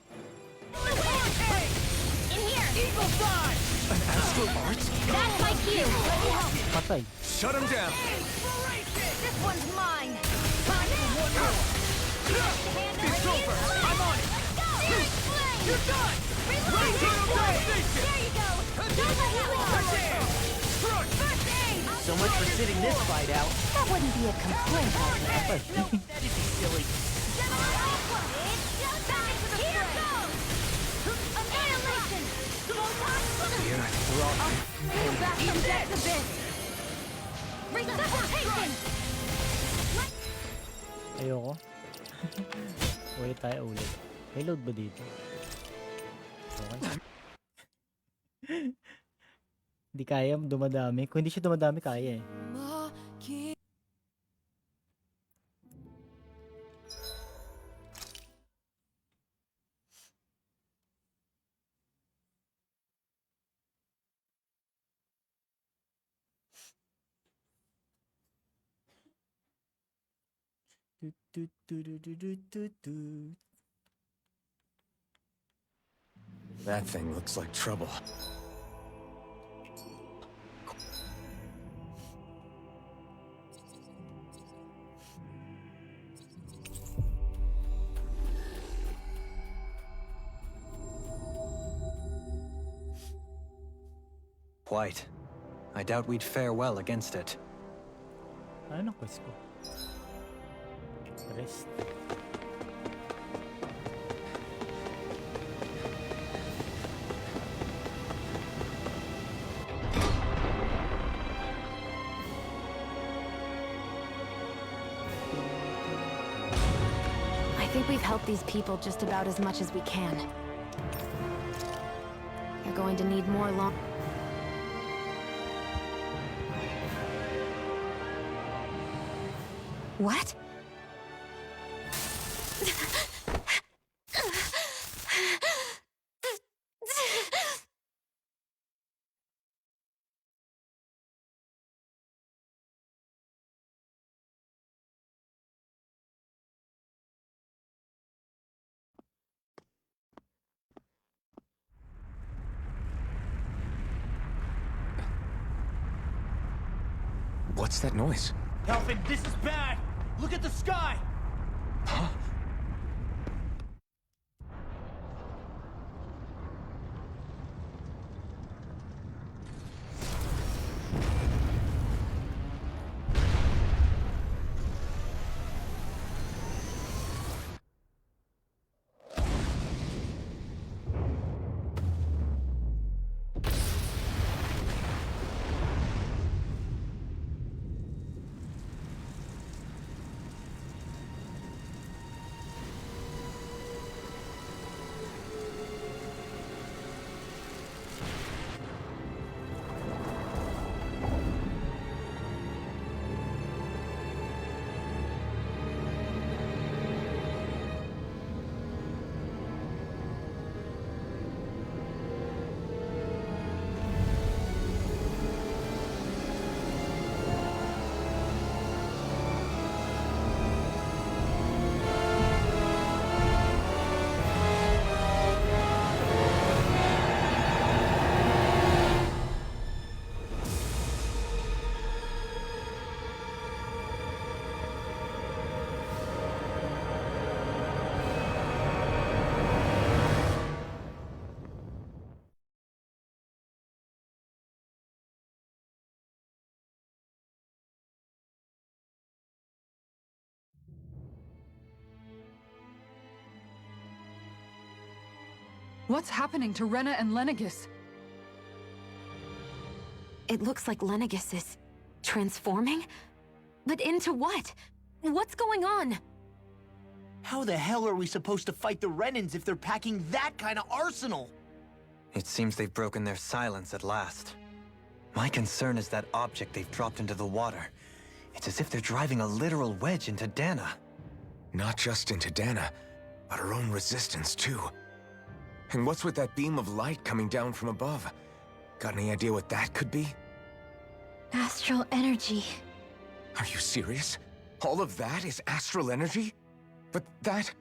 In here! Eagle Fly! An astral art? That's my cue! Let me help you! Patay. Shut him down! This one's mine! It's over! I'm on it! You're done! Right to the devastation! There you go! Don't let that one! First aid! So much for sitting this fight out. That wouldn't be a complaint, That'd be silly. Here goes! Annihilation! Here, Rock. Pull back from depths of this! Resuscitation! Ayoko. Ulit tayo ulit. May load ba dito? Okay. Hindi kaya, dumadami. Kung hindi siya dumadami, kaya eh. That thing looks like trouble. Quite. I doubt we'd fare well against it. Ano quest ko? Rest. I think we've helped these people just about as much as we can. They're going to need more long... What? What's that noise? Helping, this is bad! Look at the sky! Huh? What's happening to Rena and Lenegis? It looks like Lenegis is... transforming? But into what? What's going on? How the hell are we supposed to fight the Renans if they're packing that kind of arsenal? It seems they've broken their silence at last. My concern is that object they've dropped into the water. It's as if they're driving a literal wedge into Dana. Not just into Dana, but her own resistance, too. And what's with that beam of light coming down from above? Got any idea what that could be? Astral energy. Are you serious? All of that is astral energy? But that...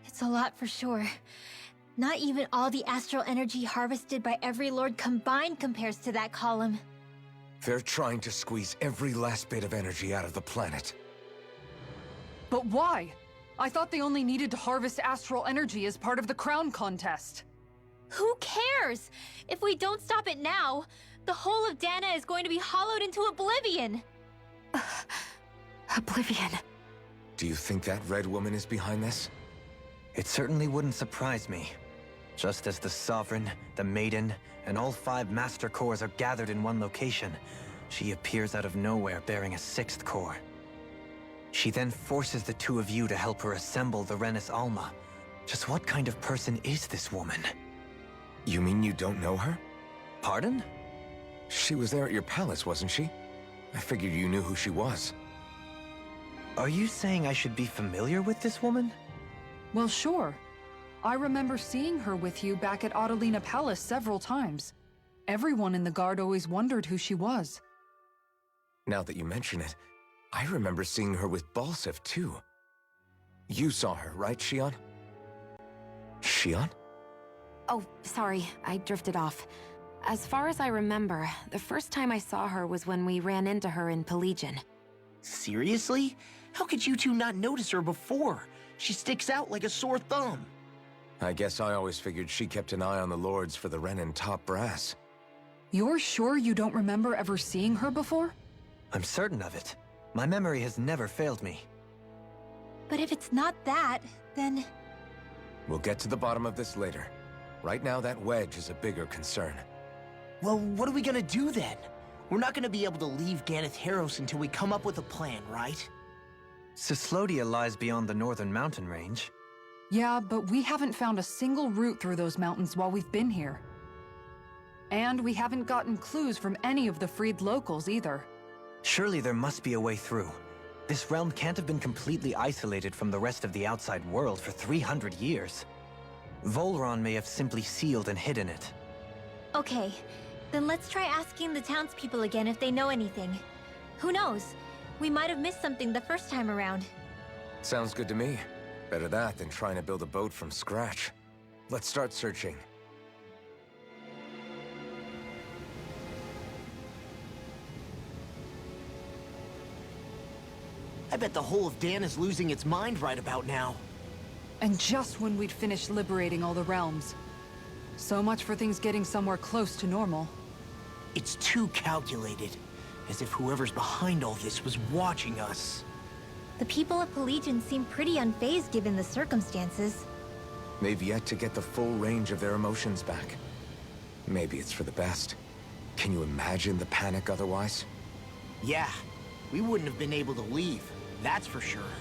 It's a lot for sure. Not even all the astral energy harvested by every lord combined compares to that column. They're trying to squeeze every last bit of energy out of the planet. But why? I thought they only needed to harvest astral energy as part of the crown contest. Who cares? If we don't stop it now, the whole of Dana is going to be hollowed into oblivion! Oblivion. Do you think that red woman is behind this? It certainly wouldn't surprise me. Just as the Sovereign, the Maiden, and all 5 Master Cores are gathered in one location, she appears out of nowhere bearing a 6th core. She then forces the 2 of you to help her assemble the Renis Alma. Just what kind of person is this woman? You mean you don't know her? Pardon? She was there at your palace, wasn't she? I figured you knew who she was. Are you saying I should be familiar with this woman? Well, sure. I remember seeing her with you back at Adelina Palace several times. Everyone in the guard always wondered who she was. Now that you mention it, I remember seeing her with Balseph, too. You saw her, right, Xion? Xion? Oh, sorry, I drifted off. As far as I remember, the first time I saw her was when we ran into her in Pelegion. Seriously? How could you two not notice her before? She sticks out like a sore thumb. I guess I always figured she kept an eye on the lords for the Renin top brass. You're sure you don't remember ever seeing her before? I'm certain of it. My memory has never failed me. But if it's not that, then... We'll get to the bottom of this later. Right now, that wedge is a bigger concern. Well, what are we gonna do then? We're not gonna be able to leave Ganeth Haros until we come up with a plan, right? Cyslodia lies beyond the northern mountain range. Yeah, but we haven't found a single route through those mountains while we've been here. And we haven't gotten clues from any of the freed locals either. Surely there must be a way through. This realm can't have been completely isolated from the rest of the outside world for 300 years. Volron may have simply sealed and hidden it. Okay, then let's try asking the townspeople again if they know anything. Who knows? We might have missed something the first time around. Sounds good to me. Better that than trying to build a boat from scratch. Let's start searching. I bet the whole of Dan is losing its mind right about now. And just when we'd finished liberating all the realms. So much for things getting somewhere close to normal. It's too calculated. As if whoever's behind all this was watching us. The people of Pelegion seem pretty unfazed given the circumstances. They've yet to get the full range of their emotions back. Maybe it's for the best. Can you imagine the panic otherwise? Yeah, we wouldn't have been able to leave, that's for sure.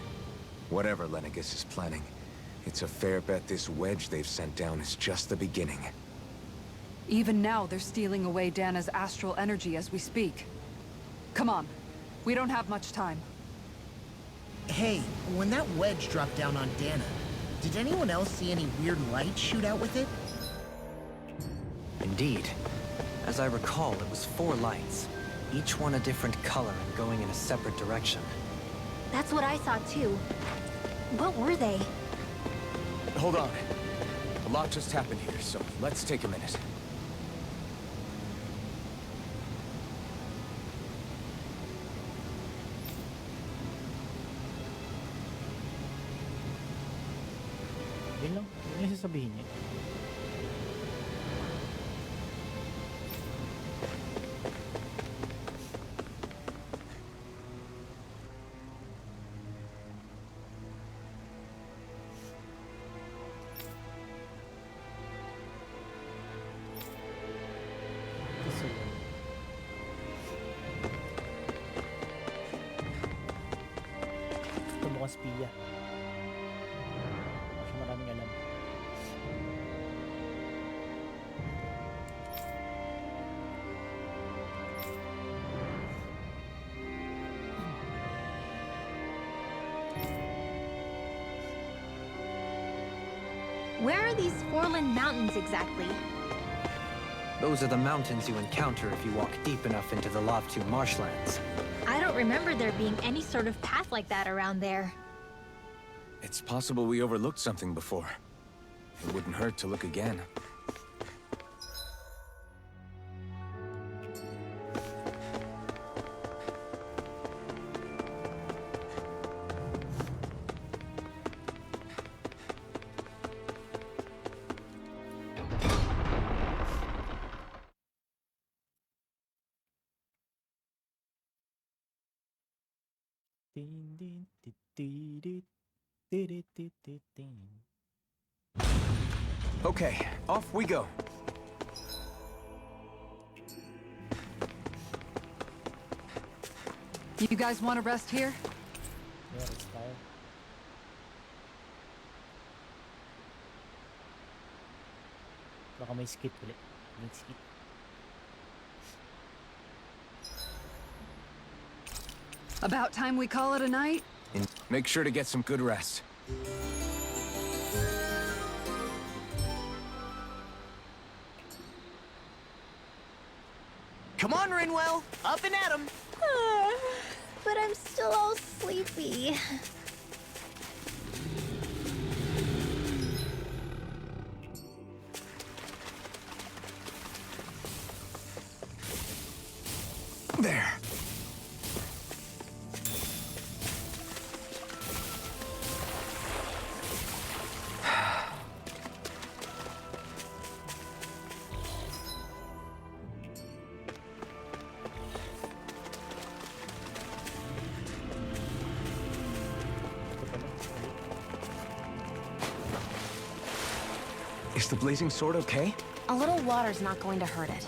Whatever Lenegis is planning, it's a fair bet this wedge they've sent down is just the beginning. Even now, they're stealing away Dana's astral energy as we speak. Come on, we don't have much time. Hey, when that wedge dropped down on Dana, did anyone else see any weird light shoot out with it? Indeed. As I recall, it was 4 lights, each one a different color and going in a separate direction. That's what I saw too. What were they? Hold on. A lot just happened here, so let's take a minute. Yun lang. Yun yung sasabihin niya. Ito mukhang spiya. Kasi maraming alam. Where are these Forland Mountains exactly? Those are the mountains you encounter if you walk deep enough into the Lavtu marshlands. I don't remember there being any sort of path like that around there. It's possible we overlooked something before. It wouldn't hurt to look again. Okay, off we go. You guys want to rest here? Yeah, let's tayo. Baka may skit ulit. May skit. About time we call it a night? Make sure to get some good rest. Come on, Rinwell! Up and at 'em! But I'm still all sleepy. There. Is the blazing sword okay? A little water's not going to hurt it.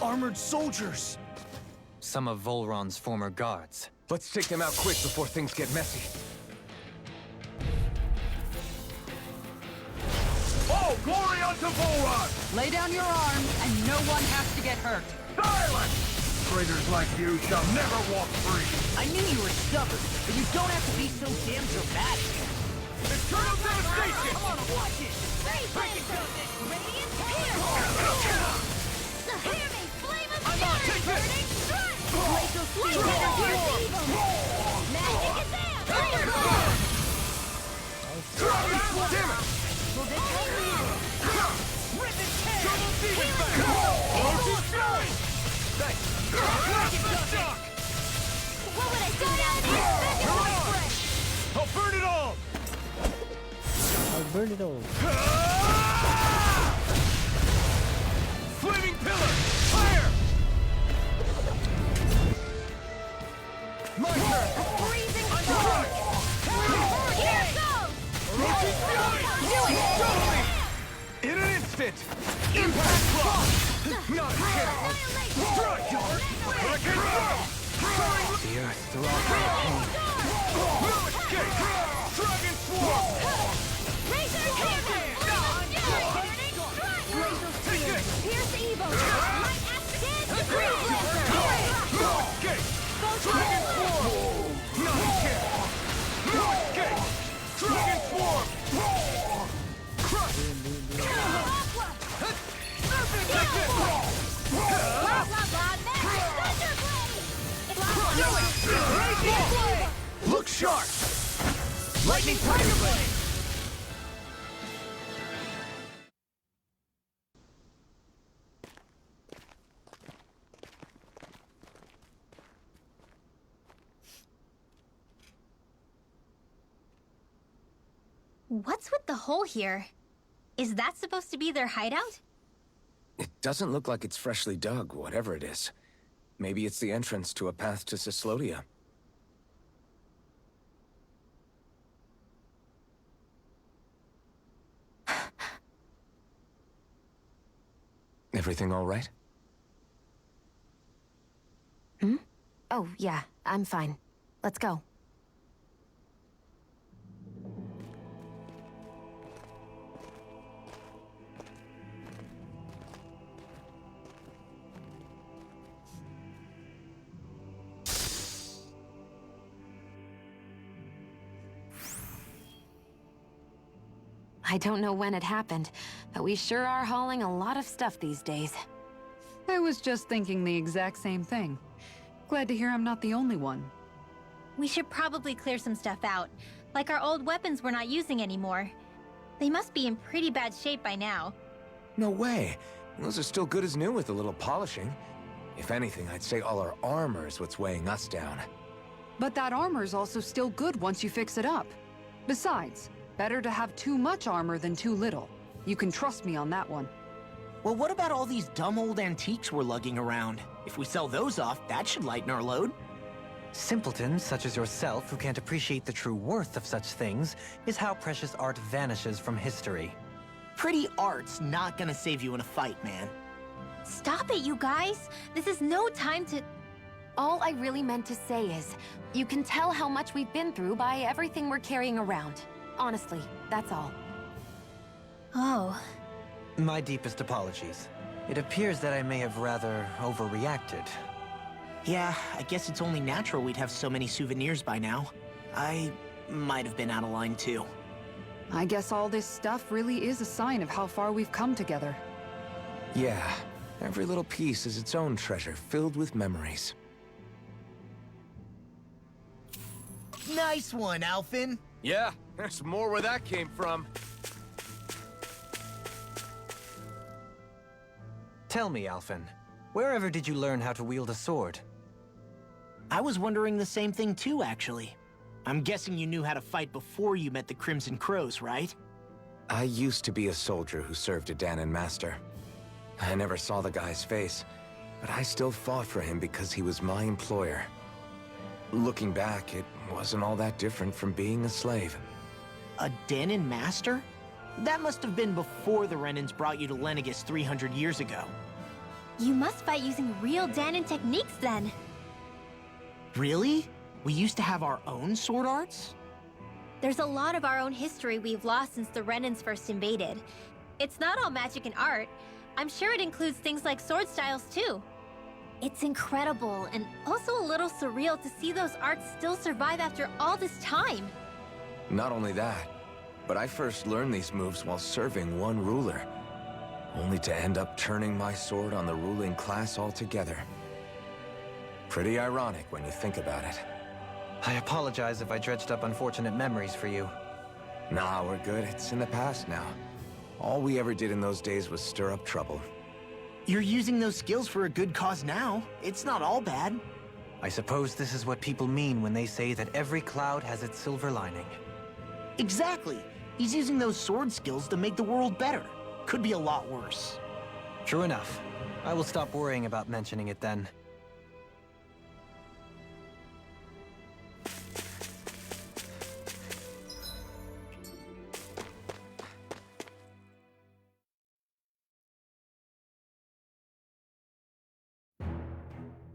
Armored soldiers! Some of Volron's former guards. Let's take them out quick before things get messy. Oh, glory unto Volron! Lay down your arms, and no one has to get hurt. Silence! Traitors like you shall never walk free! I knew you were stubborn, but you don't have to be so damn dramatic. Eternal devastation! Come on, watch it! Radiant Hear me! Flame of I'm on, take this! burning strike! Glacial Steel Magic is there! Thunderbolt! Damn it! Will this take me in? Rip his head! Double demon back! Orgy strike! Thanks! Shock! What would I do now? Come on! I'll burn it all! I'll burn it all. Flaming pillar! Fire! My turn! Freezing I'm storm! struck! Here goes! Orgy strike! Totally! In an instant! Impact block! Not a chance! Strike! Hurricane throw! The earth throbbed with pain. No escape! Dragon swarm! Razor Hammer! Burning strike! Glacial Steel! Pierce Evo! Light Acid! Degree Blaster! No escape! Dragon swarm! Not a chance! No escape! Dragon swarm! Crush! Take this! Blah blah blah! Thunderblade! Look sharp! Lightning Tiger Blade! What's with the hole here? Is that supposed to be their hideout? It doesn't look like it's freshly dug, whatever it is. Maybe it's the entrance to a path to Cyslodia. Everything all right? Hmm? Oh, yeah, I'm fine. Let's go. I don't know when it happened, but we sure are hauling a lot of stuff these days. I was just thinking the exact same thing. Glad to hear I'm not the only one. We should probably clear some stuff out. Like our old weapons we're not using anymore. They must be in pretty bad shape by now. No way. Those are still good as new with a little polishing. If anything, I'd say all our armor is what's weighing us down. But that armor's also still good once you fix it up. Besides, better to have too much armor than too little. You can trust me on that one. Well, what about all these dumb old antiques we're lugging around? If we sell those off, that should lighten our load. Simpletons such as yourself who can't appreciate the true worth of such things is how precious art vanishes from history. Pretty art's not gonna save you in a fight, man. Stop it, you guys! This is no time to... All I really meant to say is, you can tell how much we've been through by everything we're carrying around. Honestly, that's all. Oh. My deepest apologies. It appears that I may have rather overreacted. Yeah, I guess it's only natural we'd have so many souvenirs by now. I might have been out of line too. I guess all this stuff really is a sign of how far we've come together. Yeah, every little piece is its own treasure filled with memories. Nice one, Alphen. Yeah, there's more where that came from. Tell me, Alphen, wherever did you learn how to wield a sword? I was wondering the same thing too, actually. I'm guessing you knew how to fight before you met the Crimson Crows, right? I used to be a soldier who served a Dahnan master. I never saw the guy's face, but I still fought for him because he was my employer. Looking back, it wasn't all that different from being a slave. A Dahnan master? That must have been before the Renans brought you to Lenegis 300 years ago. You must fight using real Dahnan techniques then. Really? We used to have our own sword arts? There's a lot of our own history we've lost since the Renans first invaded. It's not all magic and art. I'm sure it includes things like sword styles too. It's incredible and also a little surreal to see those arts still survive after all this time. Not only that, but I first learned these moves while serving one ruler, only to end up turning my sword on the ruling class altogether. Pretty ironic when you think about it. I apologize if I dredged up unfortunate memories for you. Nah, we're good. It's in the past now. All we ever did in those days was stir up trouble. You're using those skills for a good cause now. It's not all bad. I suppose this is what people mean when they say that every cloud has its silver lining. Exactly. He's using those sword skills to make the world better. Could be a lot worse. True enough. I will stop worrying about mentioning it then.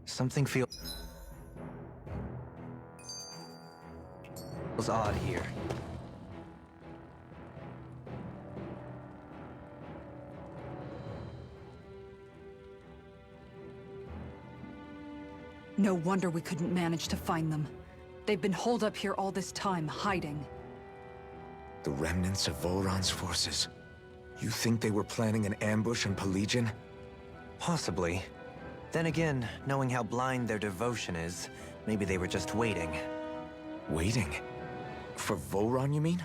Something feels odd here. No wonder we couldn't manage to find them. They've been holed up here all this time, hiding. The remnants of Volron's forces. You think they were planning an ambush on Pelegion? Possibly. Then again, knowing how blind their devotion is, maybe they were just waiting. Waiting? For Volron, you mean?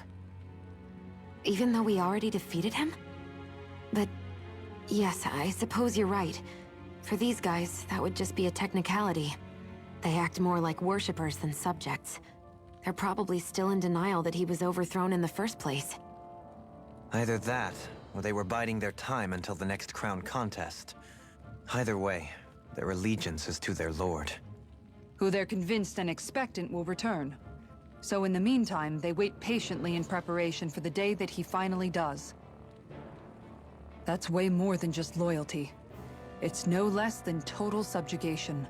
Even though we already defeated him? But yes, I suppose you're right. For these guys, that would just be a technicality. They act more like worshippers than subjects. They're probably still in denial that he was overthrown in the first place. Either that, or they were biding their time until the next crown contest. Either way, their allegiance is to their lord. Who they're convinced and expectant will return. So in the meantime, they wait patiently in preparation for the day that he finally does. That's way more than just loyalty. It's no less than total subjugation.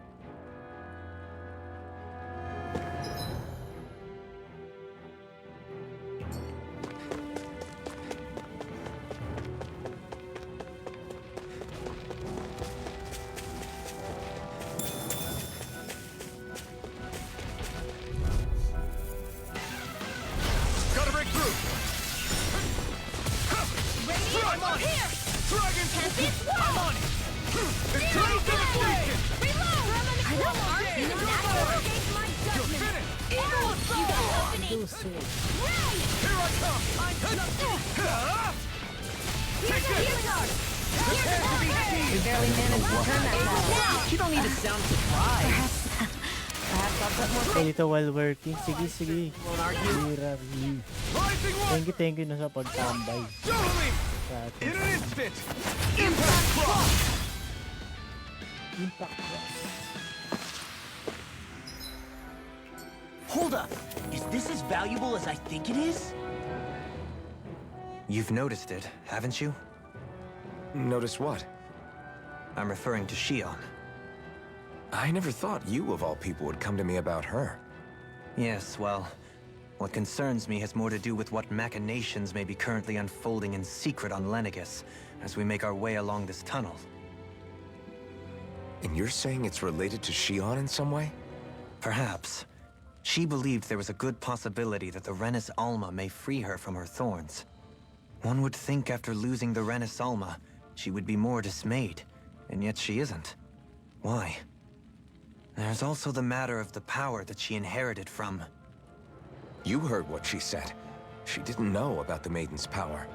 Dito while working. Sige, sige. Thank you na sa pagtambay. In an instant! Impact Cross! Impact Cross. Hold up! Is this as valuable as I think it is? You've noticed it, haven't you? Notice what? I'm referring to Shion. I never thought you, of all people, would come to me about her. Yes, well, what concerns me has more to do with what machinations may be currently unfolding in secret on Lenegis as we make our way along this tunnel. And you're saying it's related to Shion in some way? Perhaps. She believed there was a good possibility that the Renis Alma may free her from her thorns. One would think after losing the Renis Alma, she would be more dismayed, and yet she isn't. Why? There's also the matter of the power that she inherited from... You heard what she said. She didn't know about the Maiden's power.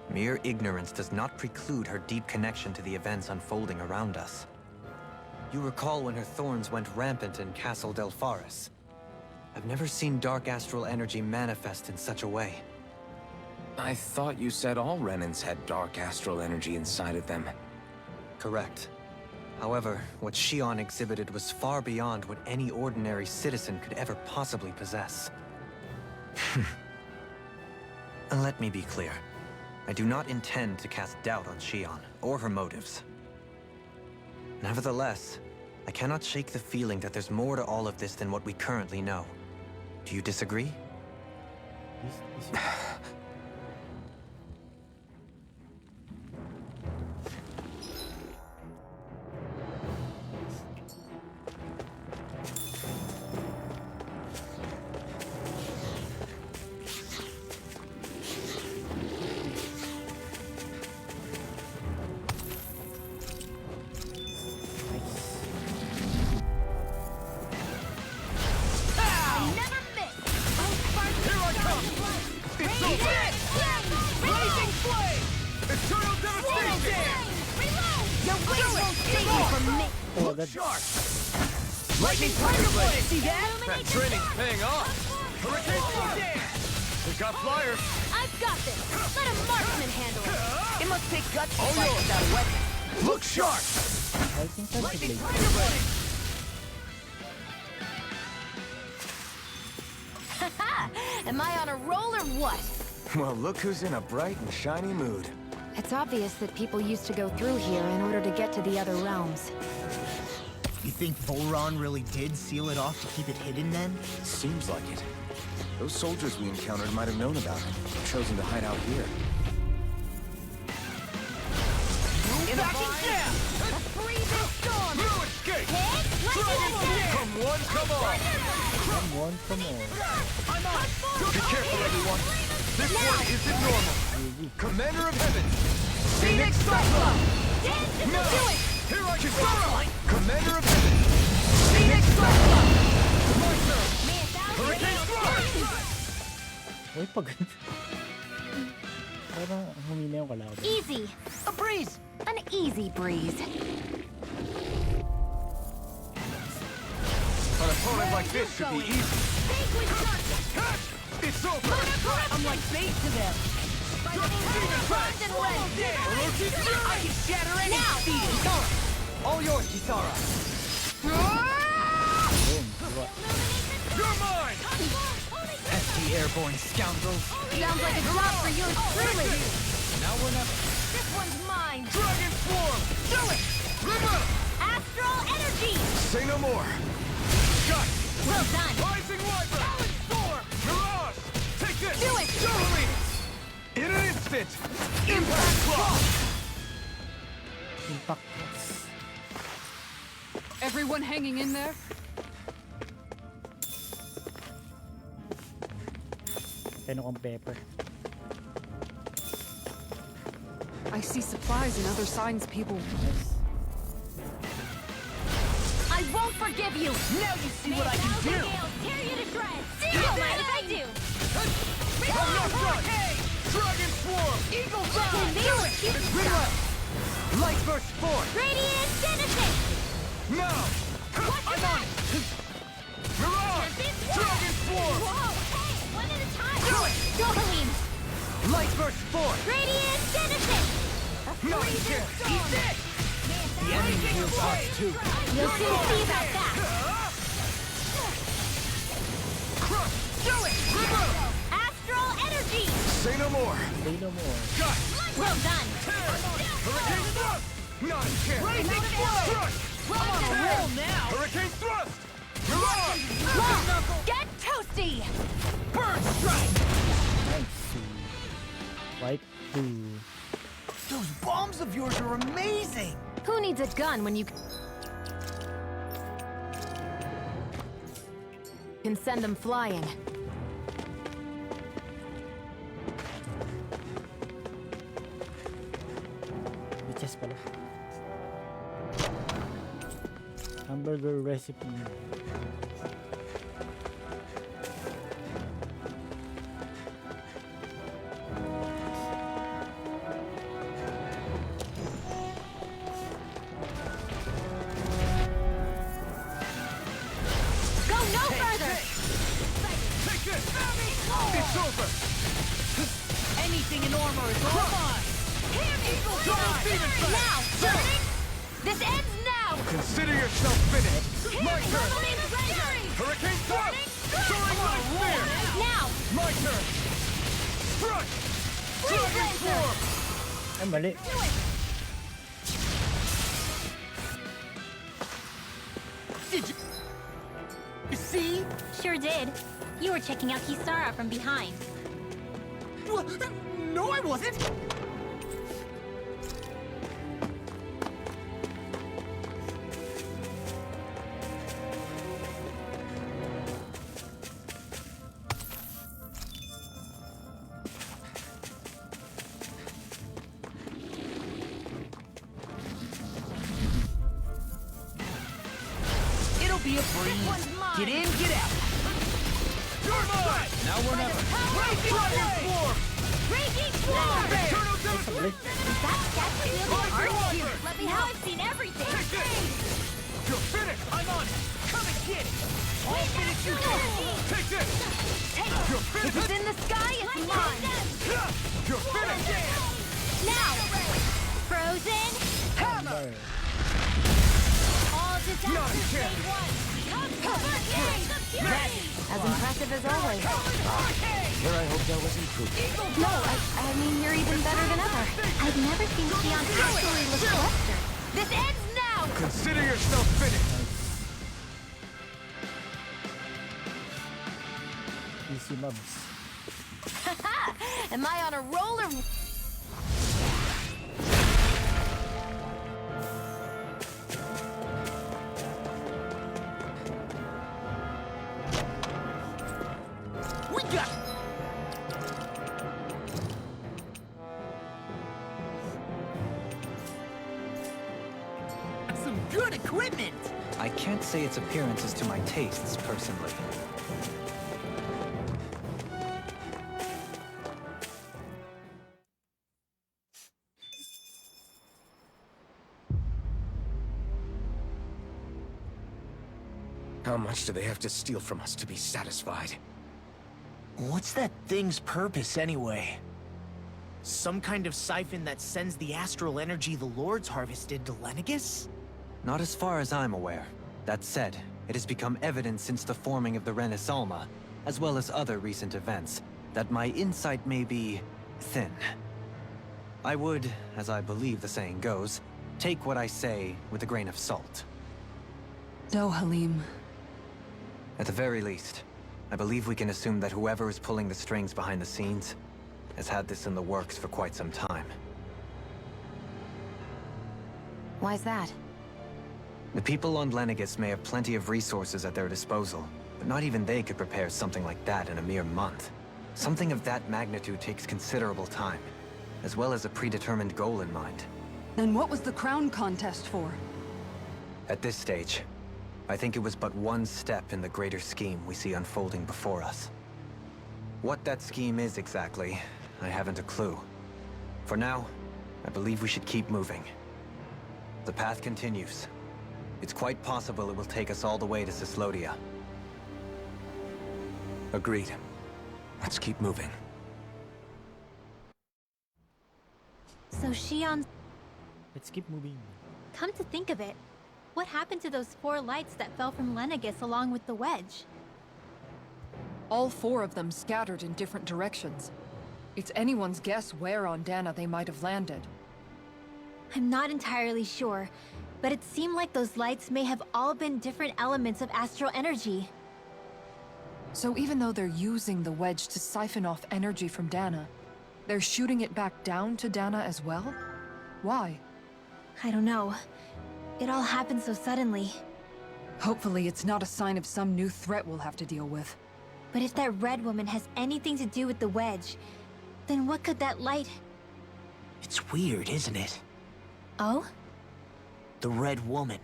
Mere ignorance does not preclude her deep connection to the events unfolding around us. You recall when her thorns went rampant in Castle Delpharis. I've never seen dark astral energy manifest in such a way. I thought you said all Renans had dark astral energy inside of them. Correct. However, what Shion exhibited was far beyond what any ordinary citizen could ever possibly possess. And let me be clear. I do not intend to cast doubt on Shion, or her motives. Nevertheless, I cannot shake the feeling that there's more to all of this than what we currently know. Do you disagree? Lightning Thunderblade! See that? That training's paying off! Hurricane Blast! We've got flyers! I've got this! Let a marksman handle it! It must take guts to All fight yours. without a weapon! Look sharp! Lightning Thunderblade! Haha! Am I on a roll or what? Well, look who's in a bright and shiny mood. It's obvious that people used to go through here in order to get to the other realms. You think Volron really did seal it off to keep it hidden then? Seems like it. Those soldiers we encountered might have known about it, chosen to hide out here. In a jam! A freezing storm! No escape! Hit! Come one, come all! Come on, come on. I'm on! Be careful, everyone! This one isn't normal! Commander of Heaven! Phoenix Cyclone! No! Here I come! Commander of Heaven! Phoenix Cyclone! My turn! Hurricane Thrust! Uy, pag... Parang humina yung kalaban. Easy! A breeze! An easy breeze. An opponent like this should be easy. It's over! I'm like bait to them. I can shatter any speed. All yours, Kisara! You're mine! Pesky airborne scoundrels. Sounds like a job for you truly. Now we're not... This one's mine. Dragon Swarm! Do it! River! Astral energy. Say no more! Shut! Well done. Rising Wyvern! Storm! Mirage! Take this! Do it! Totally! In an instant! Impact Block! Impact. Everyone hanging in there? Peno kong pepper. I see supplies and other signs people... I won't forgive you. Now you see what I can do! Tear you to shreds. You don't mind if I do. I'm not done! Dragon Swarm! Eagle Fly. It's reload! Light Burst 4! Radiant Genesis. Now! I'm on it! Mirage! Dragon Swarm! Whoa, hey, one at a time. Do it! Dohalim. Light Burst 4! Radiant Genesis. No, you can't! Eat this! The enemy heals us too. You'll soon see about that. Crush! Do it! River! Astral energy. Say no more! Say no more. Got! Well done. Hurricane Thrust! Not a chance! Blazing Blow. Crush! I'm on a roll now. Hurricane Thrust! Mirage! Long. Get toasty. Bird Strike! Nice. Wipe 2. Those bombs of yours are amazing! Who needs a gun when you can send them flying? Bichas pala. Hamburger recipe. Go no further. Take this! It's over! Anything in armor is all mine. Here, Eagle Double Demon Strike! Now, turning. This ends now! Consider yourself finished! My turn! Hurricane Thrust! Soaring Light Spear! Now! My turn! Strike! Dragon Form! Ay, mali. Did you see? Sure did. You were checking out Kisara from behind. No, I wasn't! It'll be a breeze. Get in, get out. You're mine! Now or never! Dragon Form! Raging Swarm! Eternal Demonstration! That's really art here. Let me know. I've seen everything. Take this! You're finished! I'm on it! Come and get it! I'll finish you! Take this! You're If finished! it's in the sky, it's mine. You're finished! Now! Frozen! Hammer! All Not a disasters chance. made one! As impressive as always. Here I hope that wasn't true. No, I mean, you're even better than ever. I've never seen Xion actually look flustered. This ends now! Consider yourself finished! Easy mobs. Am I on a roller? We got some good equipment. I can't say its appearance is to my tastes, personally. How much do they have to steal from us to be satisfied? What's that thing's purpose, anyway? Some kind of siphon that sends the astral energy the Lords harvested to Lenegis? Not as far as I'm aware. That said, it has become evident since the forming of the Renis Alma, as well as other recent events, that my insight may be thin. I would, as I believe the saying goes, take what I say with a grain of salt. Dohalim. At the very least, I believe we can assume that whoever is pulling the strings behind the scenes has had this in the works for quite some time. Why's that? The people on Lenegis may have plenty of resources at their disposal, but not even they could prepare something like that in a mere month. Something of that magnitude takes considerable time, as well as a predetermined goal in mind. Then what was the crown contest for? At this stage, I think it was but one step in the greater scheme we see unfolding before us. What that scheme is exactly, I haven't a clue. For now, I believe we should keep moving. The path continues. It's quite possible it will take us all the way to Cyslodia. Agreed. Let's keep moving. So Xion, Let's keep moving. come to think of it, what happened to those 4 lights that fell from Lenegis along with the wedge? All 4 of them scattered in different directions. It's anyone's guess where on Dana they might have landed. I'm not entirely sure, but it seemed like those lights may have all been different elements of astral energy. So even though they're using the wedge to siphon off energy from Dana, they're shooting it back down to Dana as well? Why? I don't know. It all happened so suddenly. Hopefully it's not a sign of some new threat we'll have to deal with. But if that red woman has anything to do with the wedge, then what could that light... It's weird, isn't it? Oh? The Red Woman.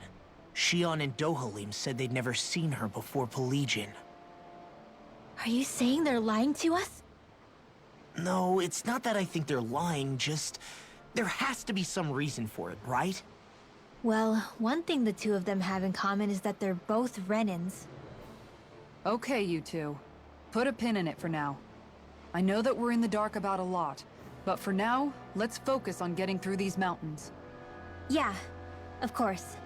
Xion and Dohalim said they'd never seen her before Pelegion. Are you saying they're lying to us? No, it's not that I think they're lying, just... there has to be some reason for it, right? Well, one thing the 2 of them have in common is that they're both Renins. Okay, you 2. Put a pin in it for now. I know that we're in the dark about a lot, but for now, let's focus on getting through these mountains. Yeah. Of course.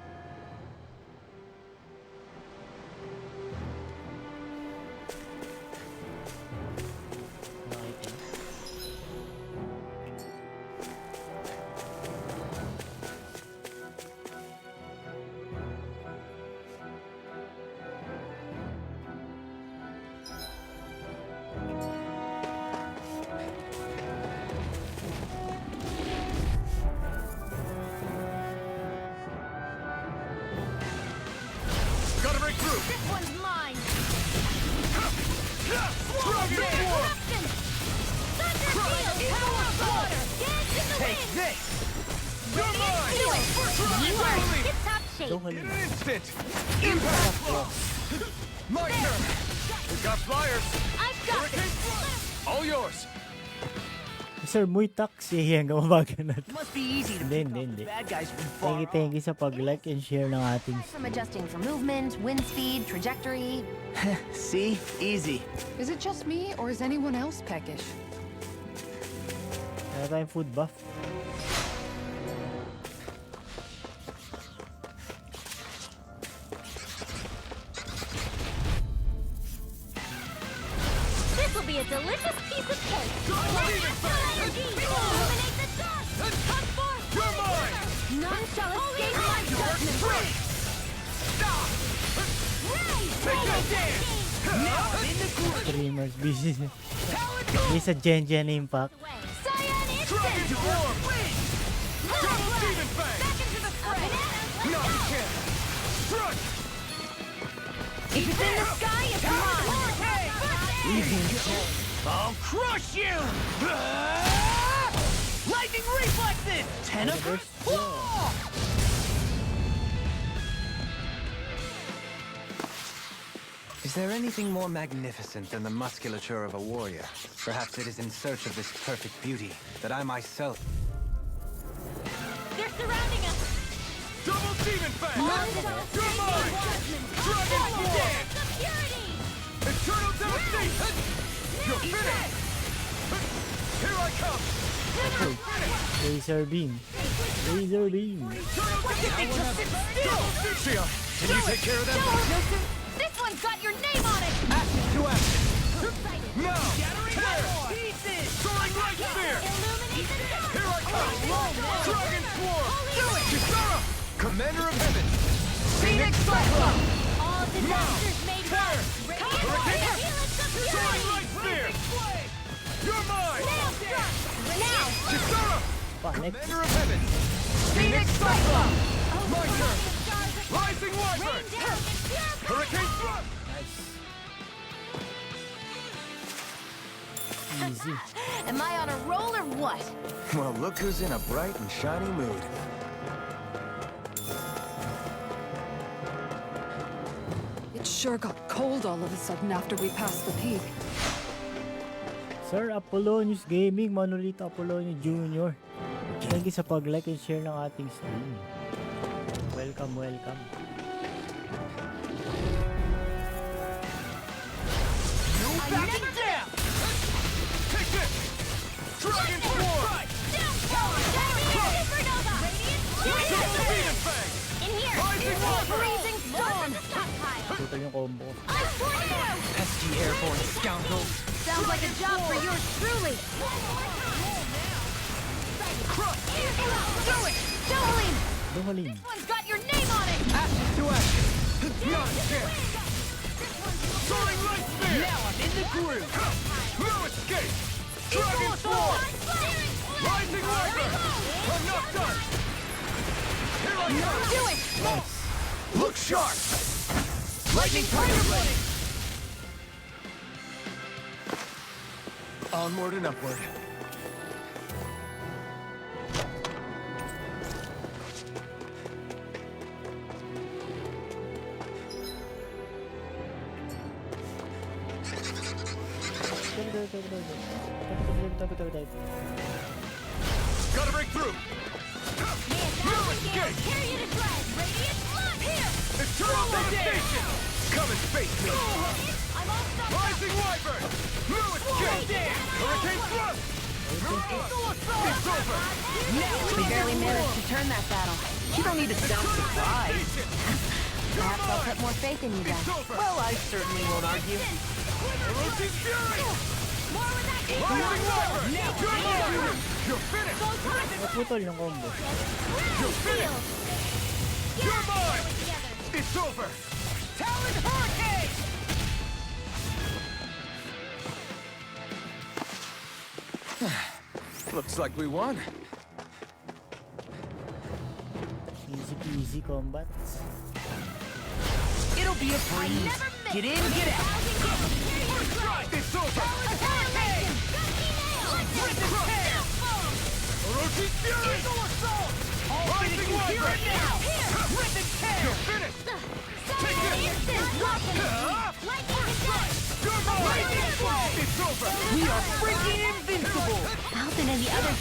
Gotta break through! This one's mine! Take this! You're mine! Do it! You are in tip-top shape! Instant! Impact! My turn! We got flyers! I've got this! All yours! Sir Muy Taxi, hanggang mabagal na to. Must be easy to pick up the bad guys from far Thank you sa pag-like and share ng ating From adjusting for movement, wind speed, trajectory. See? Easy. Is it just me, or is anyone else peckish? Wala tayong food buff. This will be a delicious piece of cake! Illuminate the dark! Come forth! You're mine! None shall escape my judgment! Take that dance! Now I'm in the groove. Streamers busy. Busy sa Gen Impact. Cyan Dragon instant! form! Double demon fang! Back into the fray! No, you can't! Strike! If it's in the sky, it's mine! I'll crush you! Lightning reflexes! Tentacle? Is there anything more magnificent than the musculature of a warrior? Perhaps it is in search of this perfect beauty that I myself... They're surrounding us! Double demon fang! None shall You're escape my mine! judgment! Dragon form! The purity! Eternal devastation! You're finished! Here I come! Laser beam. Laser beam. Sia, can you take care of them? This one's got your name on it! Action to action! Excited! Now! Tear! Pieces! Soaring light spear! Illuminate the dark! Here I come! Dragon swarm! Do it! Kisara! Commander of heaven! Phoenix Cyclone! All disasters made one! Hurricane! Helix of Soaring purity! light spear! You're mine! Nail struck! Now! Kisara! Panic. Commander of heaven! Phoenix Cyclone! My turn! Rising Wyvern! Rain down in pure Hurricane thrust! Easy. Am I on a roll or what? Well, look who's in a bright and shiny mood. It sure got cold all of a sudden after we passed the peak. Sir Apollonius Gaming, Manolito Apollonius Jr. Thank you sa pag-like and share ng ating stream. Welcome, welcome. No backing down! Take this! Dragon swarm! Supernova! Double demon fang! In here! Rising Wyvern! Freezing storm! Stockpile! Total yung combo. I'm tornado! Pesky airborne scoundrels! Sounds like a job for yours truly! Do it! Jolene! Dumaling. This one's got your name on it! Action to action! Not a chance! Soaring light spear! Now I'm in the groove. No escape! Dragon swarm! Rising Wyvern! I'm not done! Here I come! Do it! Look sharp! Lightning Tiger Blade! Onward and upward. Gotta break through! No escape! Carry you to dread! Radiant flood! Here! Eternal devastation! Come and face me! I'm all stuck up! Rising Wyvern! No escape! Hurricane thrust! Destroy over! We barely managed to turn that battle. You don't need to sound surprised. Perhaps I'll put more faith in you then. Well, I certainly won't argue. Orochi's Fury! Lightning Weapon! You're finished! Naputol yung combo. You're finished! You're mine! It's over! Talon Hurricane! Looks like we won. Easy peasy combat. It'll be a breeze. Get in, get out. First strike! It's over! Hurricane! Orochi's Fury! Eagle Assault! Rising Hear it Weapon! now! Rip and tear! You're finished! Take this! You're mine! It's over! We are freaking invincible! Alvin and the others.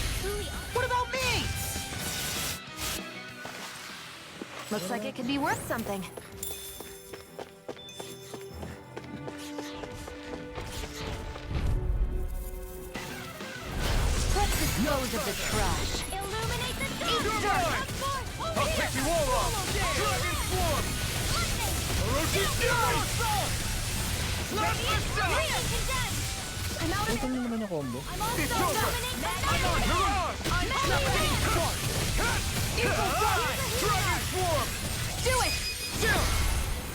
What about me? Looks like it could be worth something. Let's dispose of the trash. Illuminate the You're mine! I'll take you all off! Dragon Swarm! Orochi's Fury! Slap this down! I'm out of Putol nyo naman yung combo. It's over! You're on! Dragon Swarm! Do it!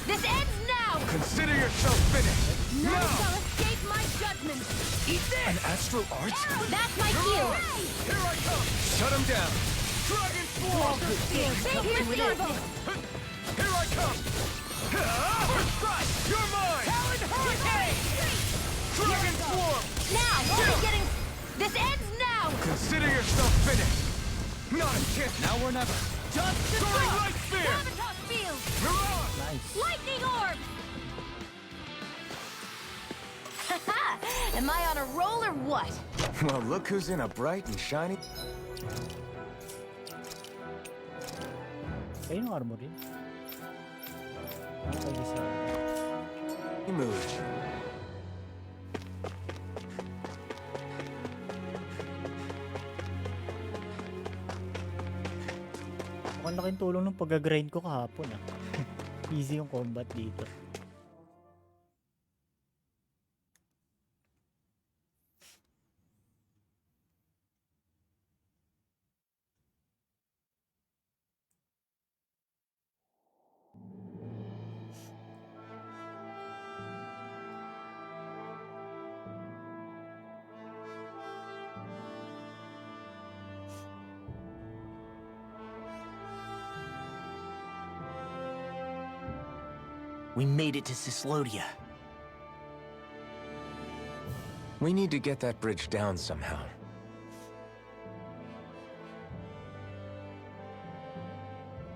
This ends now! Consider yourself finished! None Now! shall escape my judgment. Eat this! An astral art? That's my cue! Here I come! Shut him down. Dragon Swarm! Here I come! First strike! You're mine! Talon Hurricane! Dragon Swarm! Now! We're getting... This ends now! Consider yourself finished! Not a chance! Now or never. Just Soaring Light Spear! Gravitas field. You're on! Nice. Lightning orb. Am I on a roll or what? Well, look who's in a bright and shiny... Ayun yung armor yun. Ano kayo sa... mood. Mukhang laking tulong ng pag-grind ko kahapon ah. Easy yung combat dito. We made it to Cyslodia. We need to get that bridge down somehow.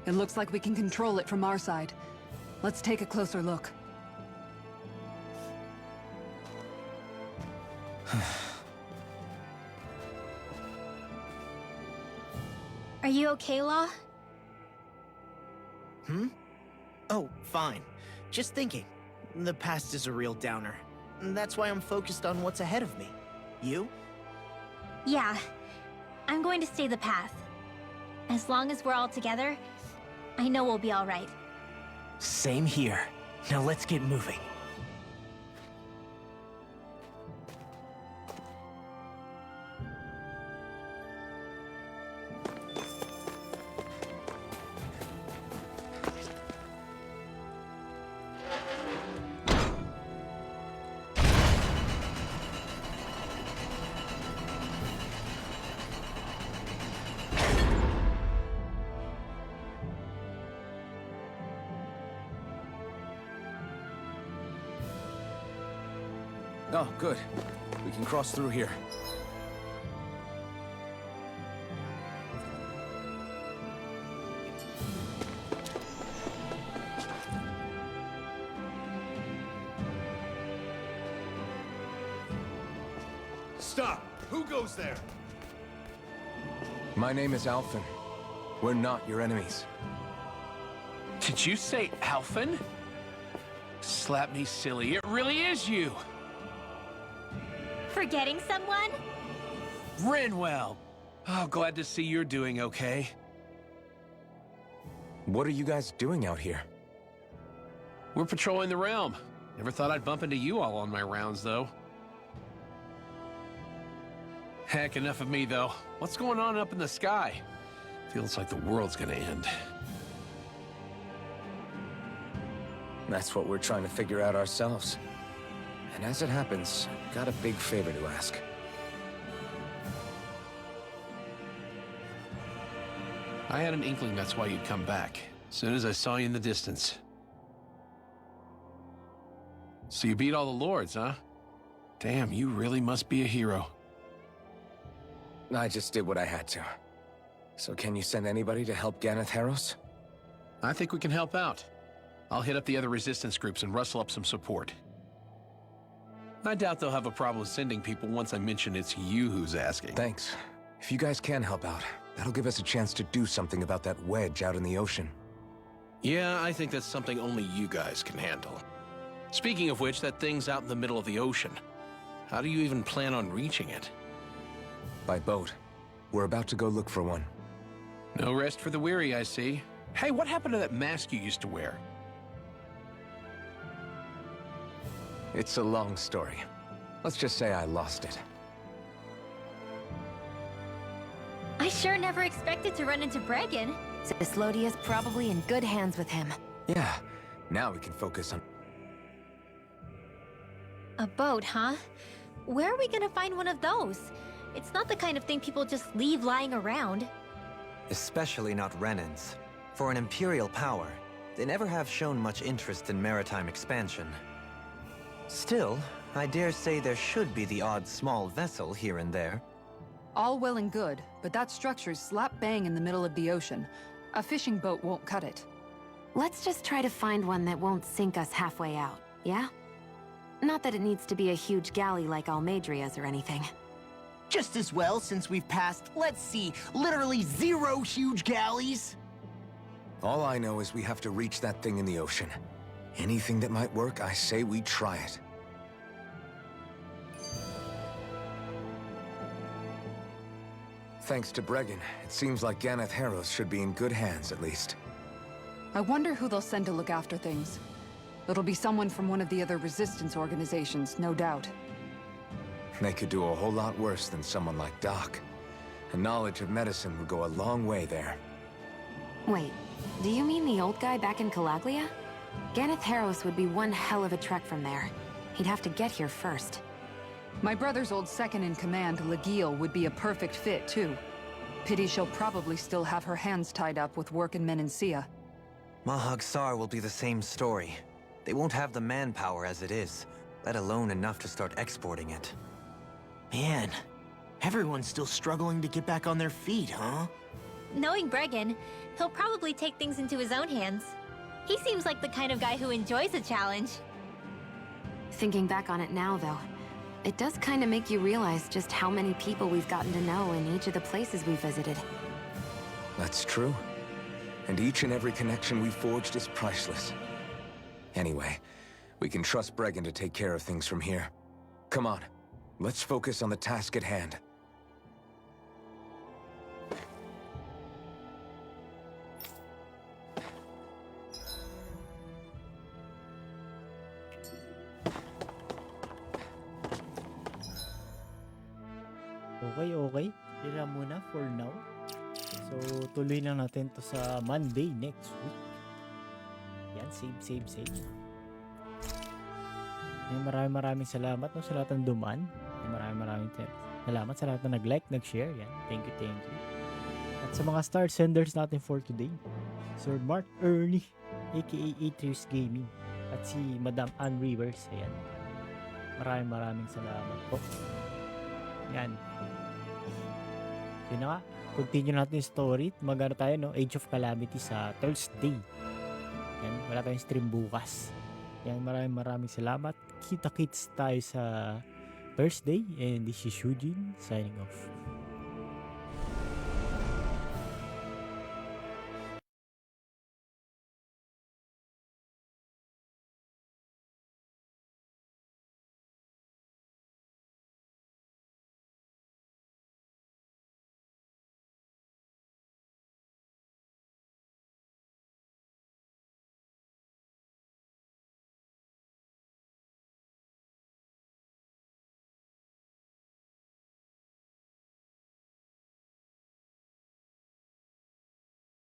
It looks like we can control it from our side. Let's take a closer look. Are you okay, Law? Hmm? Oh, fine. Just thinking. The past is a real downer. That's why I'm focused on what's ahead of me. You? Yeah. I'm going to stay the path. As long as we're all together, I know we'll be all right. Same here. Now let's get moving. Oh, good. We can cross through here. Stop! Who goes there? My name is Alphen. We're not your enemies. Did you say Alphen? Slap me silly, it really is you! Forgetting someone? Rinwell! Oh, glad to see you're doing okay. What are you guys doing out here? We're patrolling the realm. Never thought I'd bump into you all on my rounds, though. Heck, enough of me, though. What's going on up in the sky? Feels like the world's gonna end. That's what we're trying to figure out ourselves. And as it happens, I've got a big favor to ask. I had an inkling that's why you'd come back. As soon as I saw you in the distance. So you beat all the lords, huh? Damn, you really must be a hero. I just did what I had to. So can you send anybody to help Ganeth Heros? I think we can help out. I'll hit up the other resistance groups and rustle up some support. I doubt they'll have a problem sending people once I mention it's you who's asking. Thanks. If you guys can help out, that'll give us a chance to do something about that wedge out in the ocean. Yeah, I think that's something only you guys can handle. Speaking of which, that thing's out in the middle of the ocean. How do you even plan on reaching it? By boat. We're about to go look for one. No rest for the weary, I see. Hey, what happened to that mask you used to wear? It's a long story. Let's just say I lost it. I sure never expected to run into Bregan. Cyslodia's probably in good hands with him. Yeah, now we can focus on... A boat, huh? Where are we gonna find one of those? It's not the kind of thing people just leave lying around. Especially not Renans. For an Imperial power, they never have shown much interest in maritime expansion. Still, I dare say there should be the odd small vessel here and there. All well and good, but that structure's slap bang in the middle of the ocean. A fishing boat won't cut it. Let's just try to find one that won't sink us halfway out, yeah? Not that it needs to be a huge galley like Almadria's or anything. Just as well, since we've passed, let's see, literally 0 huge galleys. All I know is we have to reach that thing in the ocean. Anything that might work, I say we try it. Thanks to Bregan, it seems like Ganeth Heros should be in good hands, at least. I wonder who they'll send to look after things. It'll be someone from one of the other resistance organizations, no doubt. They could do a whole lot worse than someone like Doc. A knowledge of medicine would go a long way there. Wait, do you mean the old guy back in Calaglia? Ganeth Heros would be one hell of a trek from there. He'd have to get here first. My brother's old second-in-command, Lagiel, would be a perfect fit, too. Pity she'll probably still have her hands tied up with work in Menancia. Mahag Saar will be the same story. They won't have the manpower as it is, let alone enough to start exporting it. Man, everyone's still struggling to get back on their feet, huh? Knowing Bregan, he'll probably take things into his own hands. He seems like the kind of guy who enjoys a challenge. Thinking back on it now, though, it does kind of make you realize just how many people we've gotten to know in each of the places we visited. That's true. And each and every connection we forged is priceless. Anyway, we can trust Bregan to take care of things from here. Come on, let's focus on the task at hand. Okay. Tira muna for now. So, tuloy lang natin to sa Monday next week. Yan, save. Maraming salamat no, sa lahat ng dumaan. Maraming salamat sa lahat na nag-like, nag-share. Yan. Thank you. At sa mga star senders natin for today, Sir Mark Ernie, aka Atrius Gaming, at si Madam Ann Rivers. Ayan. Maraming salamat po. Yan. Yun na nga. Continue natin yung story. Magano tayo, no? Age of Calamity sa Thursday. Yan. Wala tayong stream bukas. Yan. Maraming salamat. Kita-kits tayo sa Thursday. And this is Eugene signing off.